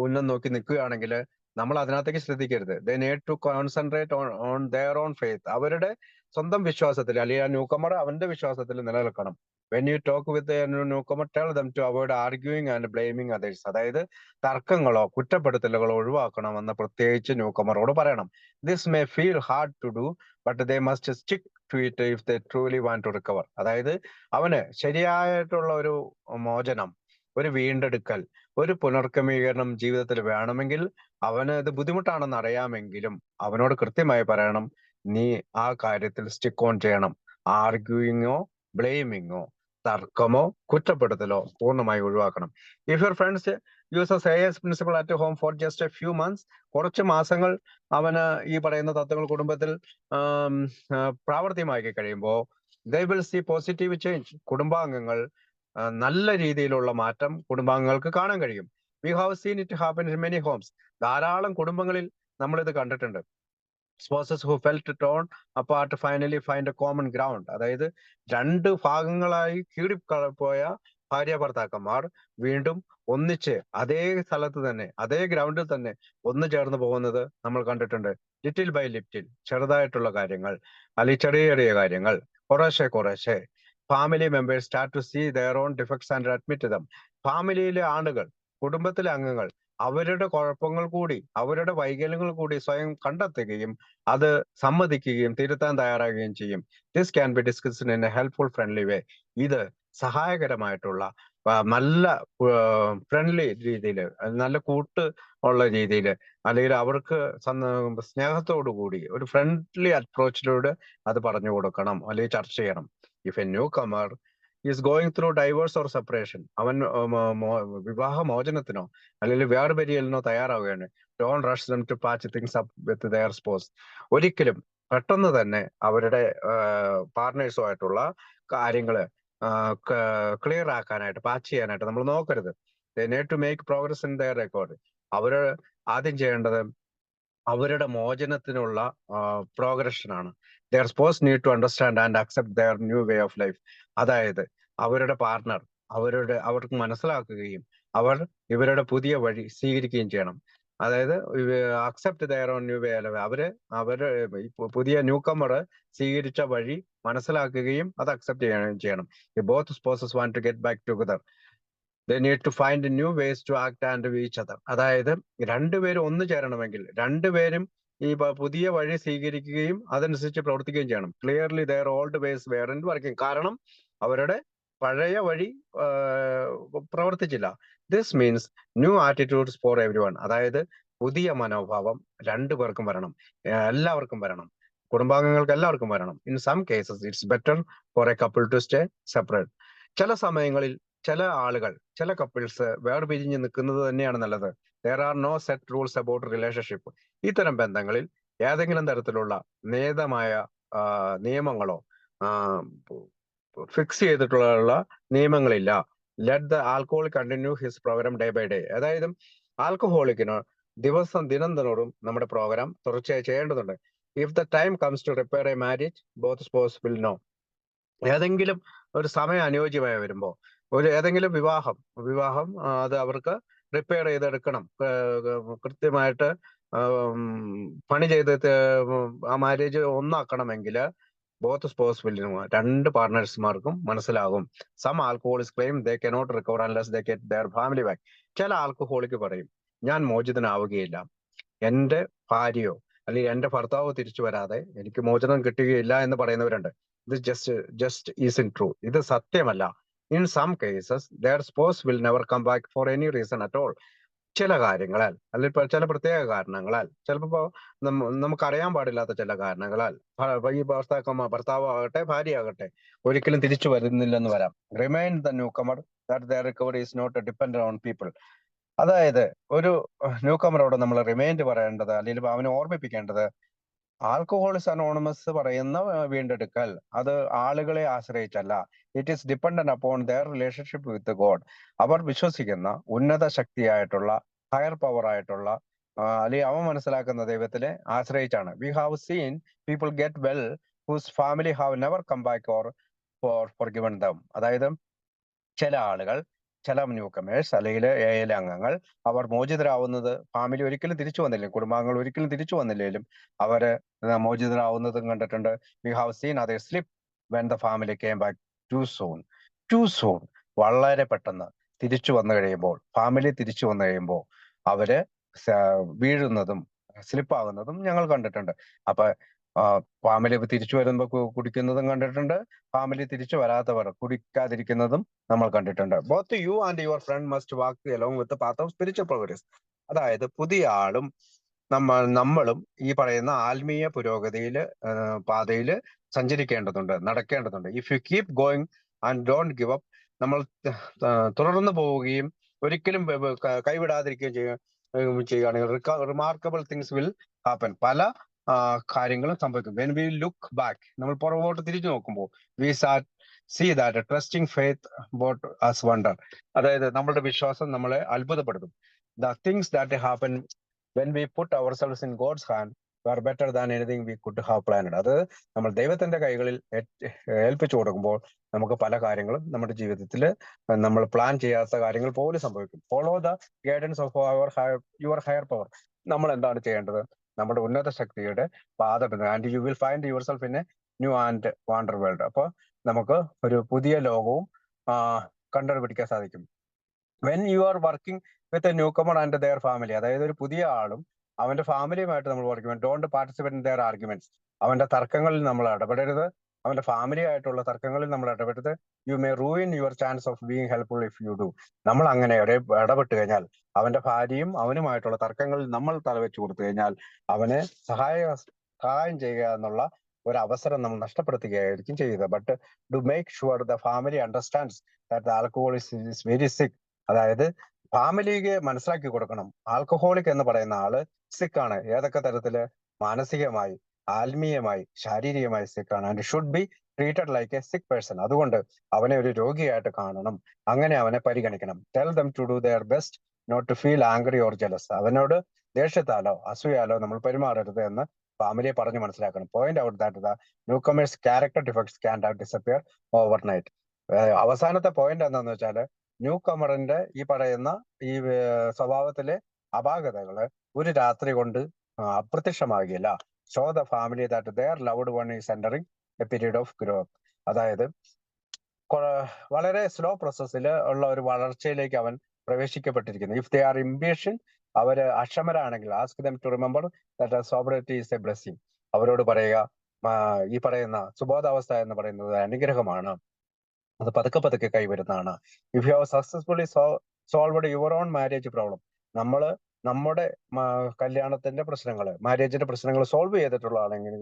ഉന്നം നോക്കി നിൽക്കുകയാണെങ്കിൽ നമ്മൾ അതിനകത്തേക്ക് ശ്രദ്ധിക്കരുത്. They need to concentrate on their own faith. അവരുടെ സ്വന്തം വിശ്വാസത്തിൽ, അല്ലെങ്കിൽ ആ ന്യൂകമർ അവന്റെ വിശ്വാസത്തിൽ നിലനിൽക്കണം. When you talk with newcomer, tell them to avoid arguing and blaming others. അതായത് തർക്കങ്ങളോ കുറ്റപ്പെടുത്തലുകളോ ഒഴിവാക്കണമെന്ന് പ്രത്യേകിച്ച് ന്യൂകമറോട് പറയണം. This may feel hard to do, but they must stick to it if they truly want to recover. അതായത് അവന് ശരിയായിട്ടുള്ള ഒരു മോചനം, ഒരു വീണ്ടെടുക്കൽ, ഒരു പുനർക്രമീകരണം ജീവിതത്തിൽ വേണമെങ്കിൽ അവന് ഇത് ബുദ്ധിമുട്ടാണെന്ന് അറിയാമെങ്കിലും അവനോട് കൃത്യമായി പറയണം, നീ ആ കാര്യത്തിൽ സ്റ്റിക്ക് ഓൺ ചെയ്യണം. ആർഗ്യൂയിങ്ങോ ബ്ലെയിമിങ്ങോ തർക്കമോ കുറ്റപ്പെടുത്തലോ പൂർണ്ണമായി ഒഴിവാക്കണം. If your friends uses AS principle at home for just A few months, കുറച്ച് മാസങ്ങൾ അവന് ഈ പറയുന്ന തത്വങ്ങൾ കുടുംബത്തിൽ പ്രാവർത്തികമാക്കി കഴിയുമ്പോൾ they will see positive change. കുടുംബാംഗങ്ങൾ നല്ല രീതിയിലുള്ള മാറ്റം കുടുംബാംഗങ്ങൾക്ക് കാണാൻ കഴിയും. We have seen it happen in many homes. ധാരാളം കുടുംബങ്ങളിൽ നമ്മൾ ഇത് കണ്ടിട്ടുണ്ട്. Spouses who felt torn apart finally find a common ground. അതായത് രണ്ട് ഭാഗങ്ങളായി കീറിപ്പോയ ഭാര്യ ഭർത്താക്കന്മാർ വീണ്ടും ഒന്നിച്ച് അതേ സ്ഥലത്ത് തന്നെ, അതേ ഗ്രൗണ്ടിൽ തന്നെ ഒന്നു ചേർന്ന് പോകുന്നത് നമ്മൾ കണ്ടിട്ടുണ്ട്. ലിറ്റിൽ ബൈ ലിറ്റിൽ, ചെറുതായിട്ടുള്ള കാര്യങ്ങൾ അല്ലെങ്കിൽ ചെറിയ ചെറിയ കാര്യങ്ങൾ, കുറേശ്ശെ family members start to see their own defects and admit them. ഫാമിലിയിലെ ആളുകൾ, കുടുംബത്തിലെ അംഗങ്ങൾ അവരുടെ കുഴപ്പങ്ങൾ കൂടി, അവരുടെ വൈകല്യങ്ങൾ കൂടി സ്വയം കണ്ടെത്തുകയും അത് സമ്മതിക്കുകയും തിരുത്താൻ തയ്യാറാകുകയും ചെയ്യും. This can be discussed in a helpful friendly way. ഇത് സഹായകരമായിട്ടുള്ള നല്ല ഫ്രണ്ട്ലി രീതിയിൽ, നല്ല കൂട്ട് ഉള്ള രീതിയിൽ, അല്ലെങ്കിൽ അവർക്ക് സ്നേഹത്തോടു കൂടി ഒരു ഫ്രണ്ട്ലി അപ്രോച്ചിലൂടെ അത് പറഞ്ഞു കൊടുക്കണം അല്ലെങ്കിൽ ചർച്ച ചെയ്യണം. If a newcomer is going through divorce or separation, അവൻ വിവാഹമോചനത്തിനോ അല്ലെങ്കിൽ വേർപിരിയലിനോ തയ്യാറാവുകയാണ്, don't rush them to patch things up with their spouse. ഒരിക്കലും പെട്ടെന്ന് തന്നെ അവരുടെ പാർട്ട്നേഴ്സുമായിട്ടുള്ള കാര്യങ്ങള് ക്ലിയർ ആക്കാനായിട്ട്, പാച്ച് ചെയ്യാനായിട്ട് നമ്മൾ നോക്കരുത്. They need to make progress in their record. അവര് ആദ്യം ചെയ്യേണ്ടത് അവരുടെ മോചനത്തിനുള്ള പ്രോഗ്രഷനാണ്. Their spouse need to understand and accept their new way of life. അതായത് അവരുടെ പാർട്ട്ണർ അവർക്ക് മനസ്സിലാക്കുകയും അവർ ഇവരുടെ പുതിയ വഴി സ്വീകരിക്കുകയും ചെയ്യണം. അതായത് അക്സെപ്റ്റ് ദെയർ ഓൺ ന്യൂ വേ. അവര് പുതിയ ന്യൂ കമർ സ്വീകരിച്ച വഴി മനസ്സിലാക്കുകയും അത് അക്സെപ്റ്റ് ചെയ്യണം. Both spouses want to get back together. They need to find new ways to act and each other. അതായത് രണ്ടുപേരും ഒന്നു ചേരണമെങ്കിൽ രണ്ടുപേരും ഈ പുതിയ വഴി സ്വീകരിക്കുകയും അതനുസരിച്ച് പ്രവർത്തിക്കുകയും ചെയ്യണം. Clearly their old ways weren't working. കാരണം അവരുടെ പഴയ വഴി പ്രവർത്തിച്ചില്ല. This means new attitudes for everyone. അതായത് പുതിയ മനോഭാവം രണ്ടുപേർക്കും വരണം, എല്ലാവർക്കും വരണം, കുടുംബാംഗങ്ങൾക്ക് എല്ലാവർക്കും വരണം. In some cases it's better for a couple to stay separate. ചില സമയങ്ങളിൽ ചില ആളുകൾ, ചില കപ്പിൾസ് വേർപിരിഞ്ഞ് നിൽക്കുന്നത് തന്നെയാണ് നല്ലത്. There are no set rules about relationship. ഇത്തരം ബന്ധങ്ങളിൽ ഏതെങ്കിലും തരത്തിലുള്ള നിയമങ്ങളോ ഫിക്സ് ചെയ്തിട്ടുള്ള നിയമങ്ങളില്ല. Let the alcohol continue his program day by day. അതായത് ആൽക്കഹോളിക്കിന് ദിനം തോറും നമ്മുടെ പ്രോഗ്രാം തുടർച്ചയായി ചെയ്യേണ്ടതുണ്ട്. If the time comes to repair a marriage both spouse will know. ഏതെങ്കിലും ഒരു സമയം അനുയോജ്യമായി വരുമ്പോൾ ഏതെങ്കിലും വിവാഹം അത് അവർക്ക് റിപ്പയർ ചെയ്തെടുക്കണം, കൃത്യമായിട്ട് പണി ചെയ്ത് ആ മാരേജ് ഒന്നാക്കണമെങ്കിൽ ബോത്ത് സ്പോസ് വിൽ നോ, രണ്ട് പാർട്ട്നേഴ്സ്മാർക്കും മനസ്സിലാകും. Some alcoholics claim they cannot recover unless they get their family back. ചില ആൽക്കഹോളിക്ക് പറയും, ഞാൻ മോചിതനാവുകയില്ല, എന്റെ ഭാര്യയോ അല്ലെങ്കിൽ എന്റെ ഭർത്താവോ തിരിച്ചു വരാതെ എനിക്ക് മോചനം കിട്ടുകയില്ല എന്ന് പറയുന്നവരുണ്ട്. ഇത് ജസ്റ്റ് ഈസ് ട്രൂ. ഇത് സത്യമല്ല. In some cases their spouse will never come back for any reason at all. ചില കാര്യങ്ങളാൽ അല്ലെങ്കിൽ ചില പ്രത്യേക കാരണങ്ങളാൽ, ചിലപ്പോ നമുക്കറിയാൻ പാടില്ലാത്ത ചില കാരണങ്ങളാൽ ഈ ഭർത്താവ് ആകട്ടെ ഭാര്യ ആകട്ടെ ഒരിക്കലും തിരിച്ചു വരുന്നില്ലെന്ന് വരാം. Remind the newcomer that their recovery is not dependent on people. അതായത് ഒരു ന്യൂ കമറോട് നമ്മൾ റിമൈൻഡ് പറയേണ്ടത് അല്ലെങ്കിൽ അവനെ ഓർമ്മിപ്പിക്കേണ്ടത്, ആൽക്കഹോളിക്സ് അനോണിമസ് പറയുന്ന വീണ്ടെടുക്കൽ അത് ആളുകളെ ആശ്രയിച്ചല്ല. It is dependent upon their relationship with God. അവർ വിശ്വസിക്കുന്ന ഉന്നത ശക്തിയായിട്ടുള്ള ഹയർ പവർ ആയിട്ടുള്ള അല്ലെങ്കിൽ അവൻ മനസ്സിലാക്കുന്ന ദൈവത്തിനെ ആശ്രയിച്ചാണ്. We have seen people get well whose family have never come back or forgiven them. അതായത് ചില ആളുകൾ, ചില ന്യൂ കമേഴ്സ് അല്ലെങ്കിൽ AIL അംഗങ്ങൾ അവർ മോചിതരാവുന്നത് ഫാമിലി ഒരിക്കലും തിരിച്ചു വന്നില്ല, കുടുംബാംഗങ്ങൾ ഒരിക്കലും തിരിച്ചു വന്നില്ലെങ്കിലും അവര് മോചിതരാവുന്നതും കണ്ടിട്ടുണ്ട്. We have seen other slip when the family came back too soon. വളരെ പെട്ടെന്ന് തിരിച്ചു വന്നു കഴിയുമ്പോൾ, ഫാമിലി തിരിച്ചു വന്നു കഴിയുമ്പോൾ അവര് വീഴുന്നതും സ്ലിപ്പാകുന്നതും ഞങ്ങൾ കണ്ടിട്ടുണ്ട്. അപ്പൊ ഫാമിലി തിരിച്ചു വരുമ്പോൾ കുടിക്കുന്നതും കണ്ടിട്ടുണ്ട്, ഫാമിലി തിരിച്ചു വരാത്തവർ കുടിക്കാതിരിക്കുന്നതും നമ്മൾ കണ്ടിട്ടുണ്ട്. Both you and your friend must walk along with path of spiritual progress. അതായത് പുതിയ ആളും നമ്മളും ഈ പറയുന്ന ആത്മീയ പുരോഗതിയിൽ പാതയിൽ സഞ്ചരിക്കേണ്ടതുണ്ട്, നടക്കേണ്ടതുണ്ട്. If you keep going and don't give up, നമ്മൾ തുടർന്ന് പോവുകയും ഒരിക്കലും കൈവിടാതിരിക്കുകയും ചെയ്യുകയാണെങ്കിൽ റിമാർക്കബിൾ തിങ്സ് വിൽ ഹാപ്പൻ. പല കാര്യങ്ങളും സംഭവിക്കും. വെൻ വി ലുക്ക് ബാക്ക്, നമ്മൾ പുറകോട്ട് തിരിഞ്ഞു നോക്കുമ്പോൾ we see that trusting faith bought us wonder. അതായത് നമ്മളുടെ വിശ്വാസം നമ്മളെ അത്ഭുതപ്പെടുത്തും. The things that happen when we put ourselves in God's hand were better than anything we could have planned. അത് നമ്മൾ ദൈവത്തിന്റെ കൈകളിൽ ഏൽപ്പിച്ചു കൊടുക്കുമ്പോൾ നമുക്ക് പല കാര്യങ്ങളും നമ്മുടെ ജീവിതത്തിൽ നമ്മൾ പ്ലാൻ ചെയ്യാത്ത കാര്യങ്ങൾ പോലും സംഭവിക്കും. Follow the guidance of your higher power. നമ്മൾ എന്താണ് ചെയ്യേണ്ടത്? നമ്മുടെ ഉന്നത ശക്തിയുടെ പാത, and you will find yourself in a new and wonder world. അപ്പൊ നമുക്ക് ഒരു പുതിയ ലോകവും കണ്ടുപിടിക്കാൻ സാധിക്കും. When you are working with a newcomer and their family, അതായത് ഒരു പുതിയ ആളും അവന്റെ ഫാമിലിയുമായിട്ട് നമ്മൾ വർക്ക് ചെയ്യും. Don't participate in their arguments. അവന്റെ തർക്കങ്ങളിൽ നമ്മൾ ഇടപെടരുത്, അവന്റെ ഫാമിലി ആയിട്ടുള്ള തർക്കങ്ങളിൽ നമ്മൾ ഇടപെടരുത്. You may ruin your chance of being helpful if you do. നമ്മൾ അങ്ങനെ ഇടപെട്ട് കഴിഞ്ഞാൽ, അവന്റെ ഭാര്യയും അവനുമായിട്ടുള്ള തർക്കങ്ങളിൽ നമ്മൾ തലവെച്ച് കൊടുത്തു കഴിഞ്ഞാൽ അവനെ സഹായം ചെയ്യുക എന്നുള്ള ഒരു അവസരം നമ്മൾ നഷ്ടപ്പെടുത്തുകയായിരിക്കും ചെയ്യുക. But do make sure the family understands that the alcohol is very സിക്ക്. അതായത് ഫാമിലിക്ക് മനസ്സിലാക്കി കൊടുക്കണം, ആൽക്കഹോളിക് എന്ന് പറയുന്ന ആള് സിക്ക് ആണ്. ഏതൊക്കെ തരത്തില്? മാനസികമായി, ആത്മീയമായി, ശാരീരികമായി സിക്ക് ആണ്. And should be treated like a sick person. അതുകൊണ്ട് അവനെ ഒരു രോഗിയായിട്ട് കാണണം, അങ്ങനെ അവനെ പരിഗണിക്കണം. Tell them to do their best not to feel angry or jealous. അവനോട് ദേഷ്യത്താലോ അസൂയാലോ നമ്മൾ പെരുമാറരുത് എന്ന് ഫാമിലിയെ പറഞ്ഞ് മനസ്സിലാക്കണം. Point out that the newcomer's character defects can disappear overnight. അവസാനത്തെ പോയിന്റ് എന്താന്ന് വെച്ചാല്, ന്യൂ കമറിന്റെ ഈ പറയുന്ന ഈ സ്വഭാവത്തിലെ അപാകതകള് ഒരു രാത്രി കൊണ്ട് അപ്രത്യക്ഷമാകില്ല. Show the family that their loved one is entering a period of growth. അതായത് വളരെ സ്ലോ പ്രോസസ്സിൽ ഉള്ള ഒരു വളർച്ചയിലേക്ക് അവൻ പ്രവേശിക്കപ്പെട്ടിരിക്കുന്നു. ഇഫ് ദേ ആർ ഇംപേഷ്യന്റ്, അവര് അക്ഷമരാണെങ്കിൽ, ask them to remember that sobriety is a blessing. അവരോട് പറയുക, ഈ പറയുന്ന സുബോധാവസ്ഥ എന്ന് പറയുന്നത് അനുഗ്രഹമാണ്, അത് പതുക്കെ പതുക്കെ കൈവരുന്നതാണ്. If you have successfully solved your own marriage problem, നമ്മള് നമ്മുടെ കല്യാണത്തിന്റെ പ്രശ്നങ്ങള്, മാരേജിന്റെ പ്രശ്നങ്ങൾ സോൾവ് ചെയ്തിട്ടുള്ള ആണെങ്കിൽ,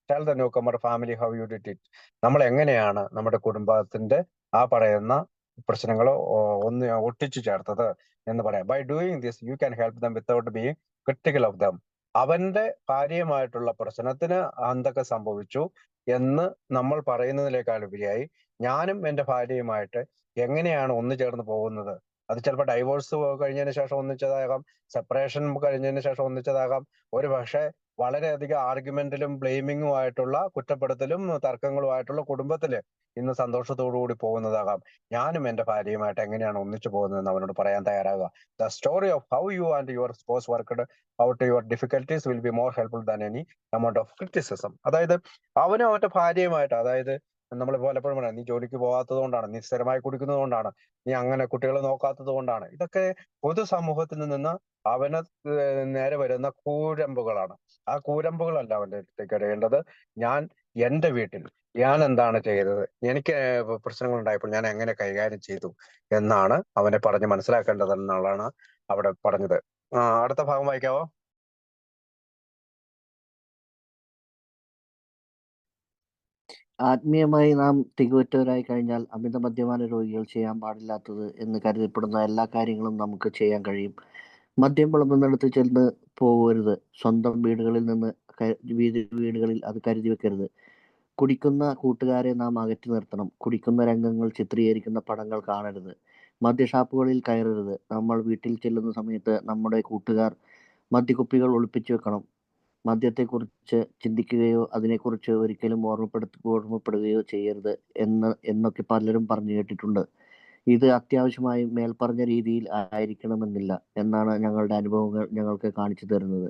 tell the newcomer family how you did it. നമ്മൾ എങ്ങനെയാണ് നമ്മുടെ കുടുംബത്തിന്റെ ആ പറയുന്ന പ്രശ്നങ്ങൾ ഒട്ടിച്ചു ചേർത്തത് എന്ന് പറയാം. By doing this you can help them without being critical of them. അവന്റെ ഭാര്യയുമായിട്ടുള്ള പ്രശ്നത്തിന് എന്തൊക്കെ സംഭവിച്ചു, എന്ന് നമ്മൾ പറയുന്നതിനേക്കാൾ ഉപരിയായി ഞാനും എൻ്റെ ഭാര്യയുമായിട്ട് എങ്ങനെയാണ് ഒന്നു ചേർന്ന് പോകുന്നത്. അത് ചിലപ്പോൾ ഡൈവോഴ്സ് കഴിഞ്ഞതിന് ശേഷം ഒന്നിച്ചതാകാം, സെപ്പറേഷൻ കഴിഞ്ഞതിന് ശേഷം ഒന്നിച്ചതാകാം, ഒരു പക്ഷേ വളരെയധികം ആർഗ്യുമെന്റിലും ബ്ലെയിമിങ്ങും ആയിട്ടുള്ള, കുറ്റപ്പെടുത്തലും തർക്കങ്ങളുമായിട്ടുള്ള കുടുംബത്തില് ഇന്ന് സന്തോഷത്തോടു കൂടി പോകുന്നതാകാം. ഞാനും എൻ്റെ ഭാര്യയുമായിട്ട് എങ്ങനെയാണ് ഒന്നിച്ചു പോകുന്നതെന്ന് അവനോട് പറയാൻ തയ്യാറാകുക. The story of how you and your spouse worked out your difficulties will be more helpful than any amount of criticism. അതായത് അവനും അവന്റെ ഭാര്യയുമായിട്ട്, അതായത് നമ്മൾ പലപ്പോഴും പറയാം, നീ ജോലിക്ക് പോകാത്തത് കൊണ്ടാണ്, നീ സ്ഥിരമായി കുടിക്കുന്നത് കൊണ്ടാണ്, നീ അങ്ങനെ കുട്ടികളെ നോക്കാത്തത് കൊണ്ടാണ്. ഇതൊക്കെ പൊതുസമൂഹത്തിൽ നിന്ന് അവന് നേരെ വരുന്ന കൂരമ്പുകളാണ്. ആ കൂരമ്പുകളല്ല അവന്റെ അടുത്തേക്ക് ഇടേണ്ടത്. ഞാൻ എന്റെ വീട്ടിൽ ഞാൻ എന്താണ് ചെയ്തത്, എനിക്ക് പ്രശ്നങ്ങൾ ഉണ്ടായപ്പോൾ ഞാൻ എങ്ങനെ കൈകാര്യം ചെയ്തു എന്നാണ് അവനെ പറഞ്ഞ് മനസ്സിലാക്കേണ്ടതെന്നുള്ളതാണ് അവിടെ പറഞ്ഞത്. അടുത്ത ഭാഗം വായിക്കാവോ? ആത്മീയമായി നാം തികവുറ്റവരായി കഴിഞ്ഞാൽ അമിത മദ്യപാന രോഗികൾ ചെയ്യാൻ പാടില്ലാത്തത് എന്ന് കരുതപ്പെടുന്ന എല്ലാ കാര്യങ്ങളും നമുക്ക് ചെയ്യാൻ കഴിയും. മദ്യം വിളമ്പുന്നിടത്ത് ചെന്ന് പോകരുത്. സ്വന്തം വീടുകളിൽ നിന്ന് വീടുകളിൽ അത് കരുതി വെക്കരുത്. കുടിക്കുന്ന കൂട്ടുകാരെ നാം അകറ്റി നിർത്തണം. കുടിക്കുന്ന രംഗങ്ങൾ ചിത്രീകരിക്കുന്ന പടങ്ങൾ കാണരുത്. മദ്യഷാപ്പുകളിൽ കയറരുത്. നമ്മൾ വീട്ടിൽ ചെല്ലുന്ന സമയത്ത് നമ്മുടെ കൂട്ടുകാർ മദ്യക്കുപ്പികൾ ഒളിപ്പിച്ചു വെക്കണം. മദ്യത്തെക്കുറിച്ച് ചിന്തിക്കുകയോ അതിനെക്കുറിച്ച് ഒരിക്കലും ഓർമ്മപ്പെടുകയോ ചെയ്യരുത് എന്നൊക്കെ പലരും പറഞ്ഞു കേട്ടിട്ടുണ്ട്. ഇത് അത്യാവശ്യമായും മേൽപ്പറഞ്ഞ രീതിയിൽ ആയിരിക്കണമെന്നില്ല എന്നാണ് ഞങ്ങളുടെ അനുഭവങ്ങൾ ഞങ്ങൾക്ക് കാണിച്ചു തരുന്നത്.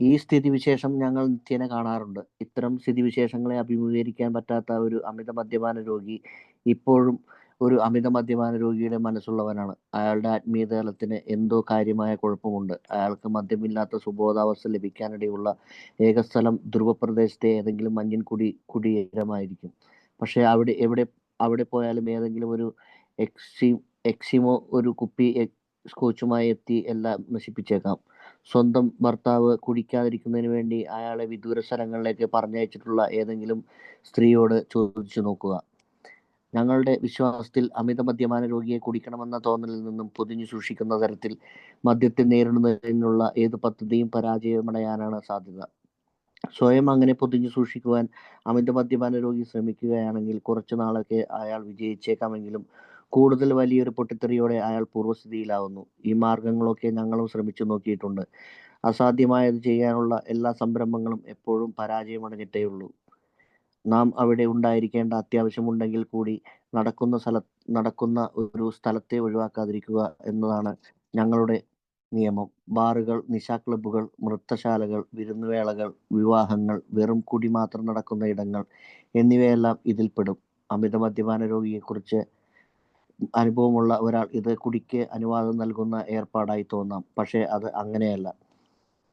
ഈ സ്ഥിതിവിശേഷം ഞങ്ങൾ നിത്യേന കാണാറുണ്ട്. ഇത്തരം സ്ഥിതിവിശേഷങ്ങളെ അഭിമുഖീകരിക്കാൻ പറ്റാത്ത ഒരു അമിത മദ്യപാന രോഗി ഇപ്പോഴും ഒരു അമിത മദ്യപാന രോഗിയുടെ മനസ്സുള്ളവനാണ്. അയാളുടെ ആത്മീയ തലത്തിന് എന്തോ കാര്യമായ കുഴപ്പമുണ്ട്. അയാൾക്ക് മദ്യമില്ലാത്ത സുബോധാവസ്ഥ ലഭിക്കാനിടയുള്ള ഏക സ്ഥലം ധ്രുവപ്രദേശത്തെ ഏതെങ്കിലും മഞ്ഞിൻ കുടീരമായിരിക്കും. പക്ഷേ അവിടെ പോയാലും ഏതെങ്കിലും ഒരു എക്സിമോ ഒരു കുപ്പി സ്കോച്ചുമായി എത്തി എല്ലാം നശിപ്പിച്ചേക്കാം. സ്വന്തം ഭർത്താവ് കുടിക്കാതിരിക്കുന്നതിന് വേണ്ടി അയാളെ വിദൂര സ്ഥലങ്ങളിലേക്ക് പറഞ്ഞയച്ചിട്ടുള്ള ഏതെങ്കിലും സ്ത്രീയോട് ചോദിച്ചു നോക്കുക. ഞങ്ങളുടെ വിശ്വാസത്തിൽ അമിത മദ്യപാന രോഗിയെ കുടിക്കണമെന്ന തോന്നലിൽ നിന്നും പൊതിഞ്ഞു സൂക്ഷിക്കുന്ന തരത്തിൽ മദ്യത്തെ നേരിടുന്നതിനുള്ള ഏത് പദ്ധതിയും പരാജയമടയാനാണ് സാധ്യത. സ്വയം അങ്ങനെ പൊതിഞ്ഞു സൂക്ഷിക്കുവാൻ അമിത മദ്യപാന രോഗി ശ്രമിക്കുകയാണെങ്കിൽ കുറച്ചു നാളൊക്കെ അയാൾ വിജയിച്ചേക്കാമെങ്കിലും കൂടുതൽ വലിയൊരു പൊട്ടിത്തെറിയോടെ അയാൾ പൂർവ്വസ്ഥിതിയിലാവുന്നു. ഈ മാർഗങ്ങളൊക്കെ ഞങ്ങളും ശ്രമിച്ചു നോക്കിയിട്ടുണ്ട്. അസാധ്യമായത് ചെയ്യാനുള്ള എല്ലാ സംരംഭങ്ങളും എപ്പോഴും പരാജയമടഞ്ഞിട്ടേയുള്ളൂ. നാം അവിടെ ഉണ്ടായിരിക്കേണ്ട അത്യാവശ്യമുണ്ടെങ്കിൽ കൂടി നടക്കുന്ന ഒരു സ്ഥലത്തെ ഒഴിവാക്കാതിരിക്കുക എന്നതാണ് ഞങ്ങളുടെ നിയമം. ബാറുകൾ, നിശാക്ലബ്ബുകൾ, നൃത്തശാലകൾ, വിരുന്നുവേളകൾ, വിവാഹങ്ങൾ, വെറും കുടി മാത്രം നടക്കുന്ന ഇടങ്ങൾ എന്നിവയെല്ലാം ഇതിൽപ്പെടും. അമിത മദ്യപാന രോഗിയെക്കുറിച്ച് അനുഭവമുള്ള ഒരാൾ ഇത് കുടിക്ക് അനുവാദം നൽകുന്ന ഏർപ്പാടായി തോന്നാം. പക്ഷേ അത് അങ്ങനെയല്ല.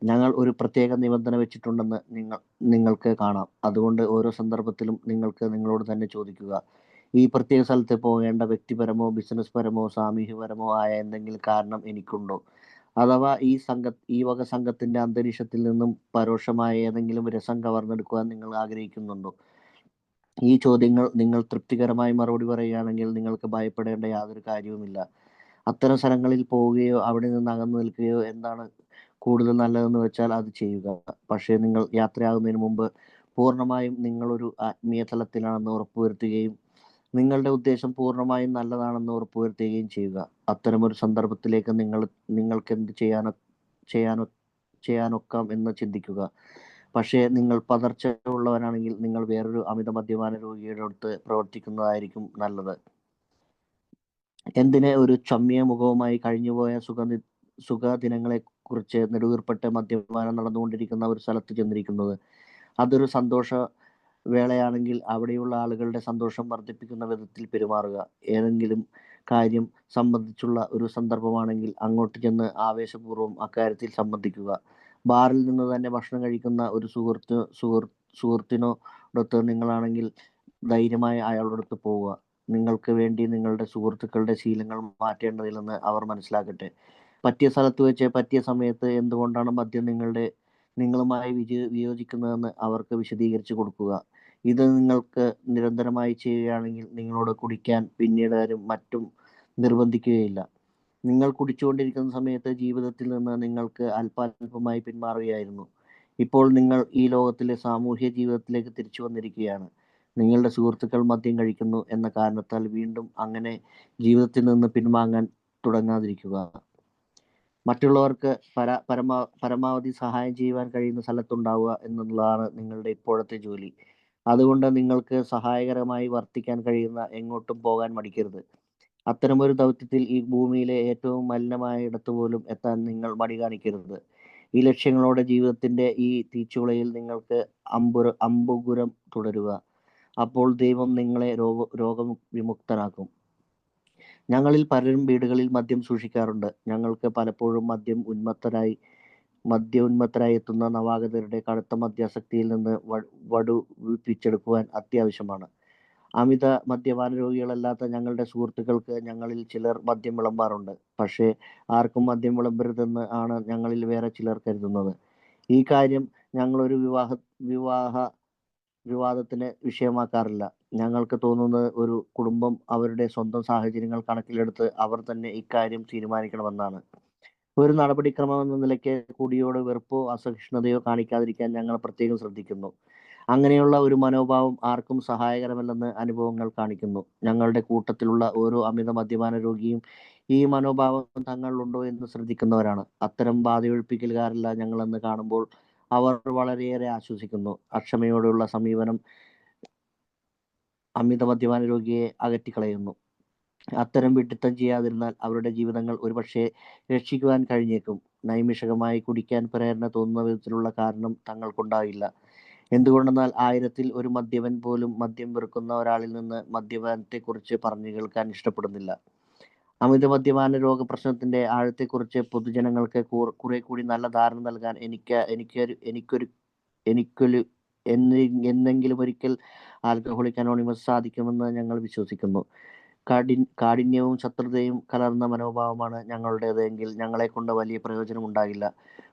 ഞങ്ങൾ ഒരു പ്രത്യേക നിബന്ധന വെച്ചിട്ടുണ്ടെന്ന് നിങ്ങൾക്ക് കാണാം. അതുകൊണ്ട് ഓരോ സന്ദർഭത്തിലും നിങ്ങൾക്ക് നിങ്ങളോട് തന്നെ ചോദിക്കുക, ഈ പ്രത്യേക സ്ഥലത്ത് പോകേണ്ട വ്യക്തിപരമോ ബിസിനസ് പരമോ സാമൂഹ്യപരമോ ആയ എന്തെങ്കിലും കാരണം എനിക്കുണ്ടോ? അഥവാ ഈ വക സംഘത്തിന്റെ അന്തരീക്ഷത്തിൽ നിന്നും പരോക്ഷമായ ഏതെങ്കിലും രസം കവർന്നെടുക്കുവാൻ നിങ്ങൾ ആഗ്രഹിക്കുന്നുണ്ടോ? ഈ ചോദ്യങ്ങൾ നിങ്ങൾ തൃപ്തികരമായി മറുപടി പറയുകയാണെങ്കിൽ നിങ്ങൾക്ക് ഭയപ്പെടേണ്ട യാതൊരു കാര്യവുമില്ല. അത്തരം സ്ഥലങ്ങളിൽ പോവുകയോ അവിടെ നിന്ന് അകന്നു നിൽക്കുകയോ എന്താണ് കൂടുതൽ നല്ലതെന്ന് വെച്ചാൽ അത് ചെയ്യുക. പക്ഷേ നിങ്ങൾ യാത്രയാകുന്നതിന് മുമ്പ് പൂർണ്ണമായും നിങ്ങളൊരു ആത്മീയ തലത്തിലാണെന്ന് ഉറപ്പുവരുത്തുകയും നിങ്ങളുടെ ഉദ്ദേശം പൂർണ്ണമായും നല്ലതാണെന്ന് ഉറപ്പുവരുത്തുകയും ചെയ്യുക. അത്തരമൊരു സന്ദർഭത്തിലേക്ക് നിങ്ങൾക്ക് എന്ത് ചെയ്യാനൊക്കാം എന്ന് ചിന്തിക്കുക. പക്ഷേ നിങ്ങൾ പതർച്ച ഉള്ളവരാണെങ്കിൽ നിങ്ങൾ വേറൊരു അമിത മദ്യപാന രോഗിയുടെ അടുത്ത് പ്രവർത്തിക്കുന്നതായിരിക്കും നല്ലത്. എന്തിന് ഒരു ചമ്മിയ മുഖവുമായി കഴിഞ്ഞുപോയ സുഖദിനങ്ങളെ കുറിച്ച് നെടുവീർപ്പെട്ട് മദ്യപാനം നടന്നുകൊണ്ടിരിക്കുന്ന ഒരു സ്ഥലത്ത് ചെന്നിരിക്കുന്നത്? അതൊരു സന്തോഷ വേളയാണെങ്കിൽ അവിടെയുള്ള ആളുകളുടെ സന്തോഷം വർദ്ധിപ്പിക്കുന്ന വിധത്തിൽ പെരുമാറുക. ഏതെങ്കിലും കാര്യം സംബന്ധിച്ചുള്ള ഒരു സന്ദർഭമാണെങ്കിൽ അങ്ങോട്ട് ചെന്ന് ആവേശപൂർവ്വം അക്കാര്യത്തിൽ സംബന്ധിക്കുക. ബാറിൽ നിന്ന് തന്നെ ഭക്ഷണം കഴിക്കുന്ന ഒരു സുഹൃത്തിനോടൊത്ത് നിങ്ങളാണെങ്കിൽ ധൈര്യമായി അയാളോടൊത്ത് പോവുക. നിങ്ങൾക്ക് വേണ്ടി നിങ്ങളുടെ സുഹൃത്തുക്കളുടെ ശീലങ്ങൾ മാറ്റേണ്ടതില്ലെന്ന് അവർ മനസ്സിലാക്കട്ടെ. പറ്റിയ സ്ഥലത്ത് വെച്ച് പറ്റിയ സമയത്ത് എന്തുകൊണ്ടാണ് മദ്യം നിങ്ങളുമായി വിയോജിക്കുന്നതെന്ന് അവർക്ക് വിശദീകരിച്ചു കൊടുക്കുക. ഇത് നിങ്ങൾക്ക് നിരന്തരമായി ചെയ്യുകയാണെങ്കിൽ നിങ്ങളോട് കുടിക്കാൻ പിന്നീട് മറ്റും നിർബന്ധിക്കുകയില്ല. നിങ്ങൾ കുടിച്ചുകൊണ്ടിരിക്കുന്ന സമയത്ത് ജീവിതത്തിൽ നിന്ന് നിങ്ങൾക്ക് അല്പാൽപമായി പിന്മാറുകയായിരുന്നു. ഇപ്പോൾ നിങ്ങൾ ഈ ലോകത്തിലെ സാമൂഹ്യ ജീവിതത്തിലേക്ക് തിരിച്ചു വന്നിരിക്കുകയാണ്. നിങ്ങളുടെ സുഹൃത്തുക്കൾ മദ്യം കഴിക്കുന്നു എന്ന കാരണത്താൽ വീണ്ടും അങ്ങനെ ജീവിതത്തിൽ നിന്ന് പിൻവാങ്ങാൻ തുടങ്ങാതിരിക്കുക. മറ്റുള്ളവർക്ക് പരമാവധി സഹായം ചെയ്യുവാൻ കഴിയുന്ന സ്ഥലത്തുണ്ടാവുക എന്നുള്ളതാണ് നിങ്ങളുടെ ഇപ്പോഴത്തെ ജോലി. അതുകൊണ്ട് നിങ്ങൾക്ക് സഹായകരമായി വർത്തിക്കാൻ കഴിയുന്ന എങ്ങോട്ടും പോകാൻ മടിക്കരുത്. അത്തരമൊരു ദൗത്യത്തിൽ ഈ ഭൂമിയിലെ ഏറ്റവും മലിനമായ ഇടത്ത് പോലും എത്താൻ നിങ്ങൾ മടി കാണിക്കരുത്. ഈ ലക്ഷ്യങ്ങളോടെ ജീവിതത്തിന്റെ ഈ തീച്ചുളയിൽ നിങ്ങൾക്ക് അമ്പുകുരം തുടരുക. അപ്പോൾ ദൈവം നിങ്ങളെ രോഗവിമുക്തനാക്കും. ഞങ്ങളിൽ പലരും വീടുകളിൽ മദ്യം സൂക്ഷിക്കാറുണ്ട്. ഞങ്ങൾക്ക് പലപ്പോഴും മദ്യോന്മത്തരായി എത്തുന്ന നവാഗതരുടെ കടുത്ത മദ്യാസക്തിയിൽ നിന്ന് വടുവിപ്പിച്ചെടുക്കുവാൻ അത്യാവശ്യമാണ്. അമിത മദ്യപാന രോഗികളല്ലാത്ത ഞങ്ങളുടെ സുഹൃത്തുക്കൾക്ക് ഞങ്ങളിൽ ചിലർ മദ്യം വിളമ്പാറുണ്ട്. പക്ഷേ ആർക്കും മദ്യം വിളമ്പരുതെന്ന് ആണ് ഞങ്ങളിൽ വേറെ ചിലർ കരുതുന്നത്. ഈ കാര്യം ഞങ്ങളൊരു വിവാദത്തിന് വിഷയമാക്കാറില്ല. ഞങ്ങൾക്ക് തോന്നുന്നത് ഒരു കുടുംബം അവരുടെ സ്വന്തം സാഹചര്യങ്ങൾ കണക്കിലെടുത്ത് അവർ തന്നെ ഇക്കാര്യം തീരുമാനിക്കണമെന്നാണ്. ഒരു നടപടിക്രമം എന്ന നിലയ്ക്ക് കുടിയോട് വെറുപ്പോ അസഹിഷ്ണുതയോ കാണിക്കാതിരിക്കാൻ ഞങ്ങൾ പ്രത്യേകം ശ്രദ്ധിക്കുന്നു. അങ്ങനെയുള്ള ഒരു മനോഭാവം ആർക്കും സഹായകരമല്ലെന്ന് അനുഭവങ്ങൾ കാണിക്കുന്നു. ഞങ്ങളുടെ കൂട്ടത്തിലുള്ള ഓരോ അമിത മദ്യപാന രോഗിയും ഈ മനോഭാവം തങ്ങളിലുണ്ടോ എന്ന് ശ്രദ്ധിക്കുന്നവരാണ്. അത്തരം ബാധയൊഴിപ്പിക്കലുകാരല്ല ഞങ്ങളെന്ന് കാണുമ്പോൾ അവർ വളരെയേറെ ആശ്വസിക്കുന്നു. അക്ഷമയോടുള്ള സമീപനം അമിത മദ്യപാന രോഗിയെ അകറ്റിക്കളയുന്നു. അത്തരം വിഡ്ഢിത്തം ചെയ്യാതിരുന്നാൽ അവരുടെ ജീവിതങ്ങൾ ഒരുപക്ഷെ രക്ഷിക്കുവാൻ കഴിഞ്ഞേക്കും. നൈമിഷകമായി കുടിക്കാൻ പ്രേരണ തോന്നുന്ന വിധത്തിലുള്ള കാരണം തങ്ങൾക്കുണ്ടാകില്ല. എന്തുകൊണ്ടെന്നാൽ 1000-ൽ ഒരു മദ്യപൻ പോലും മദ്യം വെറുക്കുന്ന ഒരാളിൽ നിന്ന് മദ്യപാനത്തെക്കുറിച്ച് പറഞ്ഞു കേൾക്കാൻ ഇഷ്ടപ്പെടുന്നില്ല. അമിത മദ്യപാന രോഗ പ്രശ്നത്തിന്റെ ആഴത്തെക്കുറിച്ച് പൊതുജനങ്ങൾക്ക് കുറെ കൂടി നല്ല ധാരണ നൽകാൻ എന്നെങ്കിലും ഒരിക്കൽ ആൽക്കഹോളിക് അനോണിമസ് സാധിക്കുമെന്ന് ഞങ്ങൾ വിശ്വസിക്കുന്നു. കാഠിന്യവും ശത്രുതയും കലർന്ന മനോഭാവമാണ് ഞങ്ങളുടേത് എങ്കിൽ ഞങ്ങളെക്കൊണ്ട് വലിയ പ്രയോജനം ഉണ്ടാകില്ല.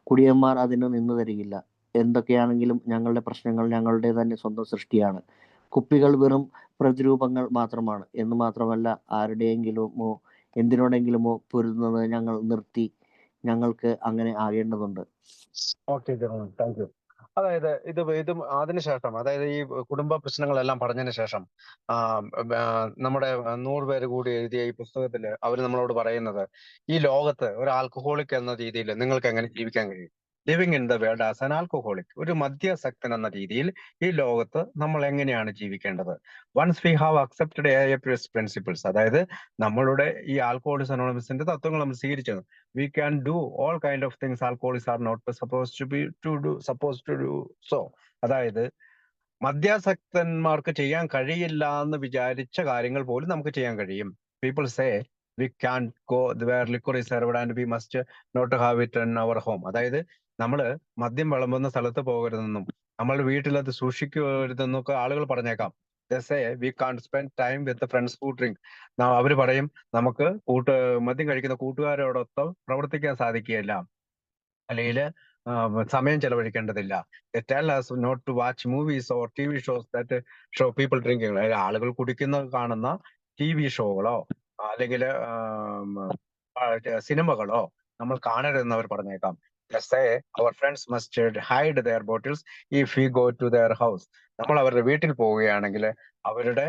കുടിയന്മാർ അതിന് നിന്നു തരികില്ല. എന്തൊക്കെയാണെങ്കിലും ഞങ്ങളുടെ പ്രശ്നങ്ങൾ ഞങ്ങളുടെ തന്നെ സ്വന്തം സൃഷ്ടിയാണ്. കുപ്പികൾ വെറും പ്രതിരൂപങ്ങൾ മാത്രമാണ്. എന്ന് മാത്രമല്ല, ആരുടെയെങ്കിലുമോ എന്തിനോടെങ്കിലുമോ പൊരുതുന്നത് ഞങ്ങൾ നിർത്തി. ഞങ്ങൾക്ക് അങ്ങനെ ആകേണ്ടതുണ്ട്. Okay, thank you. അതായത് ഇതും അതിനുശേഷം, അതായത് ഈ കുടുംബ പ്രശ്നങ്ങളെല്ലാം പറഞ്ഞതിന് ശേഷം നമ്മുടെ 100 പേര് കൂടി എഴുതിയ ഈ പുസ്തകത്തിൽ അവർ നമ്മളോട് പറയുന്നത്, ഈ ലോകത്ത് ഒരു ആൽക്കഹോളിക് എന്ന രീതിയിൽ നിങ്ങൾക്ക് എങ്ങനെ ജീവിക്കാൻ കഴിയും? Living in the world as an alcoholic, ഒരു മദ്യാസക്തൻ എന്ന രീതിയിൽ ഈ ലോകത്ത് നമ്മൾ എങ്ങനെയാണ് ജീവിക്കേണ്ടത്? Once we have accepted AAPS principles, അതായത് നമ്മളുടെ ഈ ആൽക്കഹോളിക്സ് അനോണിമസിന്റെ തത്വങ്ങൾ നമ്മൾ സ്വീകരിച്ചത്, we can do all kind of things alcoholics are not supposed to do so. അതായത് മദ്യാസക്തന്മാർക്ക് ചെയ്യാൻ കഴിയില്ല എന്ന് വിചാരിച്ച കാര്യങ്ങൾ പോലും നമുക്ക് ചെയ്യാൻ കഴിയും. People say we can't go where liquor is served and we must not have it in our home. അതായത് നമ്മൾ മദ്യം വിളമ്പുന്ന സ്ഥലത്ത് പോകരുതെന്നും നമ്മൾ വീട്ടിൽ അത് സൂക്ഷിക്കരുതെന്നൊക്കെ ആളുകൾ പറഞ്ഞേക്കാം. They say we can't spend time with the friends who drink. അവർ പറയും നമുക്ക് മദ്യം കഴിക്കുന്ന കൂട്ടുകാരോടൊപ്പം പ്രവർത്തിക്കാൻ സാധിക്കുകയില്ല, അല്ലെങ്കിൽ സമയം ചെലവഴിക്കേണ്ടതില്ല. They tell us not to watch movies or TV shows that show people drinking. ആളുകൾ കുടിക്കുന്ന കാണുന്ന TV ഷോകളോ അല്ലെങ്കിൽ സിനിമകളോ നമ്മൾ കാണരുതെന്ന് അവർ പറഞ്ഞേക്കാം. They say our friends must hide their bottles if we go to their house. നമ്മൾ അവരുടെ വീട്ടിൽ പോവുകയാണെങ്കിൽ അവരുടെ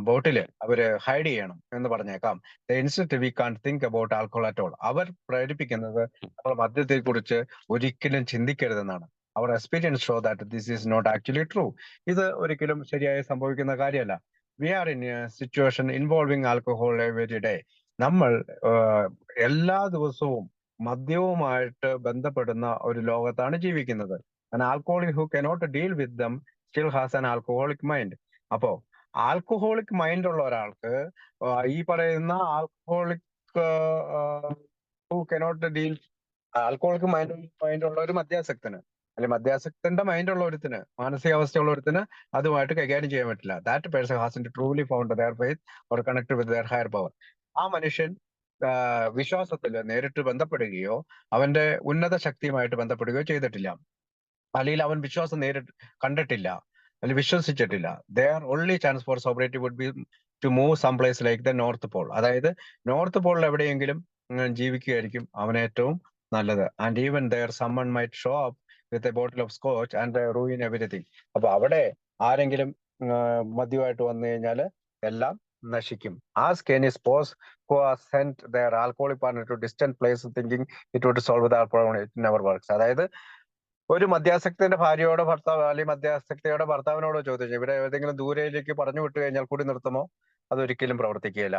ബോട്ടില് അവര് ഹൈഡ് ചെയ്യണം എന്ന് പറഞ്ഞേക്കാം. Instant we can think about alcohol at all. അവർ പ്രേരിപ്പിക്കുന്നത് നമ്മൾ മദ്യത്തെ കുറിച്ച് ഒരിക്കലും ചിന്തിക്കരുതെന്നാണ്. Our experience show that this is not actually true. ഇത് ഒരിക്കലും ശരിയായി സംഭവിക്കുന്ന കാര്യമല്ല. We are in a situation involving alcohol every day. നമ്മൾ എല്ലാ ദിവസവും മദ്യവുമായിട്ട് ബന്ധപ്പെടുന്ന ഒരു ലോകത്താണ് ജീവിക്കുന്നത്. An alcoholic who cannot deal with them still has an alcoholic mind. അപ്പോ ആൽക്കഹോളിക് മൈൻഡ് ഉള്ള ഒരാൾക്ക് ഈ പറയുന്ന alcoholic who cannot deal alcoholic mind ഉള്ള ഒരു മദ്യാസക്തന്, അല്ലെങ്കിൽ മദ്യാസക്തന്റെ മൈൻഡ് ഉള്ള ഒരുത്തിന്, മാനസികാവസ്ഥയുള്ള ഒരുത്തിന് അതുമായിട്ട് കൈകാര്യം ചെയ്യാൻ പറ്റില്ല. That person has truly found their faith or connect with their higher power. ആ മനുഷ്യൻ വിശ്വാസത്തിൽ നേരിട്ട് ബന്ധപ്പെടുകയോ അവന്റെ ഉന്നത ശക്തിയുമായിട്ട് ബന്ധപ്പെടുകയോ ചെയ്തിട്ടില്ല, അല്ലെങ്കിൽ അവൻ വിശ്വാസം നേരിട്ട് കണ്ടിട്ടില്ല അല്ലെങ്കിൽ വിശ്വസിച്ചിട്ടില്ല. Their only chance for sobriety would be to move some place like the north pole. അതായത് നോർത്ത് പോളിൽ എവിടെയെങ്കിലും ജീവിക്കുകയായിരിക്കും അവന് ഏറ്റവും നല്ലത്. And even there someone might show up with a bottle of scotch and ruin everything. അപ്പൊ അവിടെ ആരെങ്കിലും മദ്യമായിട്ട് വന്നു കഴിഞ്ഞാൽ എല്ലാം നശിക്കും. Ask any spouse who has sent their alcoholic partner to distant place thinking it would solve the problem, it never works. അതായത് ഒരു മദ്യാസക്തന്റെ ഭാര്യയോടോ ഭർത്താവ് അല്ലെങ്കിൽ മദ്യാസക്തിയുടെ ഭർത്താവിനോടോ ചോദിച്ചു ഇവിടെ ഏതെങ്കിലും ദൂരയിലേക്ക് പറഞ്ഞു വിട്ടു കഴിഞ്ഞാൽ കൂടി നിർത്തുമോ? അതൊരിക്കലും പ്രവർത്തിക്കുകയില്ല.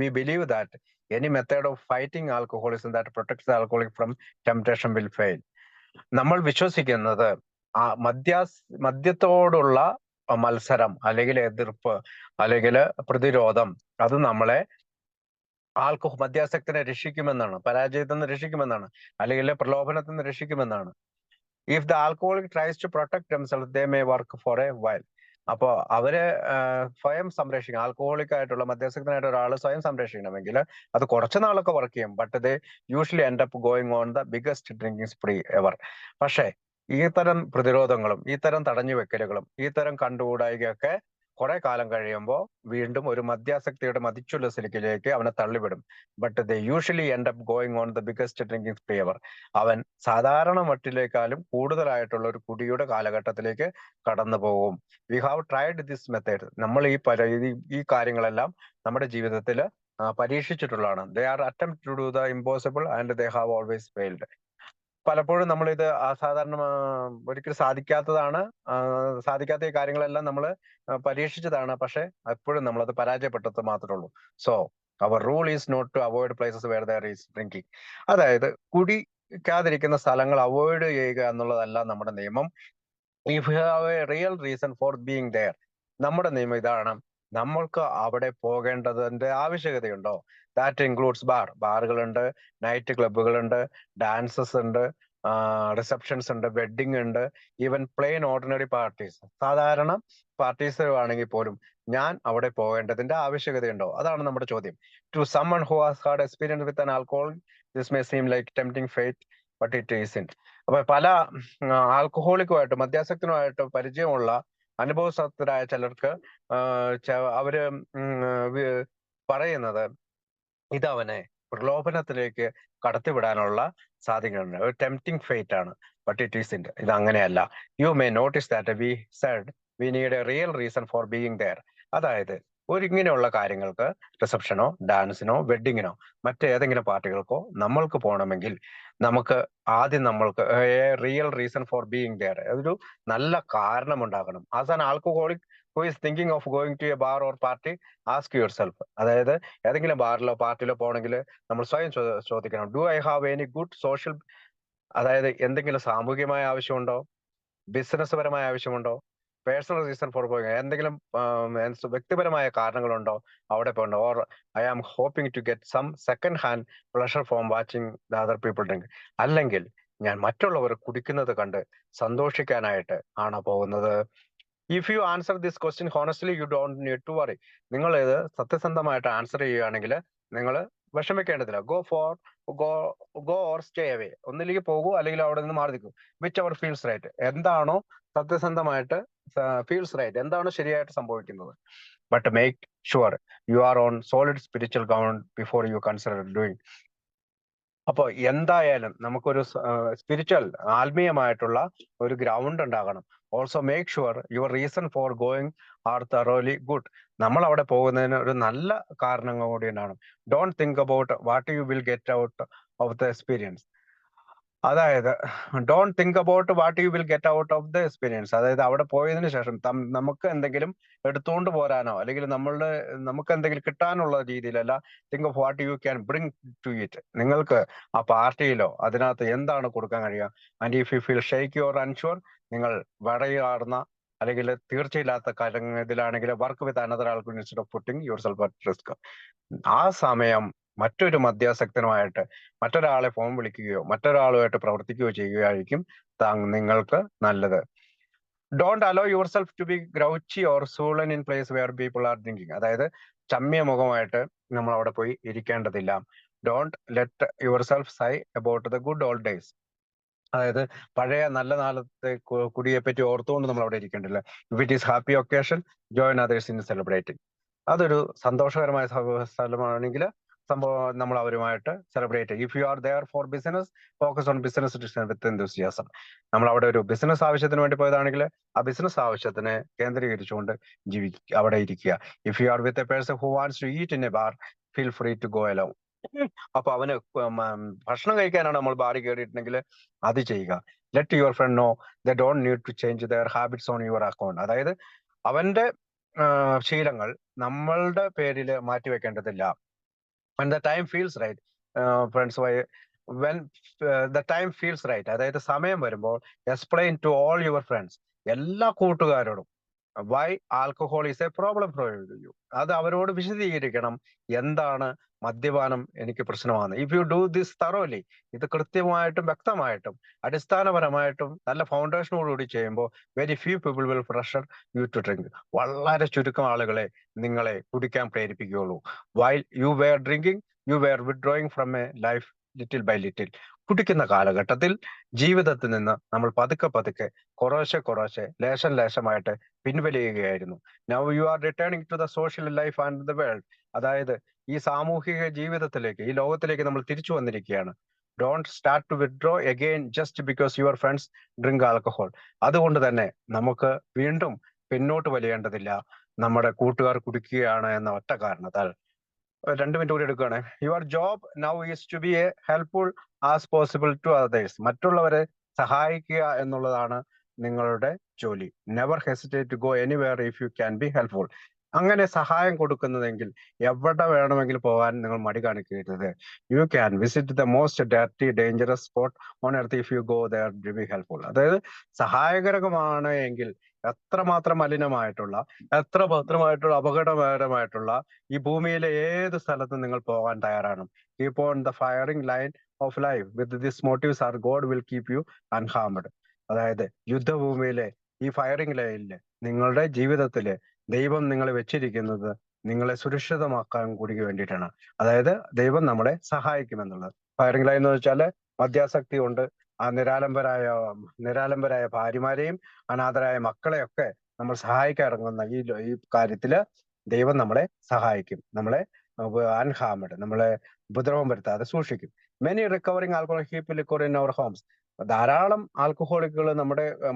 We believe that any method of fighting alcoholism that protects the alcoholic from temptation will fail. നമ്മൾ വിശ്വസിക്കുന്നത് ആ മദ്യത്തോടുള്ള മത്സരം അല്ലെങ്കിൽ എതിർപ്പ് അല്ലെങ്കിൽ പ്രതിരോധം അത് നമ്മളെ മദ്യാസക്തിനെ രക്ഷിക്കുമെന്നാണ്, പരാജയത്തിൽ നിന്ന് രക്ഷിക്കുമെന്നാണ്, അല്ലെങ്കിൽ പ്രലോഭനത്തിൽ നിന്ന് രക്ഷിക്കുമെന്നാണ്. If the alcoholic tries to protect themselves they may work for a while. അപ്പോ അവര് സ്വയം സംരക്ഷിക്കണം. ആൽക്കഹോളിക് ആയിട്ടുള്ള മദ്യാസക്തനായിട്ട് ഒരാൾ സ്വയം സംരക്ഷിക്കണമെങ്കിൽ അത് കുറച്ചു നാളൊക്കെ വർക്ക് ചെയ്യും. But they usually end up going on the biggest drinking spree ever. പക്ഷേ ഈ തരം പ്രതിരോധങ്ങളും ഈ തരം തടഞ്ഞു വെക്കലുകളും ഈ തരം കണ്ടുകൂടായികയൊക്കെ കുറെ കാലം കഴിയുമ്പോൾ വീണ്ടും ഒരു മദ്യാസക്തിയുടെ മതിച്ചുല്ലസിലേക്ക് അവനെ തള്ളിവിടും. But they usually end up going on the biggest drinking spree ever. അവൻ സാധാരണ മട്ടിലേക്കാളും കൂടുതലായിട്ടുള്ള ഒരു കുടിയുടെ കാലഘട്ടത്തിലേക്ക് കടന്നു പോകും. We have tried this method. നമ്മൾ ഈ കാര്യങ്ങളെല്ലാം നമ്മുടെ ജീവിതത്തിൽ പരീക്ഷിച്ചിട്ടുള്ളതാണ്. They are attempt to do the impossible and they have always failed. പലപ്പോഴും നമ്മളിത് അസാധാരണ ഒരിക്കലും സാധിക്കാത്ത ഈ കാര്യങ്ങളെല്ലാം നമ്മൾ പരീക്ഷിച്ചതാണ്. പക്ഷെ എപ്പോഴും നമ്മളത് പരാജയപ്പെട്ടത് മാത്രമേ ഉള്ളൂ. So our rule is not to avoid places where there is drinking. അതായത് കുടിക്കാതിരിക്കുന്ന സ്ഥലങ്ങൾ അവോയ്ഡ് ചെയ്യുക എന്നുള്ളതല്ല നമ്മുടെ നിയമം. If you have a real reason for being there, നമ്മുടെ നിയമം ഇതാണ്. നമ്മൾക്ക് അവിടെ പോകേണ്ടതിന്റെ ആവശ്യകതയുണ്ടോ? ദാറ്റ് ഇൻക്ലൂഡ്സ് ബാറുകളുണ്ട്, നൈറ്റ് ക്ലബുകളുണ്ട്, ഡാൻസസ് ഉണ്ട്, റിസപ്ഷൻസ് ഉണ്ട്, വെഡിങ് ഉണ്ട്, ഈവൻ പ്ലെയിൻ ഓർഡിനറി പാർട്ടീസ്, സാധാരണ പാർട്ടീസ് ആണെങ്കിൽ പോലും ഞാൻ അവിടെ പോകേണ്ടതിന്റെ ആവശ്യകതയുണ്ടോ? അതാണ് നമ്മുടെ ചോദ്യം. To someone who has had experience with an alcohol, this may seem like tempting fate, but it isn't. അപ്പൊ പല ആൽക്കഹോളിക്കുമായിട്ട് മദ്യാസക്തനുമായിട്ട് പരിചയമുള്ള അനുഭവസ്ഥരായ ചിലർക്ക് അവര് പറയുന്നത് ഇതവനെ പ്രലോഭനത്തിലേക്ക് കടത്തിവിടാനുള്ള സാധ്യതയുണ്ട്. ഒരു ടെംപ്റ്റിംഗ് ഫേറ്റ് ആണ്. But it isn't. ഇത് അങ്ങനെയല്ല. You may notice that we said we need a real reason for being there. അതായത് ഇങ്ങനെയുള്ള കാര്യങ്ങൾക്ക്, റിസപ്ഷനോ ഡാൻസിനോ വെഡിങ്ങിനോ മറ്റേതെങ്കിലും പാർട്ടികൾക്കോ നമ്മൾക്ക് പോകണമെങ്കിൽ നമ്മൾക്ക് real reason for being there, ഒരു നല്ല കാരണം ഉണ്ടാകണം. As an alcoholic who is thinking of going to a bar or party, ask yourself. അതായത് ഏതെങ്കിലും ബാറിലോ പാർട്ടിയിലോ പോകണമെങ്കിൽ നമ്മൾ സ്വയം ചോദിക്കണം, do I have any good social, അതായത് എന്തെങ്കിലും സാമൂഹികമായ ആവശ്യമുണ്ടോ, ബിസിനസ് പരമായ ആവശ്യമുണ്ടോ, പേഴ്സണൽ റീസൺ ഫോർ ഗോയിങ്, എന്തെങ്കിലും വ്യക്തിപരമായ കാരണങ്ങളുണ്ടോ അവിടെ പോകണ്ടോ, or I am hoping to get some second hand pleasure from watching the other people drink, അല്ലെങ്കിൽ ഞാൻ മറ്റുള്ളവർ കുടിക്കുന്നത് കണ്ട് സന്തോഷിക്കാനായിട്ട് ആണോ പോകുന്നത്? If you answer this question honestly you don't need to worry. നിങ്ങൾ ഇത് സത്യസന്ധമായിട്ട് ആൻസർ ചെയ്യുകയാണെങ്കിൽ നിങ്ങൾ വിഷമിക്കേണ്ടതില്ല. Go or stay away. ഒന്നിലേക്ക് പോകൂ അല്ലെങ്കിൽ അവിടെ നിന്ന് മാറി നിൽക്കൂ. Whichever feels right. എന്താണോ സത്യസന്ധമായിട്ട് ഫീൽസ് റൈറ്റ്, എന്താണോ ശരിയായിട്ട് സംഭവിക്കുന്നത്. But make sure you are on solid spiritual ground before you consider doing. അപ്പോ എന്തായാലും നമുക്കൊരു സ്പിരിച്വൽ, ആത്മീയമായിട്ടുള്ള ഒരു ഗ്രൗണ്ട് ഉണ്ടാകണം. Also make sure your reason for going are thoroughly good. നമ്മൾ അവിടെ പോകുന്നതിന് ഒരു നല്ല കാരണം കൂടി ഉണ്ടാകണം. Don't think about what you will get out of the experience. അതായത് don't think about what you will get out of the experience. അതായത് അവിടെ പോയതിനു ശേഷം നമുക്ക് എന്തെങ്കിലും എടുത്തുകൊണ്ട് പോരാനോ അല്ലെങ്കിൽ നമുക്ക് എന്തെങ്കിലും കിട്ടാനുള്ള രീതിയിലല്ല. Think of what you can bring to it. നിങ്ങൾക്ക് ആ പാർട്ടിയിലോ അതിനകത്ത് എന്താണ് കൊടുക്കാൻ കഴിയുക. And if you feel shaky or unsure, നിങ്ങൾ വടയാർന്ന അല്ലെങ്കിൽ തീർച്ചയില്ലാത്ത ഇതിലാണെങ്കിൽ വർക്ക് വിത്ത് അനദർ ആൾക്കു instead of putting yourself at risk. ആ സമയം മറ്റൊരു മദ്യാസക്തനുമായിട്ട് മറ്റൊരാളെ ഫോൺ വിളിക്കുകയോ മറ്റൊരാളുമായിട്ട് പ്രവർത്തിക്കുകയോ ചെയ്യുകയായിരിക്കും നിങ്ങൾക്ക് നല്ലത്. Don't allow yourself to be grouchy or sullen in place where people are drinking. അതായത് ചമ്മിയ മുഖമായിട്ട് നമ്മൾ അവിടെ പോയി ഇരിക്കേണ്ടതില്ല. Don't let yourself sigh about the good old days. അതായത് പഴയ നല്ല നാളത്തെ കുടിയെ പറ്റി ഓർത്തുകൊണ്ട് നമ്മൾ അവിടെ ഇരിക്കേണ്ടില്ല. If it is happy occasion, join others in celebrating. അതൊരു സന്തോഷകരമായ സ്ഥലമാണെങ്കിൽ സംഭവം നമ്മൾ അവരുമായിട്ട് സെലിബ്രേറ്റ് ചെയ്യും. If you are there for business, focus own business with enthusiasm. നമ്മൾ അവിടെ ഒരു ബിസിനസ് ആവശ്യത്തിന് വേണ്ടി പോയതാണെങ്കിൽ ആ ബിസിനസ് ആവശ്യത്തിനെ കേന്ദ്രീകരിച്ചുകൊണ്ട് അവിടെ ഇരിക്കുക. If you are with a person who wants to eat in a bar, feel free to go along. അപ്പൊ അവന് ഭക്ഷണം കഴിക്കാനാണ് നമ്മൾ ബാറിൽ കയറിയിട്ടുണ്ടെങ്കിൽ അത് ചെയ്യുക. Let your friend know they don't need to change their habits on your account. അതായത് അവന്റെ ശീലങ്ങൾ നമ്മളുടെ പേരിൽ മാറ്റിവെക്കേണ്ടതില്ല. when the time feels right, friends, when the time feels right, അതായത് സമയം വരുമ്പോൾ explain to all your friends, എല്ലാ കൂട്ടുകാരോടും why alcohol is a problem for you. അത് അവരോട് വിശദീകരിക്കണം എന്താണ് മദ്യപാനം എനിക്ക് പ്രശ്നമാണ്. If you do this thoroughly, ഇത് കൃത്യമായിട്ടും വ്യക്തമായിട്ടും അടിസ്ഥാനപരമായിട്ടും നല്ല ഫൗണ്ടേഷനോടുകൂടി ചെയ്യുമ്പോൾ very few people will pressure you to drink. വളരെ ചുരുക്കം ആളുകളെ നിങ്ങളെ കുടിക്കാൻ പ്രേരിപ്പിക്കുകയുള്ളൂ. While you were drinking, you were withdrawing from a life little by little. കുടിക്കുന്ന കാലഘട്ടത്തിൽ ജീവിതത്തിൽ നിന്ന് നമ്മൾ പതുക്കെ പതുക്കെ കുറേശ്ശെ ലേശം ലേശമായിട്ട് പിൻവലിയുകയായിരുന്നു. Now you are returning to the social life and the world. അതായത് ഈ സാമൂഹിക ജീവിതത്തിലേക്ക്, ഈ ലോകത്തിലേക്ക് നമ്മൾ തിരിച്ചു വന്നിരിക്കുകയാണ്. Don't start to withdraw again just because your friends drink alcohol. അതുകൊണ്ട് തന്നെ നമുക്ക് വീണ്ടും പിന്നോട്ട് വലിയേണ്ടതില്ല. നമ്മുടെ കൂട്ടുകാർ കുടിക്കുകയാണ് എന്ന ഒറ്റ കാരണത്താൽ. 2 മിനിറ്റ് കൂടി എടുക്കുകയാണ്. Your job now is to be a helpful as possible to others. മറ്റുള്ളവരെ സഹായിക്കുക എന്നുള്ളതാണ് നിങ്ങളുടെ ജോലി. Never hesitate to go anywhere if you can be helpful. അങ്ങനെ സഹായം കൊടുക്കുന്നതെങ്കിൽ എവിടെ വേണമെങ്കിലും പോകാൻ നിങ്ങൾ മടി കാണിക്കരുത്. You can visit the most dirty dangerous spot on earth if you go there to be helpful. അതായത് സഹായകരമാണ് എങ്കിൽ എത്രമാത്രം മലിനമായിട്ടുള്ള, എത്രമാത്രമായിട്ടുള്ള അപകടകരമായിട്ടുള്ള ഈ ഭൂമിയിലെ ഏത് സ്ഥലത്തും നിങ്ങൾ പോകാൻ തയ്യാറാണ്. Keep on the firing line of life with this motives are God will keep you unharmed. അതായത് യുദ്ധഭൂമിയിലെ ഈ ഫയറിംഗ് ലൈനില് നിങ്ങളുടെ ജീവിതത്തില് ദൈവം നിങ്ങളെ വെച്ചിരിക്കുന്നത് നിങ്ങളെ സുരക്ഷിതമാക്കാൻ കൂടി വേണ്ടിയിട്ടാണ്. അതായത് ദൈവം നമ്മളെ സഹായിക്കുമെന്നുള്ളത്. ഫയറിംഗ് ലൈൻ എന്ന് വെച്ചാല് മദ്യാസക്തി കൊണ്ട് ആ നിരാലംബരായ ഭാര്യമാരെയും അനാഥരായ മക്കളെയൊക്കെ നമ്മൾ സഹായിക്കാൻ ഇറങ്ങുന്ന ഈ കാര്യത്തില് ദൈവം നമ്മളെ സഹായിക്കും. നമ്മളെ അൺഹാർമഡ്, നമ്മളെ ഉപദ്രവം വരുത്താതെ സൂക്ഷിക്കും. Many recovering alcohol keep liquor in our homes. ധാരാളം ആൽക്കഹോളിക്കുകൾ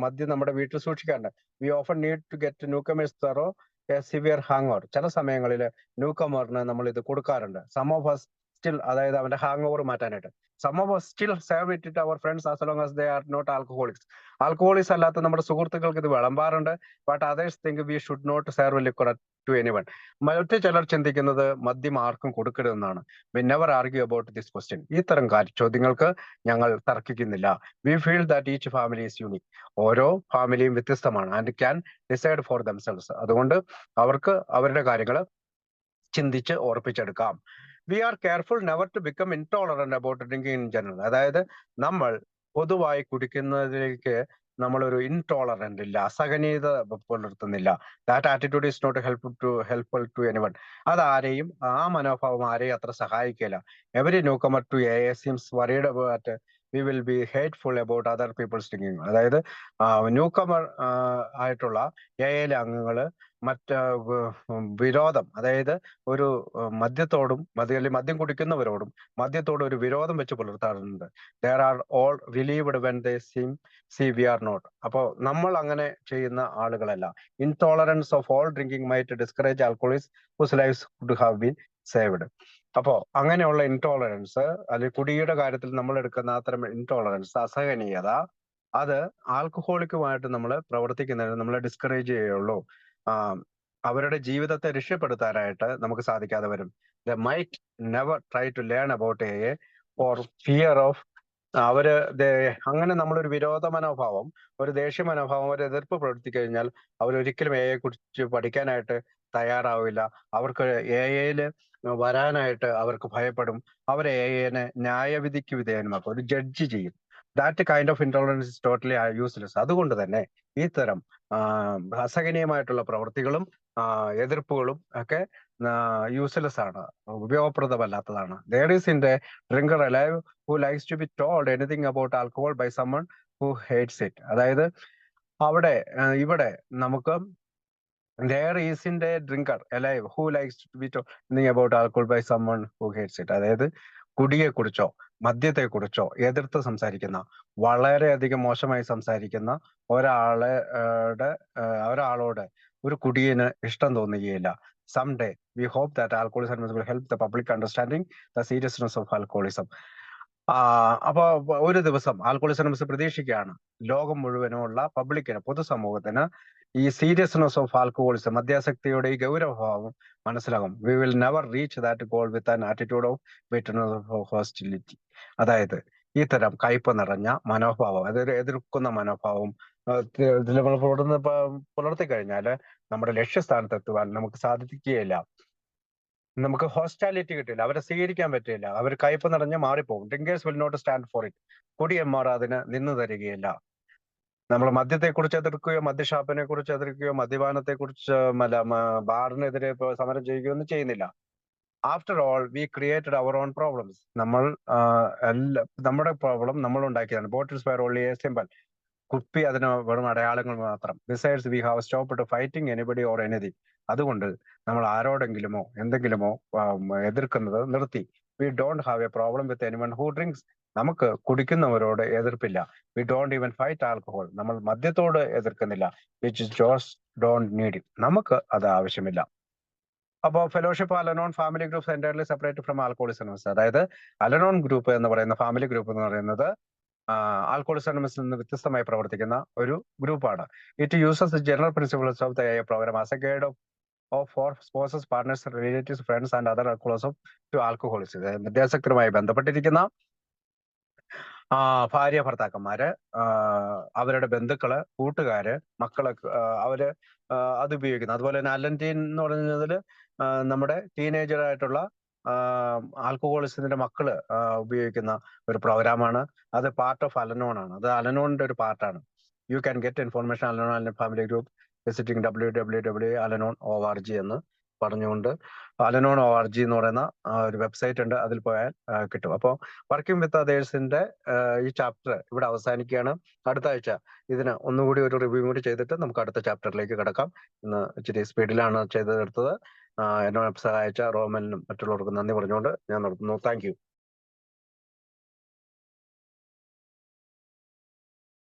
മദ്യം നമ്മുടെ വീട്ടിൽ സൂക്ഷിക്കാറുണ്ട്. We often need to get newcomers through a severe hangover. ചില സമയങ്ങളിൽ ന്യൂ കമറിന് നമ്മൾ ഇത് കൊടുക്കാറുണ്ട്. സം ഓഫ് us സ്റ്റിൽ, അതായത് അവന്റെ ഹാങ് ഓവർ മാറ്റാനായിട്ട്. Some of us still serve it to our friends as long as they are not alcoholics. Alcoholics അല്ലാത്ത നമ്മുടെ സുഹൃത്തുക്കൾക്ക് ഇത് വിളമ്പാറുണ്ട്. But others think we should not serve liquor to anyone. മറ്റു ചിലർ ചിന്തിക്കുന്നത് മദ്യം ആർക്കും കൊടുക്കരുതെന്നാണ്. We never argue about this question. ഇത്തരം ചോദ്യങ്ങൾക്ക് ഞങ്ങൾ തർക്കിക്കുന്നില്ല. We feel that each family is unique. ഓരോ ഫാമിലിയും വ്യത്യസ്തമാണ് and can decide for themselves. അതുകൊണ്ട് അവർക്ക് അവരുടെ കാര്യങ്ങൾ ചിന്തിച്ച് ഉറപ്പിച്ചെടുക്കാം. We are careful never to become intolerant about drinking in general. അതായത് നമ്മൾ പൊതുവായി കുടിക്കുന്നതിലേക്ക് നമ്മളൊരു ഇൻടോളറന്റ് ഇല്ല, അസഹനീയത പുലർത്തുന്നില്ല. That attitude is not helpful to anyone. അതാരെയും, ആ മനോഭാവം ആരെയും അത്ര സഹായിക്കില്ല. Every newcomer to A seems worried about we will be hateful about other people's drinking. അതായത് ന്യൂ കമർ ആയിട്ടുള്ള എയിലെ അംഗങ്ങള് വിരോധം, അതായത് ഒരു മദ്യത്തോടും അല്ലെങ്കിൽ മദ്യം കുടിക്കുന്നവരോടും മദ്യത്തോടും ഒരു വിരോധം വെച്ച് പുലർത്താറുണ്ട്. There are all relieved when they see we are not. അപ്പോൾ നമ്മൾ അങ്ങനെ ചെയ്യുന്ന ആളുകളല്ല. Intolerance of all drinking might discourage alcoholics whose lives could have been saved. അപ്പോ അങ്ങനെയുള്ള ഇൻടോളറൻസ്, അല്ലെങ്കിൽ കുടിയുടെ കാര്യത്തിൽ നമ്മൾ എടുക്കുന്ന അത്തരം ഇൻടോളറൻസ്, അസഹനീയത, അത് ആൽക്കഹോളിക്കുമായിട്ട് നമ്മൾ പ്രവർത്തിക്കുന്നതിന് നമ്മളെ ഡിസ്കറേജ് ചെയ്യുള്ളൂ. അവരുടെ ജീവിതത്തെ രക്ഷപ്പെടുത്താനായിട്ട് നമുക്ക് സാധിക്കാതെ വരും. They might never try to learn about A for fear of. അങ്ങനെ നമ്മളൊരു വിരോധ മനോഭാവം, ഒരു ദേഷ്യ മനോഭാവം, ഒരു എതിർപ്പ് പ്രവർത്തിക്കഴിഞ്ഞാൽ അവരൊരിക്കലും എയെ കുറിച്ച് പഠിക്കാനായിട്ട് തയ്യാറാവില്ല. അവർക്ക് എയില് വരാനായിട്ട് അവർക്ക് ഭയപ്പെടും. അവർ എനെ ന്യായവിധിക്ക് വിധേയമാക്കും, ഒരു ജഡ്ജ് ചെയ്യും. That kind of intolerance is totally useless. അതുകൊണ്ട് തന്നെ ഇത്തരം അസഹനീയമായിട്ടുള്ള പ്രവൃത്തികളും എതിർപ്പുകളും ഒക്കെ യൂസ്ലെസ് ആണ്, ഉപയോഗപ്രദമല്ലാത്തതാണ്. There is in the drinker alive who likes to be told anything about alcohol by someone who hates it. അതായത് ഇവിടെ നമുക്ക് there isn't a drinker alive who likes to be talking about alcohol by someone who hates it. അതായത് കുടിയെക്കുറിച്ചോ മദ്യത്തെക്കുറിച്ചോ എതിർത്ത് സംസാരിക്കുന്ന, വളരെയധികം മോശമായി സംസാരിക്കുന്ന ഒരാളോട് ഒരു കുടിയന് ഇഷ്ടം തോന്നുകയില്ല. Someday we hope that alcoholism will help the public understanding the seriousness of alcoholism. അപ്പൊ ഒരു ദിവസം ആൽക്കഹോളിസം പ്രതീക്ഷിക്കുകയാണ് ലോകം മുഴുവനുമുള്ള പബ്ലിക്കിന്, പൊതുസമൂഹത്തിന് ഈ സീരിയസ്നെസ് ഓഫ് ആൽക്കഹോളിസം, മദ്യാസക്തിയുടെ ഈ ഗൗരവഭാവം മനസ്സിലാകും. We will never reach that goal with an attitude of bitterness of hostility. അതായത് ഇത്തരം കയ്പ് നിറഞ്ഞ മനോഭാവം, അതൊരു എതിർക്കുന്ന മനോഭാവം നമ്മൾ പുലർത്തി കഴിഞ്ഞാല് നമ്മുടെ ലക്ഷ്യസ്ഥാനത്തെത്തുവാൻ നമുക്ക് സാധിക്കുകയില്ല. നമുക്ക് ഹോസ്റ്റാലിറ്റി കിട്ടില്ല, അവരെ സ്വീകരിക്കാൻ പറ്റില്ല, അവർ കയ്പ് നിറഞ്ഞ് മാറിപ്പോകും. Drinkers will not stand for it. കുടിയന്മാർ അതിന് നിന്ന് തരികയില്ല. നമ്മൾ മദ്യത്തെക്കുറിച്ച് എതിർക്കുകയോ മദ്യഷാപ്പിനെ കുറിച്ച് എതിർക്കുകയോ മദ്യപാനത്തെക്കുറിച്ച് ബാറിനെതിരെ സമരം ചെയ്യുകയോ ഒന്നും ചെയ്യുന്നില്ല. After all we created our own problems. നമ്മുടെ പ്രോബ്ലം നമ്മൾ ഉണ്ടാക്കിയതാണ്. Bottles were only a symbol. കുപ്പി അതിന് വെറും അടയാളങ്ങൾ മാത്രം. Besides we have stopped fighting anybody or anything. അതുകൊണ്ട് നമ്മൾ ആരോടെങ്കിലുമോ എന്തെങ്കിലുമോ എതിർക്കുന്നത് നിർത്തി. We don't have a problem with anyone who drinks. നമുക്ക് കുടിക്കുന്നവരോട് എതിർപ്പില്ല. We don't even fight alcohol. നമ്മൾ മദ്യത്തോട് എതിർക്കുന്നില്ല. Which those don't need it. നമുക്ക് അത് ആവശ്യമില്ല. അപ്പോൾ fellowship അലനോൺ family groups entirely separate from alcoholism. അതായത് അലനോൺ ഗ്രൂപ്പ് എന്ന് പറയുന്ന ഫാമിലി ഗ്രൂപ്പ് എന്ന് പറയുന്നത് ആൽക്കഹോളിസം നിന്ന് വ്യത്യസ്തമായി പ്രവർത്തിക്കുന്ന ഒരു ഗ്രൂപ്പാണ്. It uses general principles of the program as a guide for spouses, partners, relatives, friends and other alcoholism to alcoholics. മദ്യാസക്തരുമായി ബന്ധപ്പെട്ടിരിക്കുന്ന ഭാര്യ ഭർത്താക്കന്മാര്, അവരുടെ ബന്ധുക്കള്, കൂട്ടുകാര്, മക്കള്, അവര് അത് ഉപയോഗിക്കുന്നു. അതുപോലെ തന്നെ അലൻറ്റീൻ എന്ന് പറയുന്നതിൽ നമ്മുടെ ടീനേജറായിട്ടുള്ള ആൽക്കഹോളിസത്തിന്റെ മക്കള് ഉപയോഗിക്കുന്ന ഒരു പ്രോഗ്രാമാണ്. അത് പാർട്ട് ഓഫ് അലനോൺ ആണ്. അത് അലനോണിന്റെ ഒരു പാർട്ടാണ്. You can get information Al Anon family group visiting www.alanon.org എന്ന് പറഞ്ഞുകൊണ്ട് അലനോൺ ORG എന്ന് പറയുന്ന ഒരു വെബ്സൈറ്റ് ഉണ്ട്, അതിൽ പോയാൽ കിട്ടും. അപ്പോൾ വർക്കിംഗ് വിത്ത് അതേഴ്സിന്റെ ഈ ചാപ്റ്റർ ഇവിടെ അവസാനിക്കുകയാണ്. അടുത്ത ആഴ്ച ഇതിന് ഒന്നുകൂടി ഒരു റിവ്യൂ കൂടി ചെയ്തിട്ട് നമുക്ക് അടുത്ത ചാപ്റ്ററിലേക്ക് കിടക്കാം. ഇന്ന് ഇച്ചിരി സ്പീഡിലാണ് ചെയ്തെടുത്തത്. എന്നോട് സഹായിച്ച റോമനും മറ്റുള്ളവർക്കും നന്ദി പറഞ്ഞുകൊണ്ട് ഞാൻ നിർത്തുന്നു. Thank you.